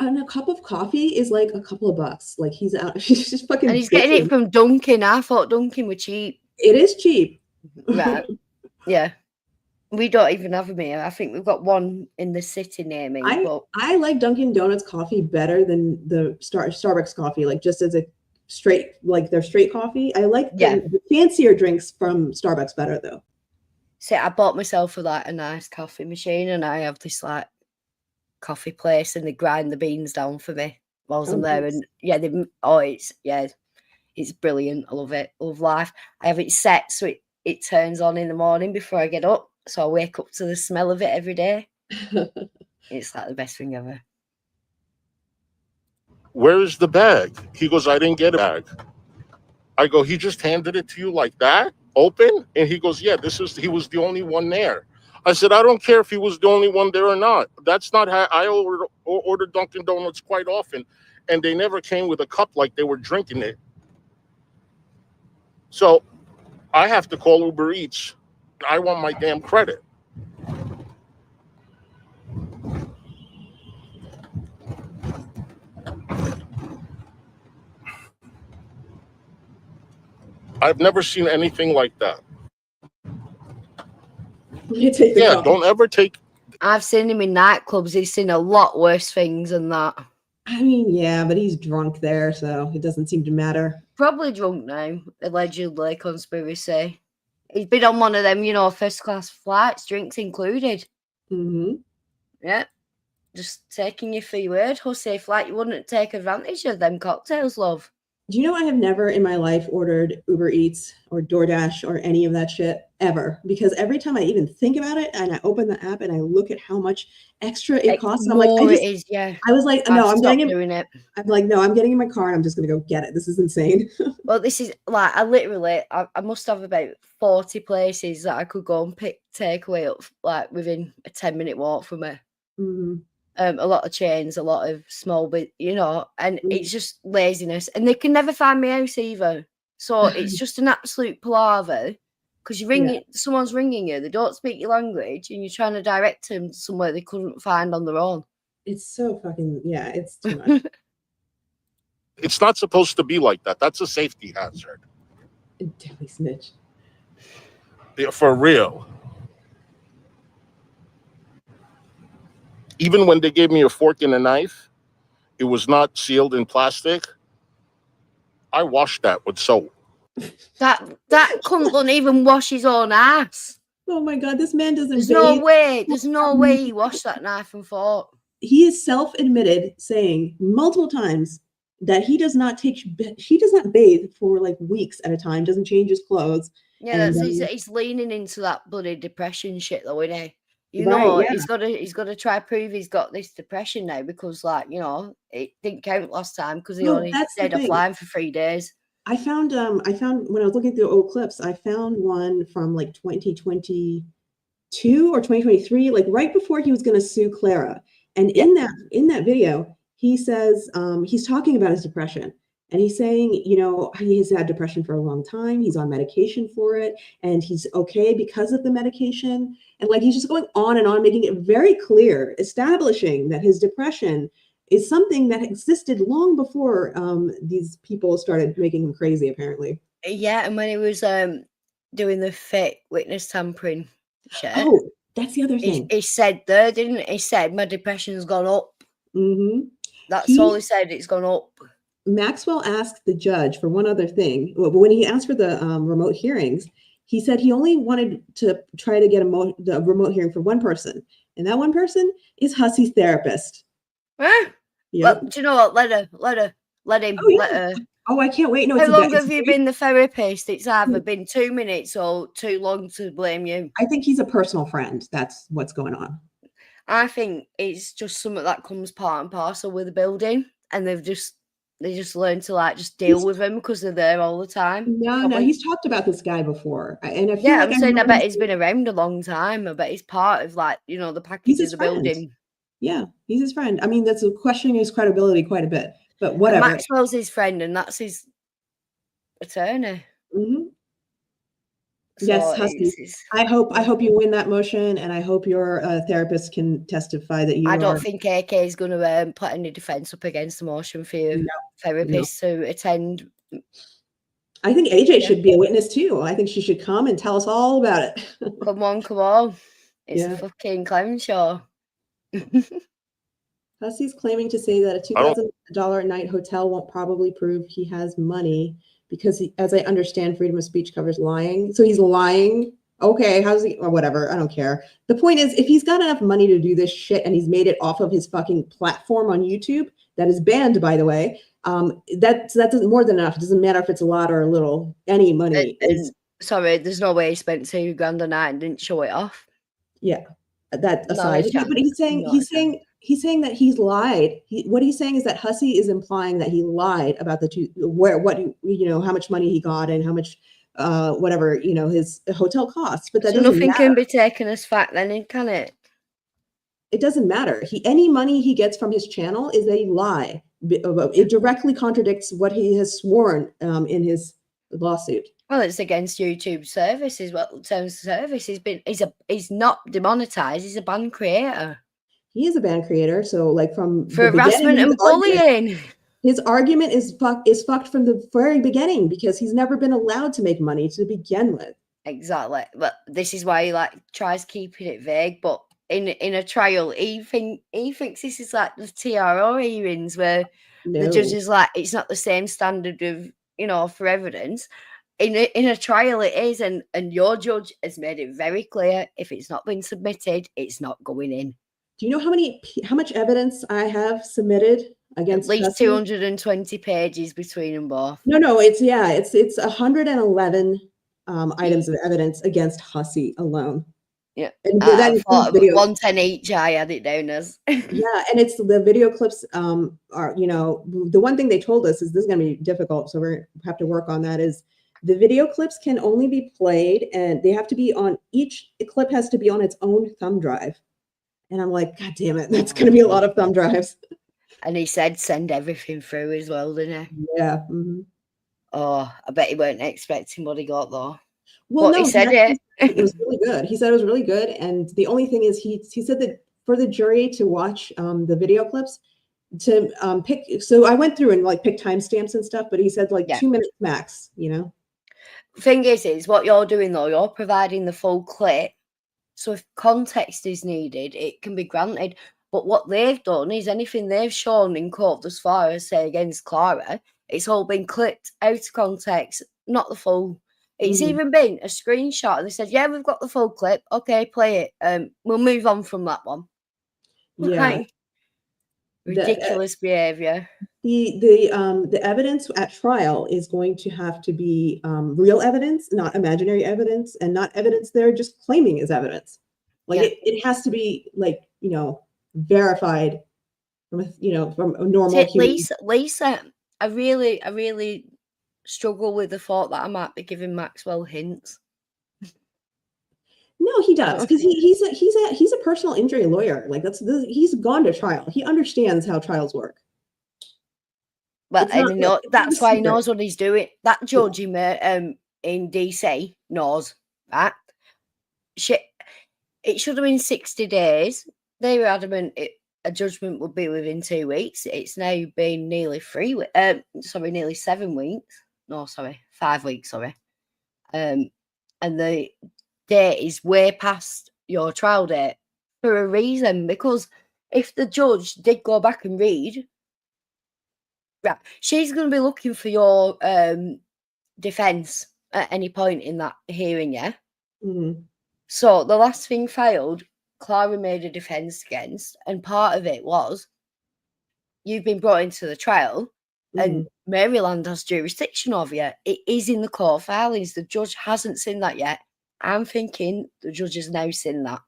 And a cup of coffee is like a couple of bucks. Like he's just fucking. And he's getting it from Dunkin'. I thought Dunkin' were cheap. It is cheap. Right. Yeah. We don't even have them here. I think we've got one in the city near me. I like Dunkin' Donuts coffee better than the Starbucks coffee. Like just as a straight, like their straight coffee. I like the fancier drinks from Starbucks better though. See, I bought myself a nice coffee machine, and I have this like coffee place, and they grind the beans down for me whilst I'm there. And it's brilliant. I love it. I love life. I have it set so it turns on in the morning before I get up, so I wake up to the smell of it every day. It's like the best thing ever. where is the bag? He goes, I didn't get a bag. I go, he just handed it to you like that, open? And he goes, yeah, he was the only one there. I said, I don't care if he was the only one there or not. That's not how I ordered Dunkin' Donuts quite often, and they never came with a cup like they were drinking it. So I have to call Uber Eats. I want my damn credit. I've never seen anything like that. Yeah, don't ever take. I've seen him in nightclubs. He's seen a lot worse things than that. I mean, yeah, but he's drunk there, so it doesn't seem to matter. Probably drunk now, allegedly, conspiracy. He's been on one of them, first class flights, drinks included. Mm-hmm. Yeah. Just taking you for your word, Hussy, like you wouldn't take advantage of them cocktails, love. Do you know I have never in my life ordered Uber Eats or DoorDash or any of that shit ever? Because every time I even think about it and I open the app and I look at how much extra it costs, and I'm like, More it is, yeah. I was like, I've no, I'm getting doing it. I'm like, no, I'm getting in my car and I'm just gonna go get it. This is insane. Well, this is like I must have about 40 places that I could go and pick takeaway up like within a 10-minute walk from me. Mm-hmm. A lot of chains, a lot of small bit, and it's just laziness. And they can never find my house either. So it's just an absolute palaver because someone's ringing you, they don't speak your language, and you're trying to direct them somewhere they couldn't find on their own. It's so fucking, it's too much. It's not supposed to be like that. That's a safety hazard. Definitely snitch. Yeah, for real. Even when they gave me a fork and a knife, it was not sealed in plastic. I washed that with soap. That cunt don't even wash his own ass. Oh my God, this man doesn't. There's no way. There's no way he washed that knife and fork. He is self-admitted saying multiple times that he does not bathe for like weeks at a time, doesn't change his clothes. Yeah, he's leaning into that bloody depression shit though, isn't he? He's got to try to prove he's got this depression now because, it didn't count last time because he only stayed offline for 3 days. I found when I was looking through old clips, I found one from like 2022 or 2023, like right before he was going to sue Clara. And in that video, he says he's talking about his depression. And he's saying, he's had depression for a long time. He's on medication for it. And he's okay because of the medication. And he's just going on and on, making it very clear, establishing that his depression is something that existed long before these people started making him crazy, apparently. Yeah, and when he was doing the fake witness tampering shit. Oh, that's the other thing. He said there, didn't he? He said, my depression's gone up. Mm-hmm. That's all he said, it's gone up. Maxwell asked the judge for one other thing. When he asked for the remote hearings, he said he only wanted to try to get the remote hearing for one person. And that one person is Hussy's therapist. Huh? Yep. Well, do you know what? Let him. Let her. Oh, I can't wait. No, how long have you been the therapist? It's either been 2 minutes or too long to blame you. I think he's a personal friend. That's what's going on. I think it's just something that comes part and parcel with the building, and they just learn to just deal with him because they're there all the time. No, he's talked about this guy before, and I'm saying I bet he's been around a long time. I bet he's part of the package of the building. Yeah, he's his friend. I mean, that's questioning his credibility quite a bit, but whatever. And Maxwell's his friend, and that's his attorney. Mm-hmm. So yes, Hussy. I hope you win that motion, and I hope your therapist can testify that you. I don't think AK is going to put any defense up against the motion for your therapist to attend. I think AJ should be a witness too. I think she should come and tell us all about it. Come on! It's a fucking clown show. Hussy's claiming to say that a $2,000 a night hotel won't probably prove he has money because, as I understand, freedom of speech covers lying. So he's lying. Okay, how's he? Or whatever. I don't care. The point is, if he's got enough money to do this shit and he's made it off of his fucking platform on YouTube, that is banned, by the way. That's more than enough. It doesn't matter if it's a lot or a little. Any money is. Sorry, there's no way he spent $2,000 a night and didn't show it off. Yeah. That aside, but he's saying that he's lied. What he's saying is that Hussy is implying that he lied about how much money he got and how much his hotel costs. But that nothing can be taken as fact, then, can it? It doesn't matter. Any money he gets from his channel is a lie. It directly contradicts what he has sworn in his lawsuit. Well, it's against YouTube services. Well, terms of service, he's not demonetized. He's a banned creator. He is a banned creator. So, from harassment and bullying, his argument is fucked from the very beginning because he's never been allowed to make money to begin with. Exactly. But this is why he tries keeping it vague. But in a trial, he thinks this is like the TRO hearings where the No. judge is like, it's not the same standard of, for evidence. In a trial, it is, and your judge has made it very clear, if it's not been submitted, it's not going in. Do you know how much evidence I have submitted against At least Hussy? 220 pages between them both. No, it's 111 items of evidence against Hussy alone. Yeah, And I that includes thought video. 110 each. I had it down as. Yeah, and it's the video clips are, the one thing they told us is this is going to be difficult, so we have to work on that, is the video clips can only be played and they have to be on, each clip has to be on its own thumb drive. And I'm like, God damn it, that's going to be a lot of thumb drives. And he said send everything through as well, didn't he? Yeah. Mm-hmm. Oh, I bet he weren't expecting what he got though. Well, but no, he said it. It was really good. He said it was really good. And the only thing is he said that for the jury to watch the video clips, to pick, so I went through and like picked timestamps and stuff, but he said like 2 minutes max, Thing is what you're doing though, you're providing the full clip. So if context is needed, it can be granted. But what they've done is anything they've shown in court thus far, as say against Clara, it's all been clipped out of context, not the full. It's even been a screenshot, and they said, "Yeah, we've got the full clip. Okay, play it. We'll move on from that one." Yeah, like, ridiculous behavior. The evidence at trial is going to have to be real evidence, not imaginary evidence, and not evidence they're just claiming as evidence. Like it has to be like verified from from a normal human. Lisa, I really struggle with the thought that I might be giving Maxwell hints. No, he does, because he's a personal injury lawyer. Like he's gone to trial. He understands how trials work. But that's why he knows what he's doing. That judge in DC knows, right? It should have been 60 days. They were adamant a judgment would be within 2 weeks. It's now been nearly 7 weeks. No, sorry, 5 weeks, sorry. And the date is way past your trial date for a reason, because if the judge did go back and read, right, she's going to be looking for your defense at any point in that hearing, yeah? Mm-hmm. So the last thing filed, Clara made a defense against, and part of it was you've been brought into the trial and Maryland has jurisdiction over you. It is in the court filings. The judge hasn't seen that yet. I'm thinking the judge has now seen that.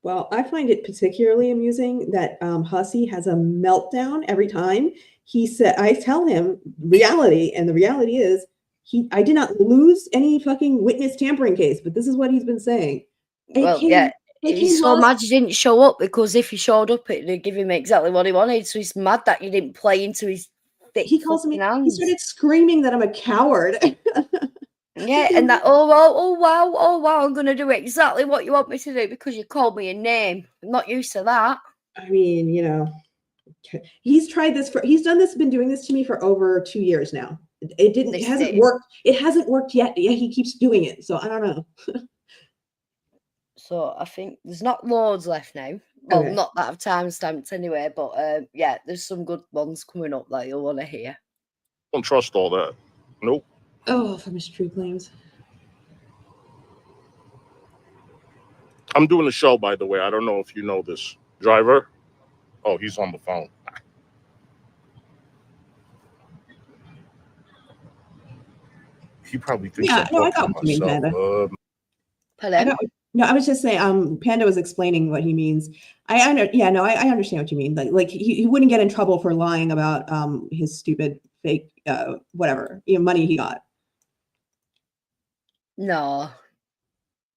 Well, I find it particularly amusing that Hussy has a meltdown every time he said, I tell him reality, and the reality is I did not lose any fucking witness tampering case, but this is what he's been saying. He's so mad you didn't show up, because if he showed up, it'd give him exactly what he wanted. So he's mad that you didn't play into his thick He calls me. hands. He started screaming that I'm a coward. Yeah, and that oh wow, I'm gonna do exactly what you want me to do because you called me a name. I'm not used to that. I mean, he's been doing this to me for over 2 years now. It hasn't worked. It hasn't worked yet. Yeah, he keeps doing it. So I don't know. So I think there's not loads left now. Well, not that I've time stamped anyway, but yeah, there's some good ones coming up that you'll want to hear. Don't trust all that. Nope. Oh, for Mr. True Claims. I'm doing a show, by the way. I don't know if you know this. Driver? Oh, he's on the phone. He probably thinks I'm I got talking what you mean, myself. Panda. No, I was just saying, Panda was explaining what he means. I understand what you mean. Like he wouldn't get in trouble for lying about his stupid fake whatever, money he got. No,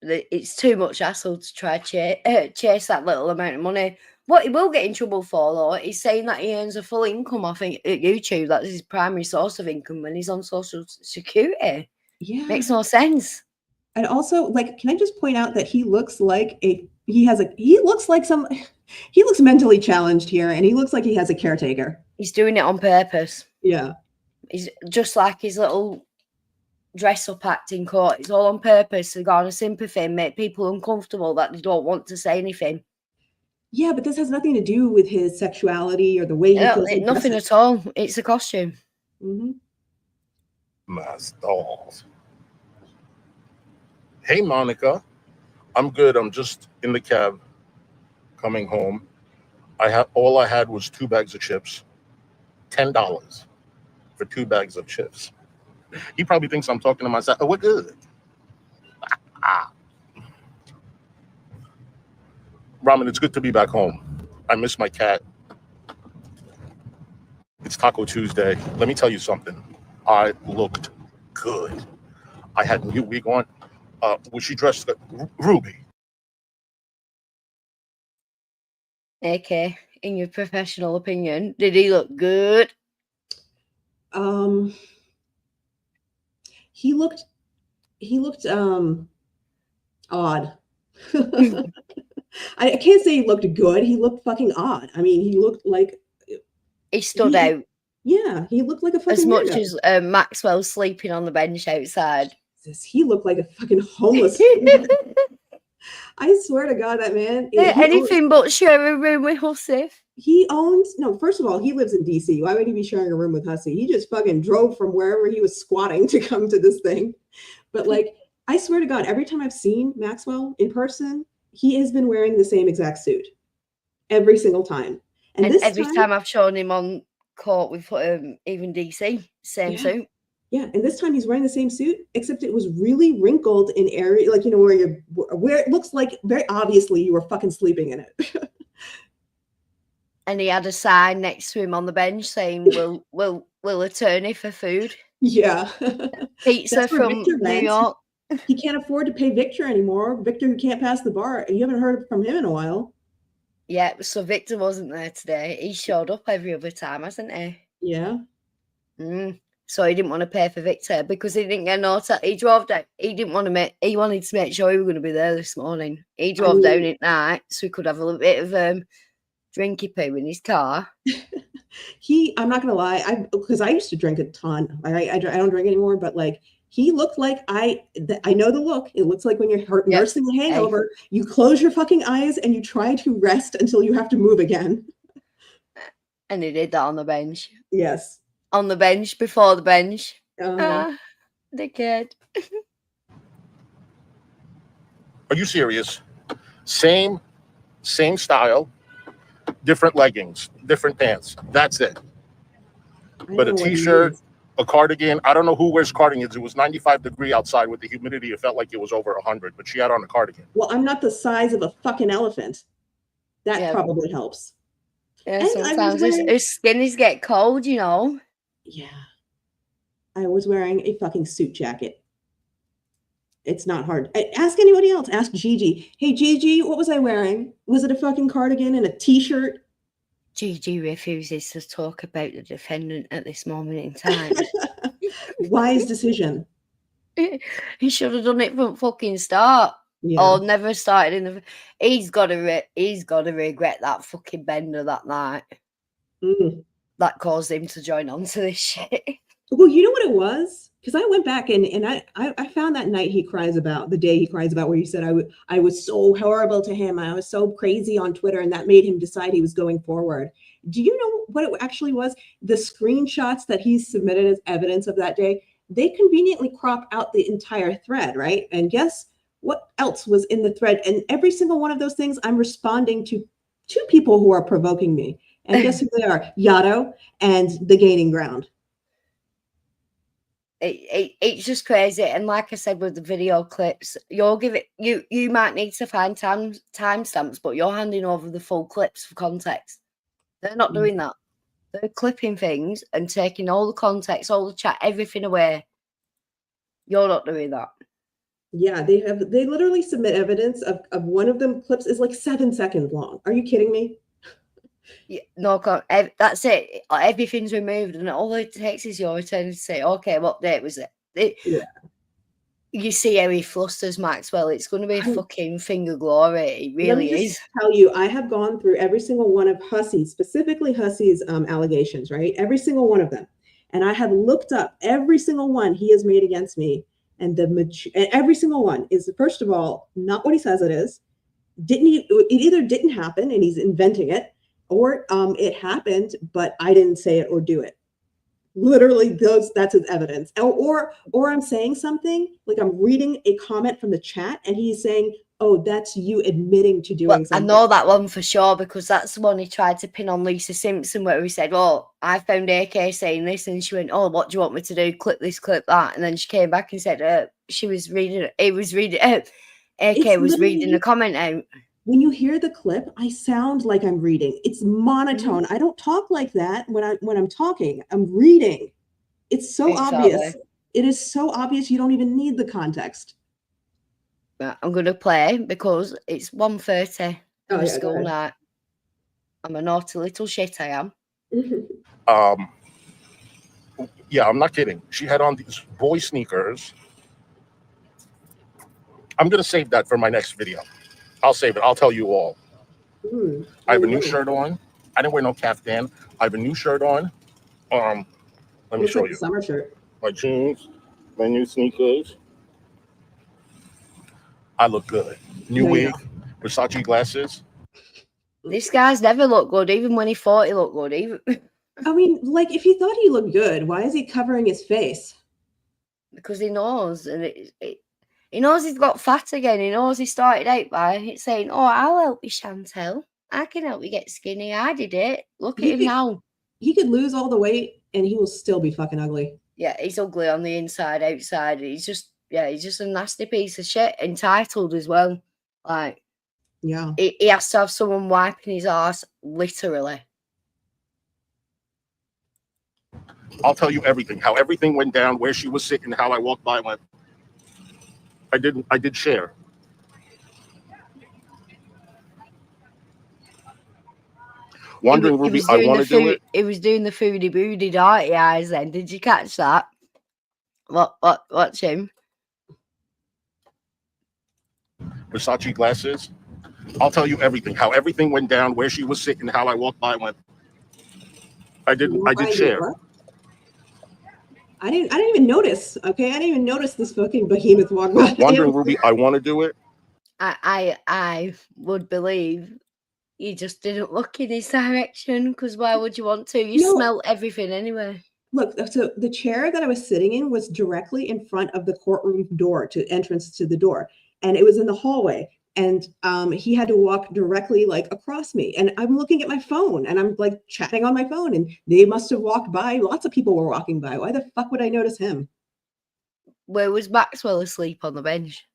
it's too much hassle to try chase that little amount of money. What he will get in trouble for, though, is saying that he earns a full income off YouTube. That's his primary source of income when he's on Social Security. Yeah, makes no sense. And also, can I just point out that he looks like he looks mentally challenged here, and he looks like he has a caretaker. He's doing it on purpose. Yeah, he's just like his little dress up act in court. It's all on purpose to garner sympathy and make people uncomfortable that they don't want to say anything. Yeah, but this has nothing to do with his sexuality or the way he feels. Nothing at all. It's a costume. Mm-hmm. My stalls. Hey, Monica. I'm good. I'm just in the cab coming home. All I had was 2 bags of chips. $10 for 2 bags of chips. He probably thinks I'm talking to myself. Oh, we're good. Ramen, it's good to be back home. I miss my cat. It's Taco Tuesday. Let me tell you something. I looked good. I had a new wig on. Was she dressed Ruby? AK, in your professional opinion, did he look good? He looked odd. I can't say he looked good. He looked fucking odd. I mean, he looked like he stood out. Yeah, he looked like a fucking as much weirdo. as Maxwell sleeping on the bench outside. He looked like a fucking homeless. I swear to God, that man. Anything but share a room with Hussy. No, first of all, he lives in DC. Why would he be sharing a room with Hussy? He just fucking drove from wherever he was squatting to come to this thing. But like, I swear to God, every time I've seen Maxwell in person, he has been wearing the same exact suit every single time. And this every time I've shown him on court with even DC, same suit. Yeah, and this time he's wearing the same suit, except it was really wrinkled in area, like, you know, where it looks like very obviously you were fucking sleeping in it. And he had a sign next to him on the bench saying, "Will attorney for food." Yeah, pizza from New York. He can't afford to pay Victor anymore. Victor, who can't pass the bar. You haven't heard from him in a while. Yeah, so Victor wasn't there today. He showed up every other time, hasn't he? Yeah. So he didn't want to pay for Victor because he didn't get an auto. He drove down. He didn't want to he wanted to make sure he was going to be there this morning. He drove down at night so he could have a little bit of drinky poo in his car. I'm not gonna lie, because I used to drink a ton. I don't drink anymore, but like, he looked like I know the look. It looks like when you're nursing a hangover, you close your fucking eyes and you try to rest until you have to move again. And he did that on the bench. Yes. On the bench, before the bench. The kid. Are you serious? Same style, different leggings, different pants. That's it. But a t-shirt, a cardigan. I don't know who wears cardigans. It was 95 degrees outside with the humidity. It felt like it was over 100, but she had on a cardigan. Well, I'm not the size of a fucking elephant. That probably helps. Yeah, and sometimes his skinnies get cold, you know. Yeah. I was wearing a fucking suit jacket. It's not hard. Ask anybody else. Ask Gigi. Hey, Gigi, what was I wearing? Was it a fucking cardigan and a t-shirt? Gigi refuses to talk about the defendant at this moment in time. Wise decision. He should have done it from fucking start. Yeah. Or never started in the. He's got to regret that fucking bender that night. That caused him to join on to this shit. Well, you know what it was? Because I went back and I found that night the day he cries about, where he said I was so horrible to him. I was so crazy on Twitter, and that made him decide he was going forward. Do you know what it actually was? The screenshots that he submitted as evidence of that day, they conveniently crop out the entire thread, right? And guess what else was in the thread? And every single one of those things, I'm responding to two people who are provoking me. And guess who they are? Yato and The Gaining Ground. It's just crazy. And like I said with the video clips, you might need to find timestamps, but you're handing over the full clips for context. They're not doing that. They're clipping things and taking all the context, all the chat, everything away. You're not doing that. Yeah, they literally submit evidence of one of them clips is like 7 seconds long. Are you kidding me? Yeah, no, that's it. Everything's removed, and all it takes is your return to say, "Okay, what date was it?" Yeah. You see how he flusters Maxwell. It's going to be a fucking finger glory. It really is. Tell you, I have gone through every single one of Hussy's, specifically Hussy's allegations, right? Every single one of them, and I have looked up every single one he has made against me, and every single one is, first of all, not what he says it is. it either didn't happen and he's inventing it, or it happened, but I didn't say it or do it. Literally, that's his evidence. Or I'm saying something, like I'm reading a comment from the chat and he's saying, oh, that's you admitting to doing something. I know that one for sure, because that's the one he tried to pin on Lisa Simpson, where he said, oh, I found AK saying this, and she went, oh, what do you want me to do? Clip this, clip that. And then she came back and said, AK was reading the comment out. When you hear the clip, I sound like I'm reading. It's monotone. I don't talk like that when I'm talking. I'm reading. It's so obvious. It is so obvious you don't even need the context. I'm going to play because it's 1:30 on a school night. I'm a naughty little shit, I am. Yeah, I'm not kidding. She had on these boy sneakers. I'm going to save that for my next video. I'll save it. I'll tell you all. I have a new shirt on. I didn't wear no caftan. I have a new shirt on. Let me show you. Summer shirt. My jeans, my new sneakers. I look good. New wig, Versace glasses. This guy's never looked good, even when he thought he looked good. Even I mean, like, if he thought he looked good, why is he covering his face? Because he knows, and he knows he's got fat again. He knows he started out by saying, "Oh, I'll help you, Chantel. I can help you get skinny. I did it. Look at him now." He could lose all the weight, and he will still be fucking ugly. Yeah, he's ugly on the inside, outside. He's just a nasty piece of shit. Entitled as well. Like, yeah, he has to have someone wiping his ass, literally. I'll tell you everything. How everything went down, where she was sitting, how I walked by and went. I did share. Wondering, Ruby, I want to do it. He was doing the foodie booty darty eyes then. Did you catch that? Watch him. Versace glasses. I'll tell you everything. How everything went down, where she was sitting, how I walked by and went. I did share. What? I didn't even notice. Okay, I didn't even notice this fucking behemoth walk by. Wondering, Ruby, I want to do it. I would believe you just didn't look in his direction, because why would you want to? You smell everything anyway. Look, so the chair that I was sitting in was directly in front of the courtroom door, to entrance to the door, and it was in the hallway. And he had to walk directly like across me, and I'm looking at my phone, and I'm like chatting on my phone, and they must have walked by. Lots of people were walking by. Why the fuck would I notice him? Where was Maxwell asleep on the bench?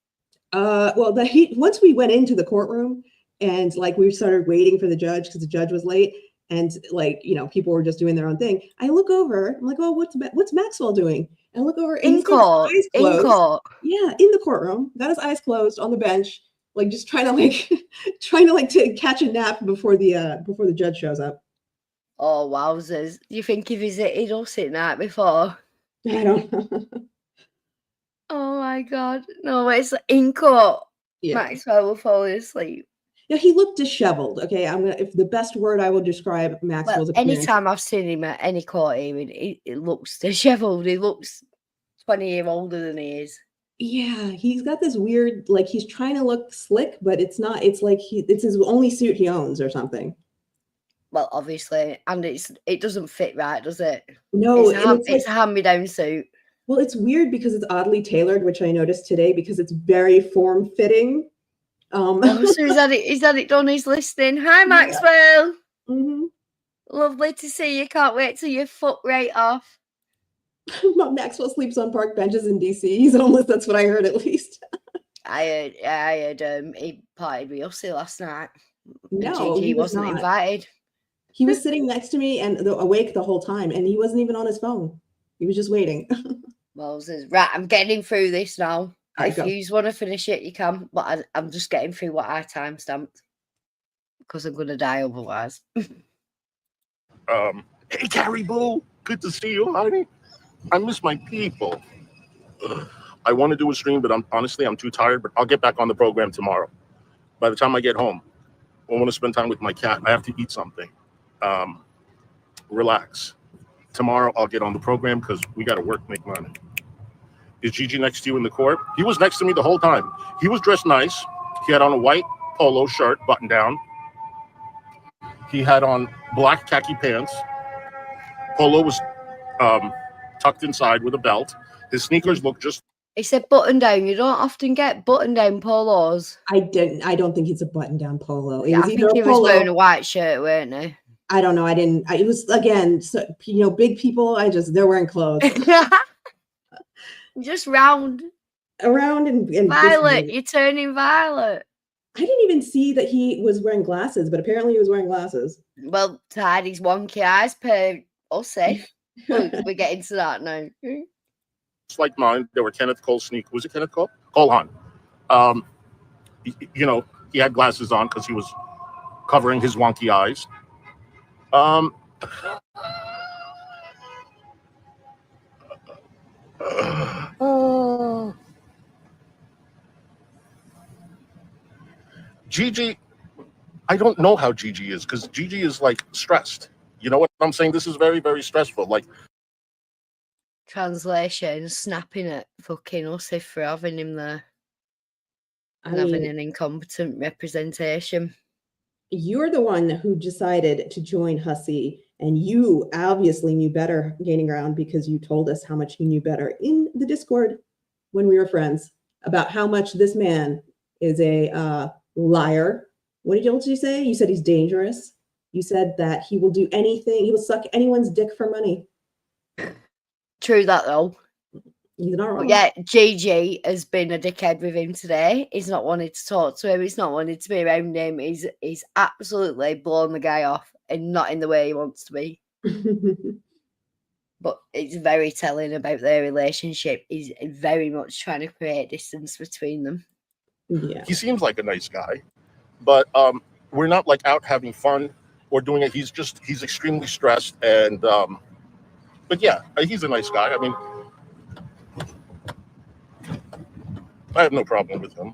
Well, once we went into the courtroom, and like we started waiting for the judge because the judge was late, and like, you know, people were just doing their own thing. I look over, I'm like, oh, what's Maxwell doing? And I look over, and in court. Yeah, in the courtroom, got his eyes closed on the bench. Like just trying to catch a nap before the judge shows up. Oh, wowzers. Do you think he visited us at night before? I don't know. Oh my God. No, it's in court. Yeah. Maxwell will fall asleep. Yeah, he looked disheveled. Okay, if the best word I will describe Maxwell's appearance. Anytime I've seen him at any court hearing, it looks disheveled. He looks 20 years older than he is. Yeah, he's got this weird, like he's trying to look slick, but it's not. It's like it's his only suit he owns or something. Well, obviously, and it doesn't fit right, does it? No, it's a hand-me-down suit. Well, it's weird because it's oddly tailored, which I noticed today because it's very form-fitting. So he's had it done. He's listening. Hi, Maxwell. Yeah. Mm-hmm. Lovely to see you. Can't wait till your foot right off. Maxwell sleeps on park benches in DC. He's homeless. That's what I heard, at least. I heard he partied with Hussy last night. No, he wasn't invited. He was sitting next to me and awake the whole time, and he wasn't even on his phone. He was just waiting. Well, right, I'm getting through this now. If go. you want to finish it, you can. But I'm just getting through what I timestamped because I'm going to die otherwise. Hey, Carrie Boo. Good to see you, honey. I miss my people. I want to do a stream, but I'm too tired. But I'll get back on the program tomorrow. By the time I get home, I want to spend time with my cat. I have to eat something. Relax. Tomorrow I'll get on the program because we got to work, make money. Is Gigi next to you in the court? He was next to me the whole time. He was dressed nice. He had on a white polo shirt, button down. He had on black khaki pants. Polo was tucked inside with a belt. His sneakers looked just. He said button down. You don't often get button down polos. I don't think it's a button down polo. It Yeah, was I either think a he was polo. wearing a white shirt, weren't he? I don't know. It was, again, so, big people. They're wearing clothes. Just round. Around and Violet, you're turning violet. I didn't even see that he was wearing glasses, but apparently he was wearing glasses. Well, to hide his wonky eyes per Hussy. We're getting to that now. Just like mine. There were Kenneth Cole sneakers. Was it Kenneth Cole? Cole Haan. He had glasses on because he was covering his wonky eyes. Oh. Gigi, I don't know how Gigi is because Gigi is like stressed. You know what I'm saying? This is very, very stressful. Like, Translation, snapping at fucking Hussy for having him there. And having an incompetent representation. You're the one who decided to join Hussy, and you obviously knew better gaining ground because you told us how much you knew better in the Discord when we were friends about how much this man is a liar. What did you say? You said he's dangerous. You said that he will do anything. He will suck anyone's dick for money. True that though. He's not wrong. But yeah, Gigi has been a dickhead with him today. He's not wanted to talk to him. He's not wanted to be around him. He's absolutely blown the guy off, and not in the way he wants to be. But it's very telling about their relationship. He's very much trying to create distance between them. Yeah. he seems like a nice guy, but we're not like out having fun or doing it. He's extremely stressed, and but yeah, he's a nice guy. I mean, I have no problem with him.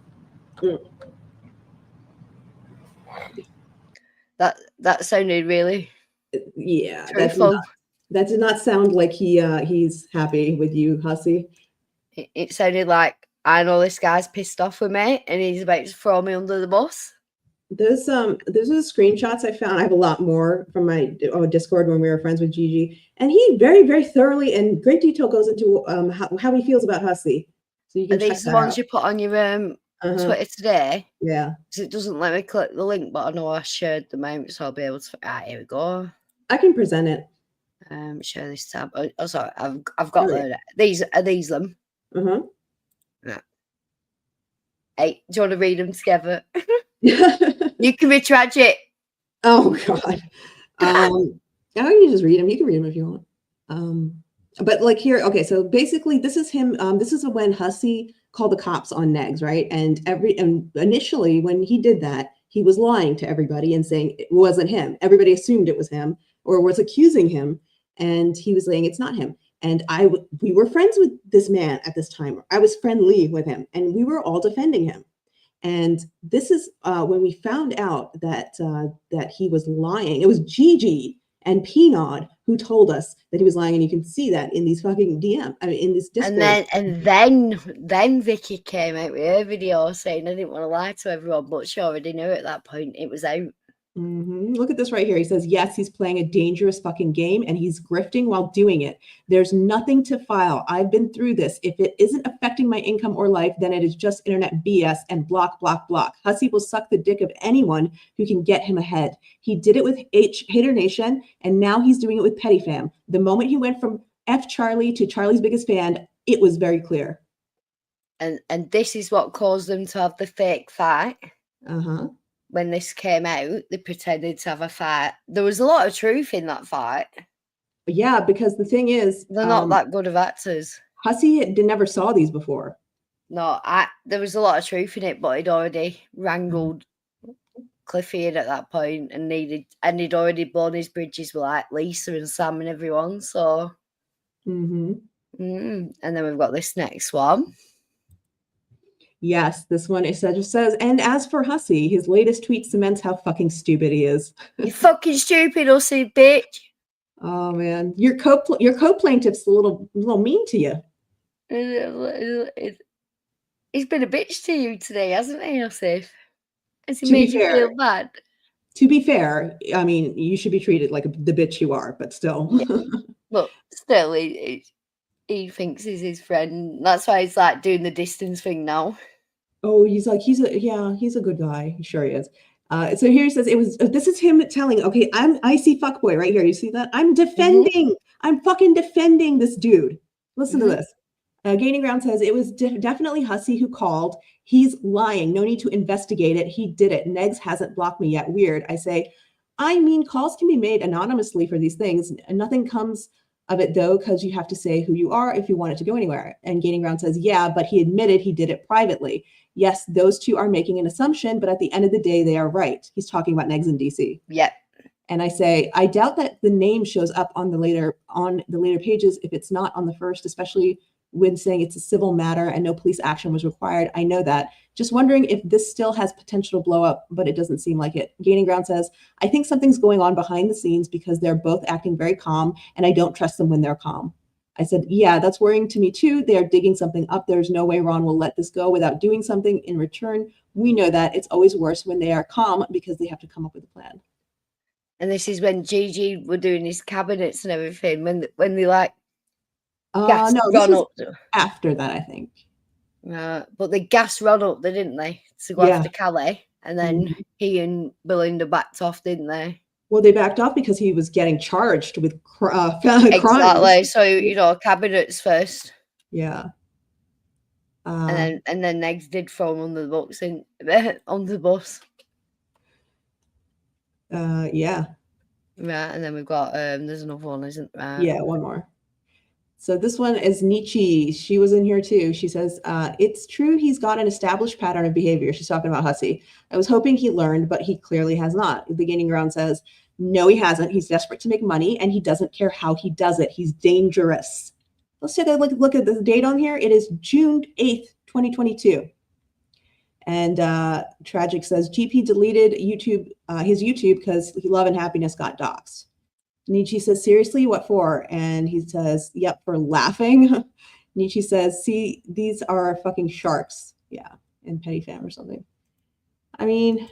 That sounded really truthful. That did not sound like he's happy with you, Hussy. It sounded like, I know this guy's pissed off with me and he's about to throw me under the bus. Those are the screenshots I found. I have a lot more from my Discord when we were friends with Gigi, and he very, very thoroughly and great detail goes into how he feels about Hussy. So you can check these that the ones out. you put on your Twitter today? Yeah. Because it doesn't let me click the link, but I know I shared them out, so I'll be able to. Here we go. I can present it. Share this tab. Oh, sorry, I've got these. Are these them? Uh-huh. Yeah. Hey, do you want to read them together? You can be tragic. Oh God. I can just read them. You can read them if you want. But like here, okay. So basically, this is him. This is when Hussy called the cops on Negz, right? And initially, when he did that, he was lying to everybody and saying it wasn't him. Everybody assumed it was him or was accusing him, and he was saying it's not him. And we were friends with this man at this time. I was friendly with him, and we were all defending him. And this is when we found out that he was lying. It was Gigi and Pinod who told us that he was lying, and you can see that in these fucking DM. I mean, in this Discord. And then Vicky came out with her video saying I didn't want to lie to everyone, but she already knew at that point it was out. Mm-hmm. Look at this right here. He says, yes, he's playing a dangerous fucking game and he's grifting while doing it. There's nothing to file. I've been through this. If it isn't affecting my income or life, then it is just internet BS and block, block, block. Hussy will suck the dick of anyone who can get him ahead. He did it with Hater Nation, and now he's doing it with Petty Fam. The moment he went from F Charlie to Charlie's biggest fan, it was very clear. And this is what caused them to have the fake fight. Uh-huh. When this came out, they pretended to have a fight. There was a lot of truth in that fight. Yeah, because the thing is, they're not that good of actors. Hussy never saw these before. No, there was a lot of truth in it, but he'd already wrangled Cliffy in at that point, and he'd already blown his bridges with like Lisa and Sam and everyone. So, and then we've got this next one. Yes, this one just says, and as for Hussy, his latest tweet cements how fucking stupid he is. You fucking stupid, Hussy, bitch. Oh man, your co-plaintiff's a little mean to you. He's been a bitch to you today, hasn't he, Hussy? Has he To be made you fair, feel bad? To be fair, I mean, you should be treated like the bitch you are, but still. But still, he thinks he's his friend. That's why he's like doing the distance thing now. Oh, he's a good guy. Sure he is. So here he says this is him telling, okay, I'm icy fuckboy right here. You see that? I'm fucking defending this dude. Listen to this. Gaining Ground says it was definitely Hussy who called. He's lying. No need to investigate it. He did it. Negz hasn't blocked me yet. Weird. I say, I mean, calls can be made anonymously for these things. Nothing comes of it though, because you have to say who you are if you want it to go anywhere. And Gaining Ground says, yeah, but he admitted he did it privately. Yes, those two are making an assumption, but at the end of the day, they are right. He's talking about Negz in DC. Yep. And I say, I doubt that the name shows up on the later pages if it's not on the first, especially when saying it's a civil matter and no police action was required. I know that. Just wondering if this still has potential to blow up, but it doesn't seem like it. Gaining Ground says, I think something's going on behind the scenes because they're both acting very calm and I don't trust them when they're calm. I said, yeah, that's worrying to me too. They are digging something up. There's no way Ron will let this go without doing something in return. We know that it's always worse when they are calm because they have to come up with a plan. And this is when Gigi were doing his cabinets and everything, when they like no, this was after that, I think. But the gas run up there, didn't they? To go after Calais. And then he and Belinda backed off, didn't they? Well, they backed off because he was getting charged with crimes. Exactly. So, cabinets first. Yeah. And then Negz did throw him under the bus on the bus. Yeah. Right, and then we've got there's another one, isn't there? Yeah, one more. So this one is Nietzsche. She was in here too. She says, it's true he's got an established pattern of behavior. She's talking about Hussy. I was hoping he learned, but he clearly has not. The Gaining Ground says, no, he hasn't. He's desperate to make money and he doesn't care how he does it. He's dangerous. Let's take a look at the date on here. It is June 8th, 2022. And Tragic says, GP deleted his YouTube because Love and Happiness got doxxed. Nietzsche says, seriously, what for? And he says, yep, for laughing. Nietzsche says, see, these are fucking sharks. Yeah, in Petty Fam or something. I mean,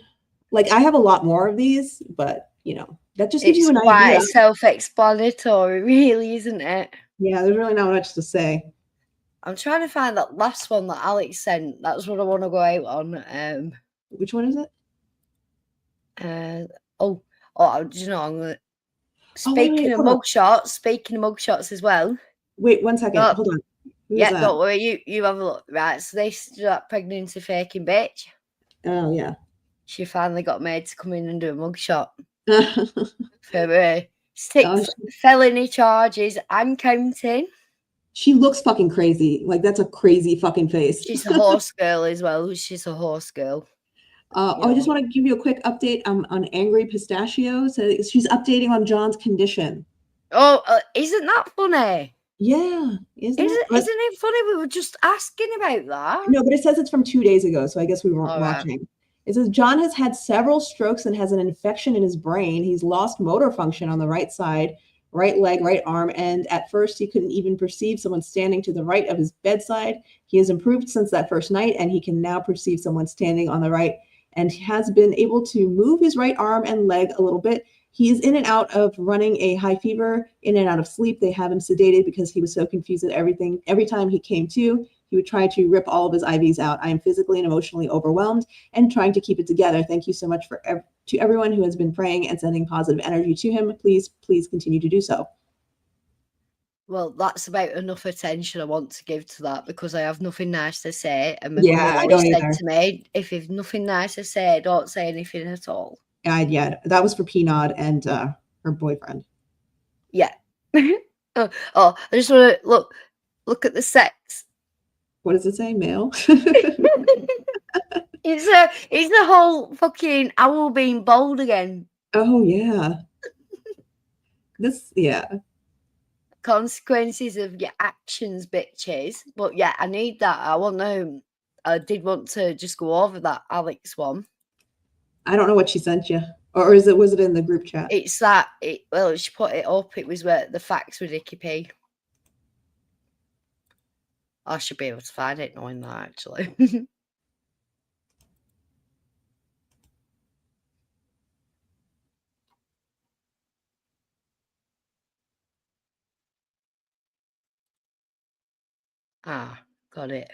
like, I have a lot more of these, but, that just gives you an idea. It's quite self-explanatory, really, isn't it? Yeah, there's really not much to say. I'm trying to find that last one that Alex sent. That's what I want to go out on. Which one is it? Do you know, I'm going to... Speaking of mugshots as well. Wait, 1 second. Hold on. Don't worry. You have a look. Right, so this is that pregnancy faking bitch. Oh, yeah. She finally got made to come in and do a mugshot. For 6 felony charges and counting. She looks fucking crazy. Like, that's a crazy fucking face. She's a horse girl as well. She's a horse girl. I just want to give you a quick update on Angry Pistachio. So she's updating on John's condition. Oh, isn't that funny? Yeah. Isn't it funny? We were just asking about that. No, but it says it's from 2 days ago, so I guess we weren't watching. Right. It says John has had several strokes and has an infection in his brain. He's lost motor function on the right side, right leg, right arm, and at first he couldn't even perceive someone standing to the right of his bedside. He has improved since that first night, and he can now perceive someone standing on the right, and has been able to move his right arm and leg a little bit. He is in and out of running a high fever, in and out of sleep. They have him sedated because he was so confused at everything. Every time he came to, he would try to rip all of his IVs out. I am physically and emotionally overwhelmed and trying to keep it together. Thank you so much to everyone who has been praying and sending positive energy to him. Please continue to do so. Well, that's about enough attention I want to give to that because I have nothing nice to say. And my I don't said either. to me, if you've nothing nice to say, don't say anything at all. Yeah, that was for Peanut and her boyfriend. Yeah. I just want to look at the sex. What does it say? Male? It's the whole fucking owl being bold again. Oh yeah. Consequences of your actions, bitches. But yeah, I need that. I did want to just go over that Alex one. I don't know what she sent you. Or was it in the group chat? It's that she put it up. It was where the facts with Dickie P. I should be able to find it knowing that actually. Ah, got it.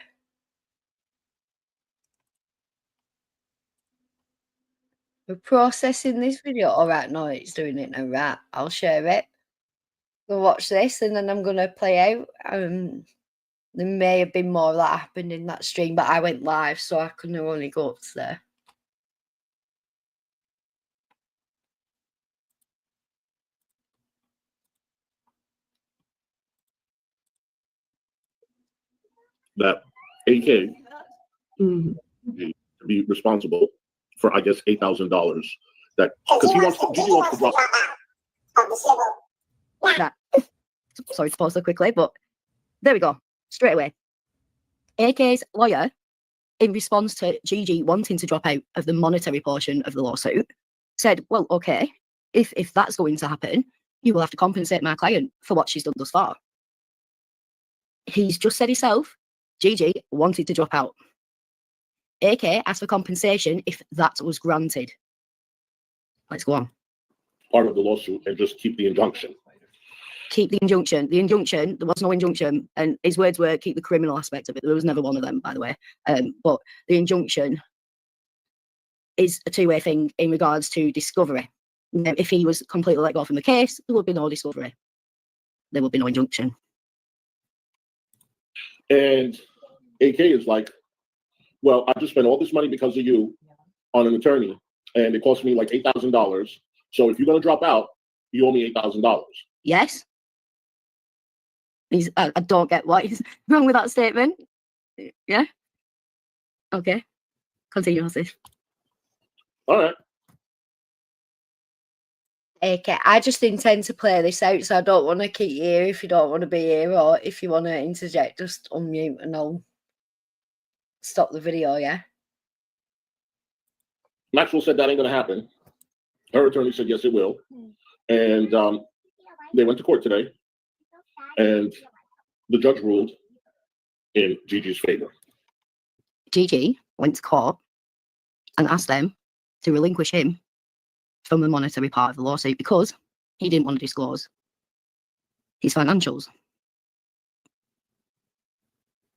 We're processing this video. All right, no, it's doing it now. Right, I'll share it. We'll watch this, and then I'm gonna play out. There may have been more that happened in that stream, but I went live, so I couldn't only go up to there. That AK Mhm. to be responsible for, I guess, $8,000. That because he wants to drop. Right. Sorry to pause so quickly, but there we go. Straight away. AK's lawyer, in response to Gigi wanting to drop out of the monetary portion of the lawsuit, said, well, okay, if that's going to happen, you will have to compensate my client for what she's done thus far. He's just said himself, Gigi wanted to drop out. AK asked for compensation if that was granted. Let's go on. Part of the lawsuit and just keep the injunction. Keep the injunction. The injunction, there was no injunction. And his words were keep the criminal aspect of it. There was never one of them, by the way. But the injunction is a two-way thing in regards to discovery. Now, if he was completely let go from the case, there would be no discovery. There would be no injunction. And AK is like, well, I just spent all this money because of you on an attorney, and it cost me like $8,000. So if you're going to drop out, you owe me $8,000. Yes. I don't get what is wrong with that statement. Yeah. Okay. Continue, Hussy. All right. Okay, I just intend to play this out, so I don't want to keep you here if you don't want to be here, or if you want to interject, just unmute and I'll stop the video, yeah? Maxwell said that ain't going to happen. Her attorney said, yes, it will. And they went to court today, and the judge ruled in Gigi's favor. Gigi went to court and asked them to relinquish him from the monetary part of the lawsuit because he didn't want to disclose his financials.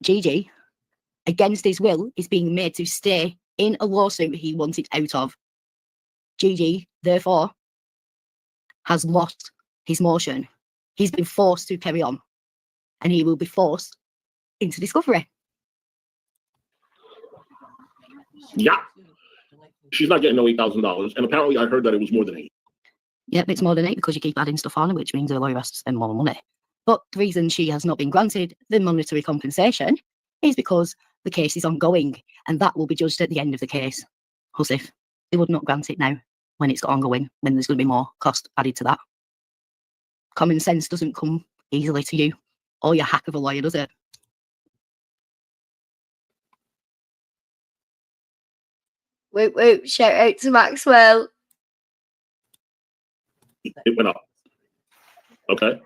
Gigi, against his will, is being made to stay in a lawsuit he wanted out of. Gigi, therefore, has lost his motion. He's been forced to carry on, and he will be forced into discovery. Yeah. She's not getting no $8,000. And apparently I heard that it was more than 8. Yep, it's more than 8 because you keep adding stuff on, which means the lawyer has to spend more money. But the reason she has not been granted the monetary compensation is because the case is ongoing, and that will be judged at the end of the case. Hussy, they would not grant it now when it's ongoing, when there's going to be more cost added to that. Common sense doesn't come easily to you or your hack of a lawyer, does it? Whoop, whoop, shout out to Maxwell. It went up. Okay.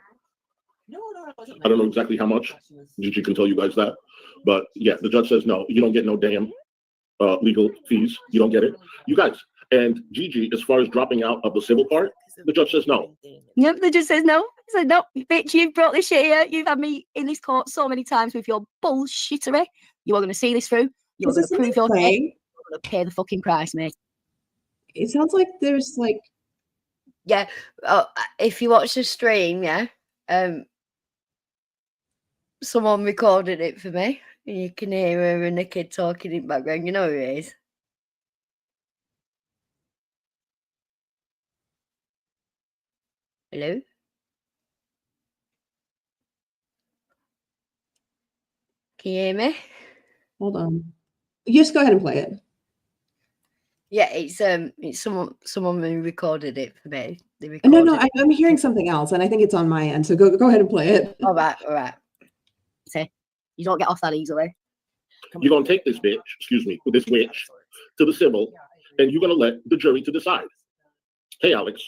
I don't know exactly how much. Gigi can tell you guys that. But yeah, the judge says no, you don't get no damn legal fees. You don't get it. You guys. And Gigi, as far as dropping out of the civil part, the judge says no. Yep, the judge says no. He said, no, bitch, you've brought this shit here. You've had me in this court so many times with your bullshittery. You are going to see this through. You are going to prove your case. You're going to pay the fucking price, mate. It sounds like there's like... Yeah, if you watch the stream, yeah, someone recorded it for me. And you can hear her and the kid talking in the background. You know who it is. Hello? Can you hear me? Hold on. Just go ahead and play it. Yeah, it's someone who recorded it for me. No, I'm hearing something else, and I think it's on my end. So go ahead and play it. All right. See, you don't get off that easily. You're gonna take this bitch, this witch, to the civil, and you're gonna let the jury to decide. Hey, Alex,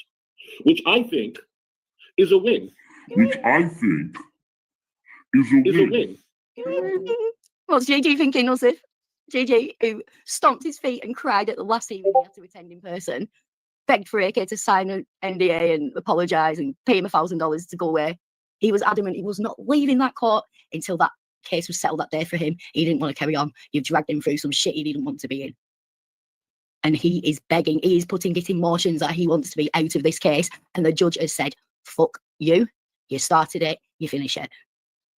which I think is a win. What's JJ thinking, Hussy? JJ, who stomped his feet and cried at the last evening he had to attend in person, begged for AK to sign an NDA and apologise and pay him $1,000 to go away. He was adamant he was not leaving that court until that case was settled that day for him. He didn't want to carry on. You've dragged him through some shit he didn't want to be in. And he is begging, he is putting it in motions that he wants to be out of this case. And the judge has said, fuck you. You started it, you finish it.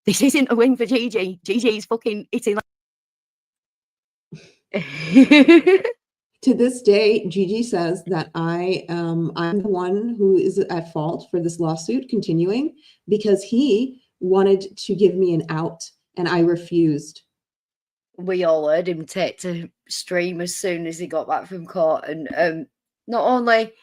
This isn't a win for Gigi. Gigi is fucking eating To this day, Gigi says that I'm the one who is at fault for this lawsuit continuing because he wanted to give me an out and I refused. We all heard him take to stream as soon as he got back from court and not only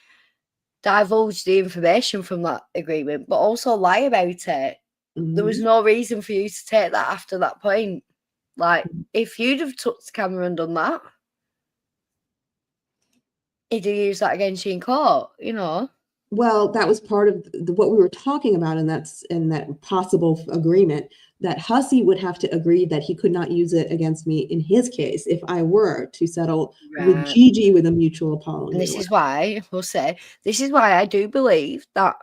divulge the information from that agreement, but also lie about it. There was no reason for you to take that after that point. Like, if you'd have took the camera and done that, he'd have used that against you in court, you know. Well, that was part of what we were talking about in that possible agreement, that Hussy would have to agree that he could not use it against me in his case if I were to settle with Gigi with a mutual apology. And this is why, Hussy, this is why I do believe that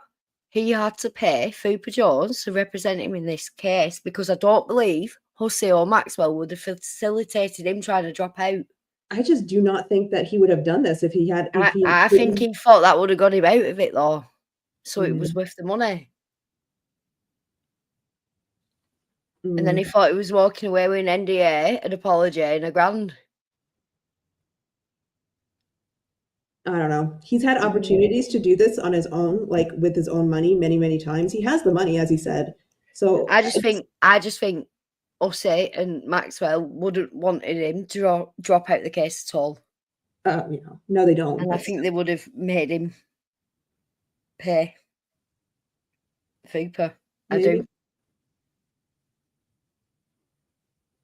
he had to pay Fupa Jones to represent him in this case, because I don't believe Hussy or Maxwell would have facilitated him trying to drop out. I just do not think that he would have done this if he had. I think he thought that would have got him out of it, though. So it was worth the money. And then he thought he was walking away with an NDA, an apology, and $1,000. I don't know. He's had opportunities to do this on his own, like with his own money, many, many times. He has the money, as he said. So I just think Hussy and Maxwell wouldn't wanted him to drop out the case at all. No, they don't. And I think they would have made him pay Fupa. I do.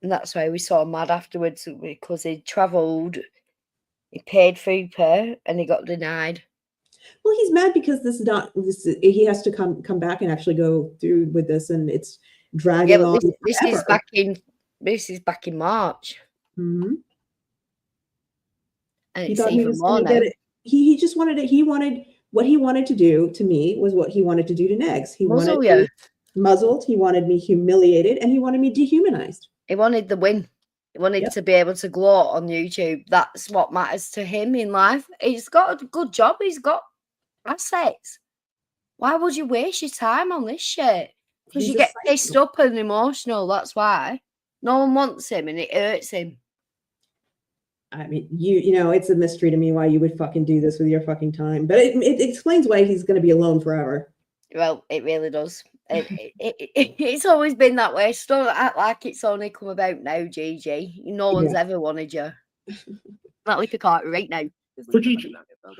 And that's why we saw him mad afterwards, because he travelled, he paid Fupa, and he got denied. Well, he's mad because he has to come back and actually go through with this, and it's dragging on. This is back in March. Mm-hmm. And he it's thought he even was more going to now. get it. He just wanted it. He wanted what he wanted to do to me was what he wanted to do to Negz. He wanted me muzzled. He wanted me humiliated, and he wanted me dehumanized. He wanted the win. He wanted to be able to gloat on YouTube. That's what matters to him in life. He's got a good job. He's got assets. Why would you waste your time on this shit? Because you get pissed up and emotional. That's why. No one wants him, and it hurts him. I mean, you know, it's a mystery to me why you would fucking do this with your fucking time. But it explains why he's going to be alone forever. Well, it really does. It's always been that way. So don't act like it's only come about now, Gigi. No one's ever wanted you. That liquor cart right now. For Gigi,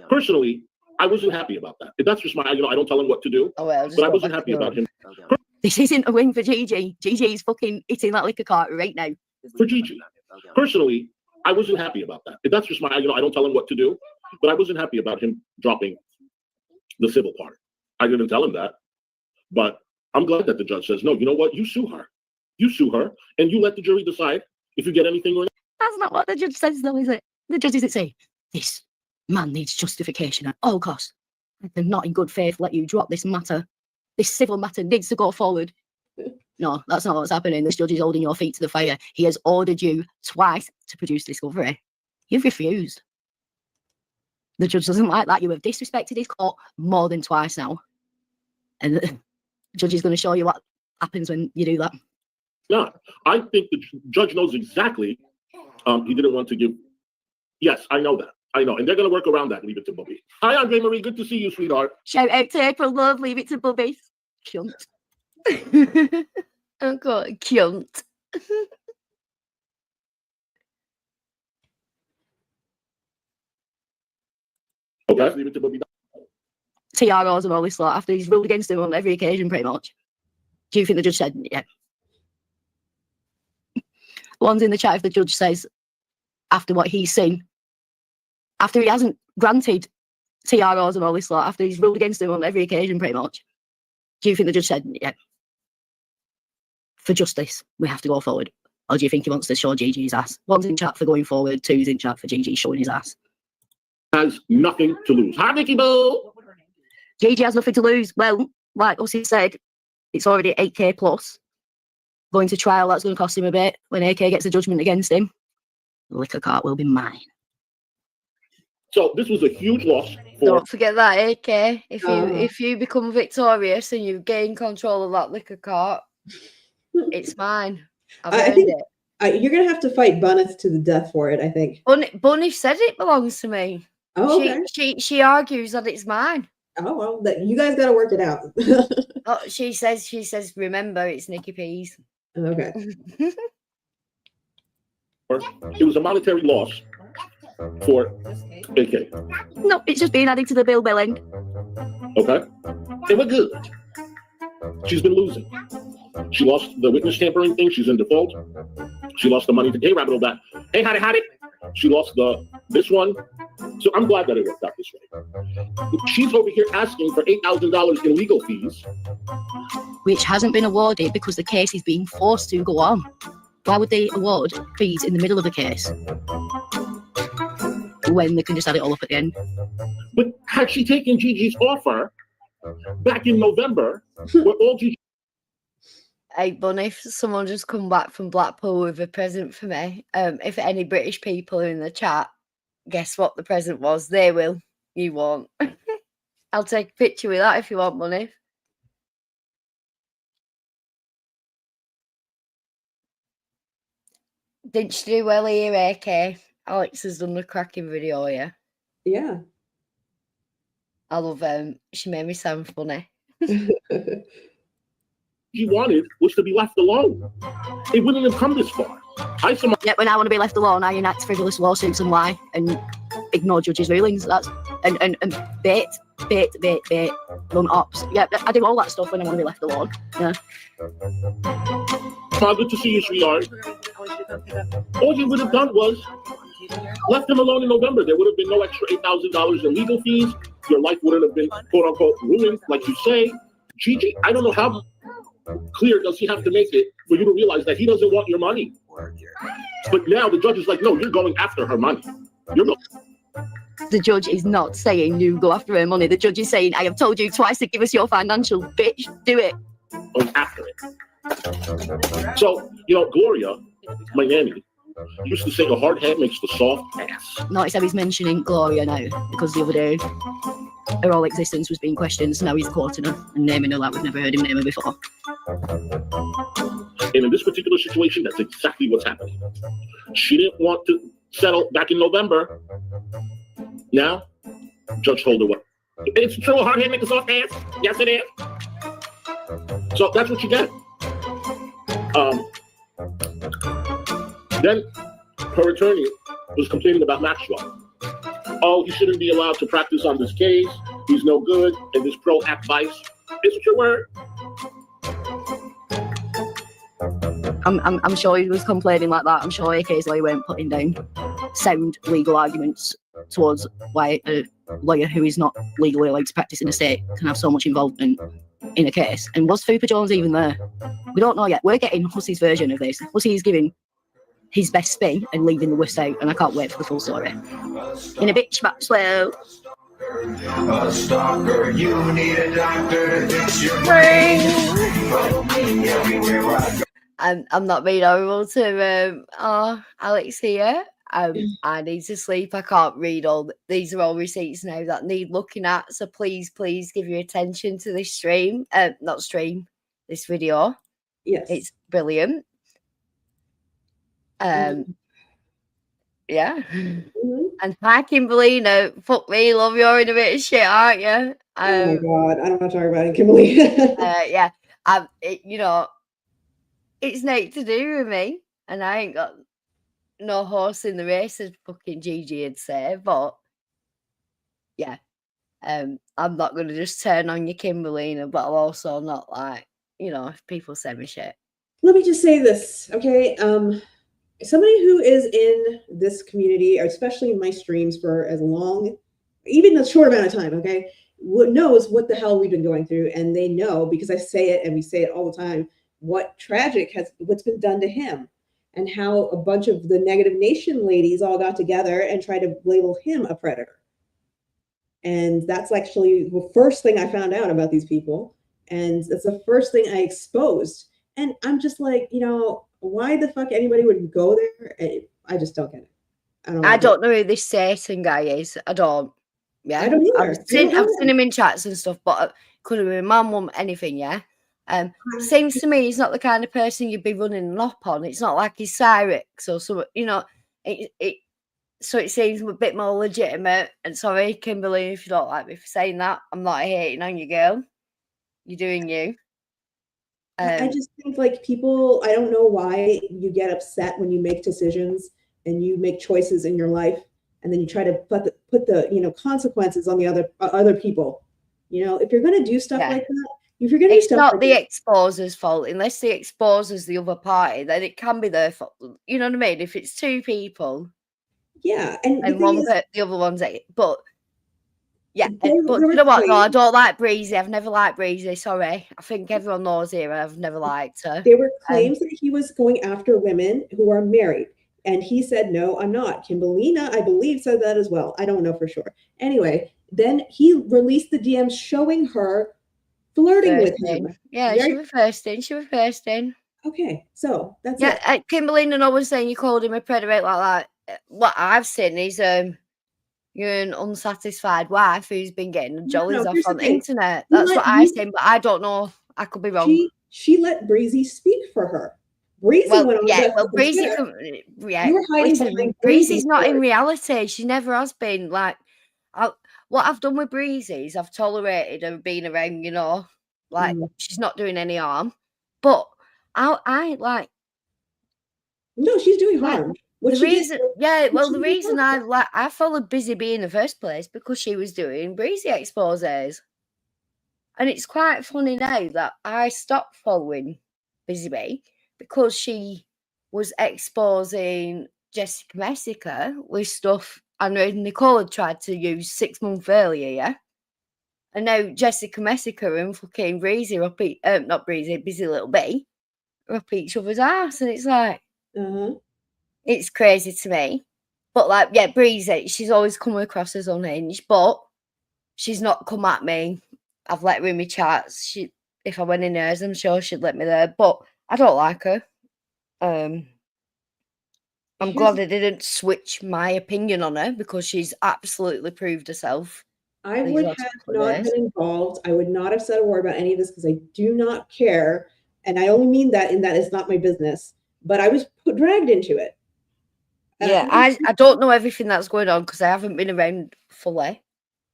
personally, I wasn't happy about that. That's just my, I don't tell him what to do. Oh, well, but I wasn't happy about him. This isn't a win for Gigi. Gigi's fucking hitting that liquor cart right now. For Gigi, personally, I wasn't happy about that. That's just my, I don't tell him what to do. But I wasn't happy about him dropping the civil part. I didn't tell him that. But I'm glad that the judge says, no, you know what? You sue her. You sue her, and you let the jury decide if you get anything or not. That's not what the judge says, though, is it? The judge doesn't say, this man needs justification at all costs. They're not in good faith let you drop this matter. This civil matter needs to go forward. No, that's not what's happening. This judge is holding your feet to the fire. He has ordered you twice to produce discovery. You've refused. The judge doesn't like that. You have disrespected his court more than twice now. And the judge is going to show you what happens when you do that. Yeah, I think the judge knows exactly. He didn't want to give. Yes, I know that. I know. And they're going to work around that. Leave it to Bubby. Hi, Andre Marie. Good to see you, sweetheart. Shout out to April Love. Leave it to Bubby. Cunt. Oh, God. Cunt. Okay. Leave it to Bubby. TROs and all this lot after he's ruled against him on every occasion, pretty much. Do you think the judge said, yeah? One's in the chat if the judge says, after what he's seen, after he hasn't granted TROs and all this lot, after he's ruled against him on every occasion, pretty much. Do you think the judge said, yeah, for justice, we have to go forward? Or do you think he wants to show Gigi's ass? One's in chat for going forward, two's in chat for Gigi showing his ass. Has nothing to lose. Hi, Mickey Boo! Gigi has nothing to lose. Well, like Hussy said, it's already 8K plus. going to trial, that's going to cost him a bit. When AK gets a judgment against him, the liquor cart will be mine. So this was a huge loss for. Don't forget that, AK. If you become victorious and you gain control of that liquor cart, it's mine. I've earned it. You're gonna have to fight Bunnis to the death for it, I think. Bunny said it belongs to me. Oh, okay. She argues that it's mine. Oh well, you guys got to work it out. Oh, she says, remember, it's Nikki P's. Okay. It was a monetary loss for AK. No, it's just being added to the billing. Okay. And we're good. She's been losing. She lost the witness tampering thing. She's in default. She lost the money to, hey, Rabbit back. Hey, howdy. She lost this one. So I'm glad that it worked out this way. She's over here asking for $8,000 in legal fees. Which hasn't been awarded because the case is being forced to go on. Why would they award fees in the middle of the case when they can just add it all up at the end? But had she taken Gigi's offer back in November, where all Gigi... Hey, Bunny, if someone just come back from Blackpool with a present for me, if any British people are in the chat, guess what the present was? They will. You won't. I'll take a picture with that if you want, Bunny. Didn't she do well here, AK? Alex has done a cracking video here. Yeah. I love she made me sound funny. She wanted was to be left alone. It wouldn't have come this far. Yeah, when I want to be left alone, I enact frivolous lawsuits and lie and ignore judges' rulings. That's and bait, run ops. Yeah, I do all that stuff when I want to be left alone. Yeah. Good to see you, sweetheart. All you would have done was left him alone in November. There would have been no extra $8,000 in legal fees. Your life wouldn't have been, quote unquote, ruined, like you say. Gigi, I don't know how clear does he have to make it for you to realize that he doesn't want your money. But now the judge is like, no, you're going after her money. You're not. The judge is not saying you go after her money. The judge is saying, I have told you twice to give us your financial, bitch. Do it. Going after it. So, Gloria, my nanny, used to say a hard head makes the soft ass. Notice how he's mentioning Gloria now, because the other day her whole existence was being questioned, so now he's quoting her and naming her like we've never heard him name her before. And in this particular situation, that's exactly what's happening. She didn't want to settle back in November. Now, judge told her what? It's true, a hard head makes a soft ass. Yes, it is. So that's what you get. Then her attorney was complaining about Maxwell. Oh, he shouldn't be allowed to practice on this case. He's no good. And this pro act vice. Is it your word? I'm sure he was complaining like that. I'm sure AK's lawyer weren't putting down sound legal arguments towards why a lawyer who is not legally allowed to practice in a state can have so much involvement in a case. And was Fupa Jones even there? We don't know yet. We're getting Hussy's version of this. Hussy is giving his best spin and leaving the worst out, and I can't wait for the full story. In a bitch, Maxwell. A stalker, you need a doctor to fix your brain. Follow me everywhere I go. I'm not being horrible to Alex here. I need to sleep. I can't read all. These are all receipts now that need looking at. So please give your attention to this stream. Not stream. This video. Yes, it's brilliant. Yeah. Mm-hmm. And hi, Kimberly. Fuck me, love, you're in a bit of shit, aren't you? Oh my god, I don't want to talk about it, Kimberly. Yeah. It's nothing to do with me, and I ain't got no horse in the race, as fucking Gigi would say. But yeah, I'm not gonna just turn on you, Kimberly, but I'm also not like, if people send me shit. Let me just say this, okay? Somebody who is in this community, or especially in my streams for as long, even a short amount of time, okay, knows what the hell we've been going through, and they know, because I say it and we say it all the time, what's been done to him, and how a bunch of the Negative Nation ladies all got together and tried to label him a predator. And that's actually the first thing I found out about these people, and that's the first thing I exposed. And I'm just like, why the fuck anybody would go there? I just don't get it. I don't know who this Satan guy is. I don't. Yeah, I don't either. I've seen him in chats and stuff, but could have been man, woman, anything. Yeah. Seems to me he's not the kind of person you'd be running an op on. It's not like he's Cyrix or something. So it seems a bit more legitimate. And sorry, Kimberly, if you don't like me for saying that, I'm not hating on you, girl. You're doing you. I just think like people, I don't know why you get upset when you make decisions and you make choices in your life, and then you try to put the consequences on the other people. If you're going to do stuff like that, if you're going to do it's stuff not like the exposer's fault. Unless the exposer's the other party, then it can be their fault. You know what I mean? If it's two people, yeah, and the other one's but. Yeah, but you know what? No, I don't like Breezy. I've never liked Breezy. Sorry. I think everyone knows here. I've never liked her. There were claims that he was going after women who are married. And he said, no, I'm not. Kimberlina, I believe, said that as well. I don't know for sure. Anyway, then he released the DMs showing her flirting with him. Yeah, she was first in. Okay, so that's it. Yeah, Kimberlina, no one's saying you called him a predator like that. What I've seen is you're an unsatisfied wife who's been getting the jollies off on the internet. That's what I've seen, but I don't know. I could be wrong. She let Breezy speak for her. Breezy went on Breezy Breezy's not in reality. She never has been. Like, what I've done with Breezy is I've tolerated her being around, like she's not doing any harm. But I like. No, she's doing harm. The reason I followed Busy Bee in the first place because she was doing Breezy exposes. And it's quite funny now that I stopped following Busy Bee because she was exposing Jessica Messica with stuff I know Nicole had tried to use 6 months earlier, yeah? And now Jessica Messica and fucking Breezy are not Breezy, Busy Little Bee are up each other's ass. And it's like, it's crazy to me. But like, yeah, Breezy, she's always come across as unhinged, but she's not come at me. I've let her in my chats. If I went in hers, I'm sure she'd let me there. But I don't like her. I'm glad I didn't switch my opinion on her because she's absolutely proved herself. I would have not been involved. I would not have said a word about any of this because I do not care. And I only mean that in that it's not my business. But I was dragged into it. Yeah, I don't know everything that's going on because I haven't been around fully.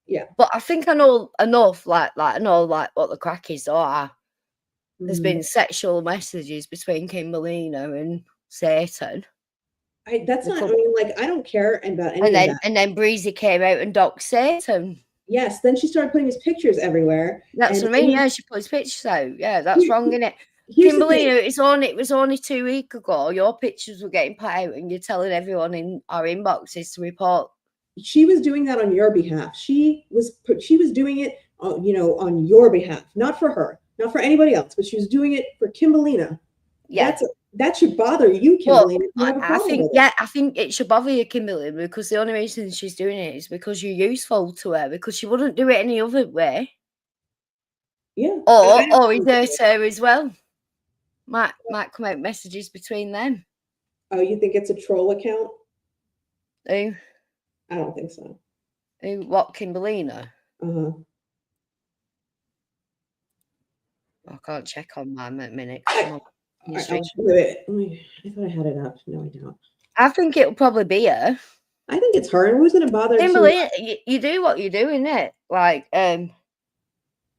Yeah. But I think I know enough, like I know what the crack is. There's been sexual messages between Kimberlina and Satan. That's not, I mean, like, I don't care about any of that. And then Breezy came out and docked Satan. Yes, then she started putting his pictures everywhere. That's what I mean. Yeah, she put his pictures out. Yeah, that's wrong, isn't it? Kimberlina, it was only 2 weeks ago. Your pictures were getting put out, and you're telling everyone in our inboxes to report. She was doing that on your behalf. She was doing it, on your behalf, not for her, not for anybody else, but she was doing it for Kimberlina. Yeah, that should bother you, Kimberlina. Well, I think it should bother you, Kimberlina, because the only reason she's doing it is because you're useful to her, because she wouldn't do it any other way. Yeah, or he hurt her as well. Might come out messages between them. Oh, you think it's a troll account? Who? I don't think so. Who? What, Kimberlina? I can't check on mine at a minute. I thought I had it up. No, I don't. I think it'll probably be her. I think it's her. And who's going to bother? Kimberlina, you do what you do, innit? Like,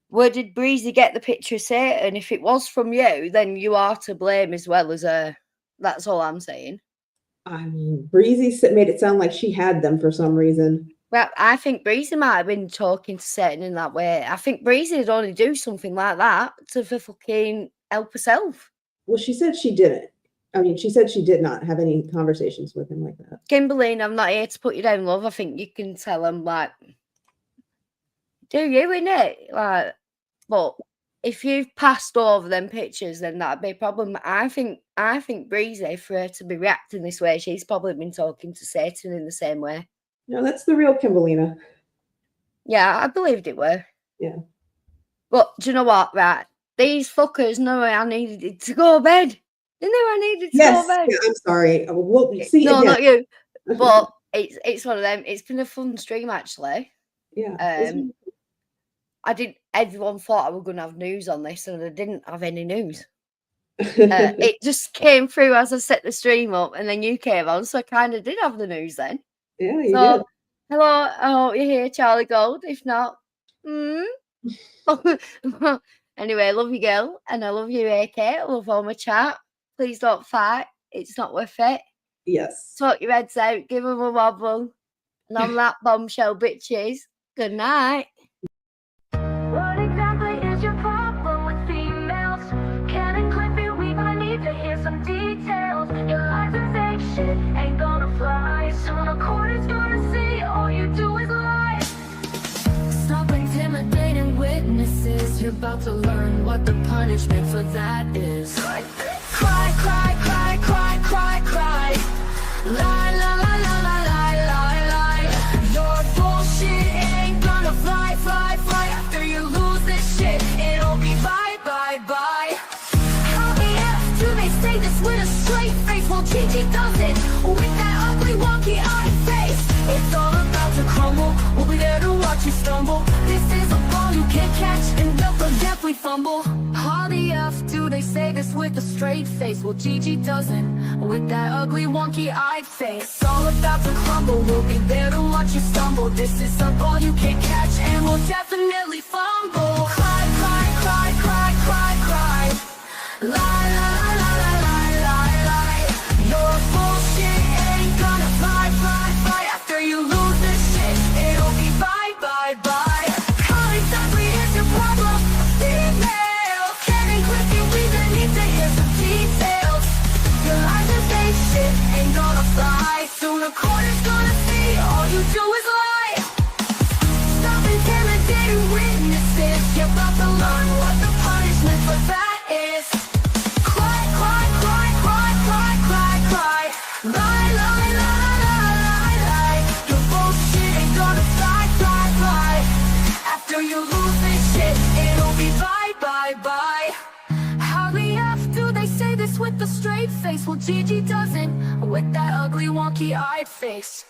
where did Breezy get the picture of Satan? If it was from you, then you are to blame as well as her. That's all I'm saying. I mean, Breezy made it sound like she had them for some reason. Well, I think Breezy might have been talking to Satan in that way. I think Breezy would only do something like that to fucking help herself. Well, she said she didn't. I mean, she said she did not have any conversations with him like that. Kimberlina, I'm not here to put you down, love. I think you can tell him, like, do you, innit? Like, but if you've passed over them pictures, then that'd be a problem. I think Breezy, for her to be reacting this way, she's probably been talking to Satan in the same way. No, that's the real Kimberlina. Yeah, I believed it were. Yeah. But do you know what? Right. These fuckers know I needed to go to bed. They knew I needed to go Yes, to bed. yeah, I'm sorry. Well, see No, again. not you. But it's one of them. It's been a fun stream actually. Yeah. Everyone thought I was going to have news on this, and I didn't have any news. It just came through as I set the stream up, and then you came on, so I kind of did have the news then. Yeah, you So, did. hello, I hope you're here, Charlie Gold. If not, anyway, I love you, girl, and I love you, AK. I love all my chat. Please don't fight. It's not worth it. Yes. Talk your heads out, give them a wobble. And on that bombshell, bitches, good night. What exactly is your problem with females? Ken and Cliffy, we gonna need to hear some details. Your lies and fake shit ain't gonna fly. Soon a court is gonna see all you do is lie. Stop intimidating witnesses. You're about to learn what the punishment for that is. Cry, cry, cry, cry, cry, cry. Lie, lie, lie, lie, lie, lie, lie. Your bullshit ain't gonna fly, fly, fly. After you lose this shit, it'll be bye, bye, bye. How the F do they say this with a straight face? Well, Gigi does it with that ugly, wonky eye face. It's all about to crumble. We'll be there to watch you stumble. This is a ball you can't catch, and they'll definitely fumble. How the F do they say this with a straight face? Well, Gigi doesn't with that ugly, wonky eye face. It's all about to crumble. We'll be there to watch you stumble. This is a ball you can't catch, and we'll definitely fumble. Cry, cry, cry, cry, cry, cry. Lie, lie, lie, lie, lie, lie, lie. Your bullshit ain't gonna fly, fly, fly. After you lose this shit, it'll be bye, bye, bye. How exactly is your problem? Female. Ken and Cliffy, we gonna need to hear some details. Your lies and fake shit ain't gonna fly. Soon a court is gonna see all you do is lie. Stop intimidating witnesses. You're about to learn what the punishment for that is. Cry, cry, cry, cry, cry, cry, cry. Lie, lie, lie, lie, lie, lie. Your bullshit ain't gonna fly, fly, fly. After you lose this shit, it'll be bye, bye, bye. How the F do they say this with a straight face? Well, Gigi doesn't with that ugly, wonky eyed face.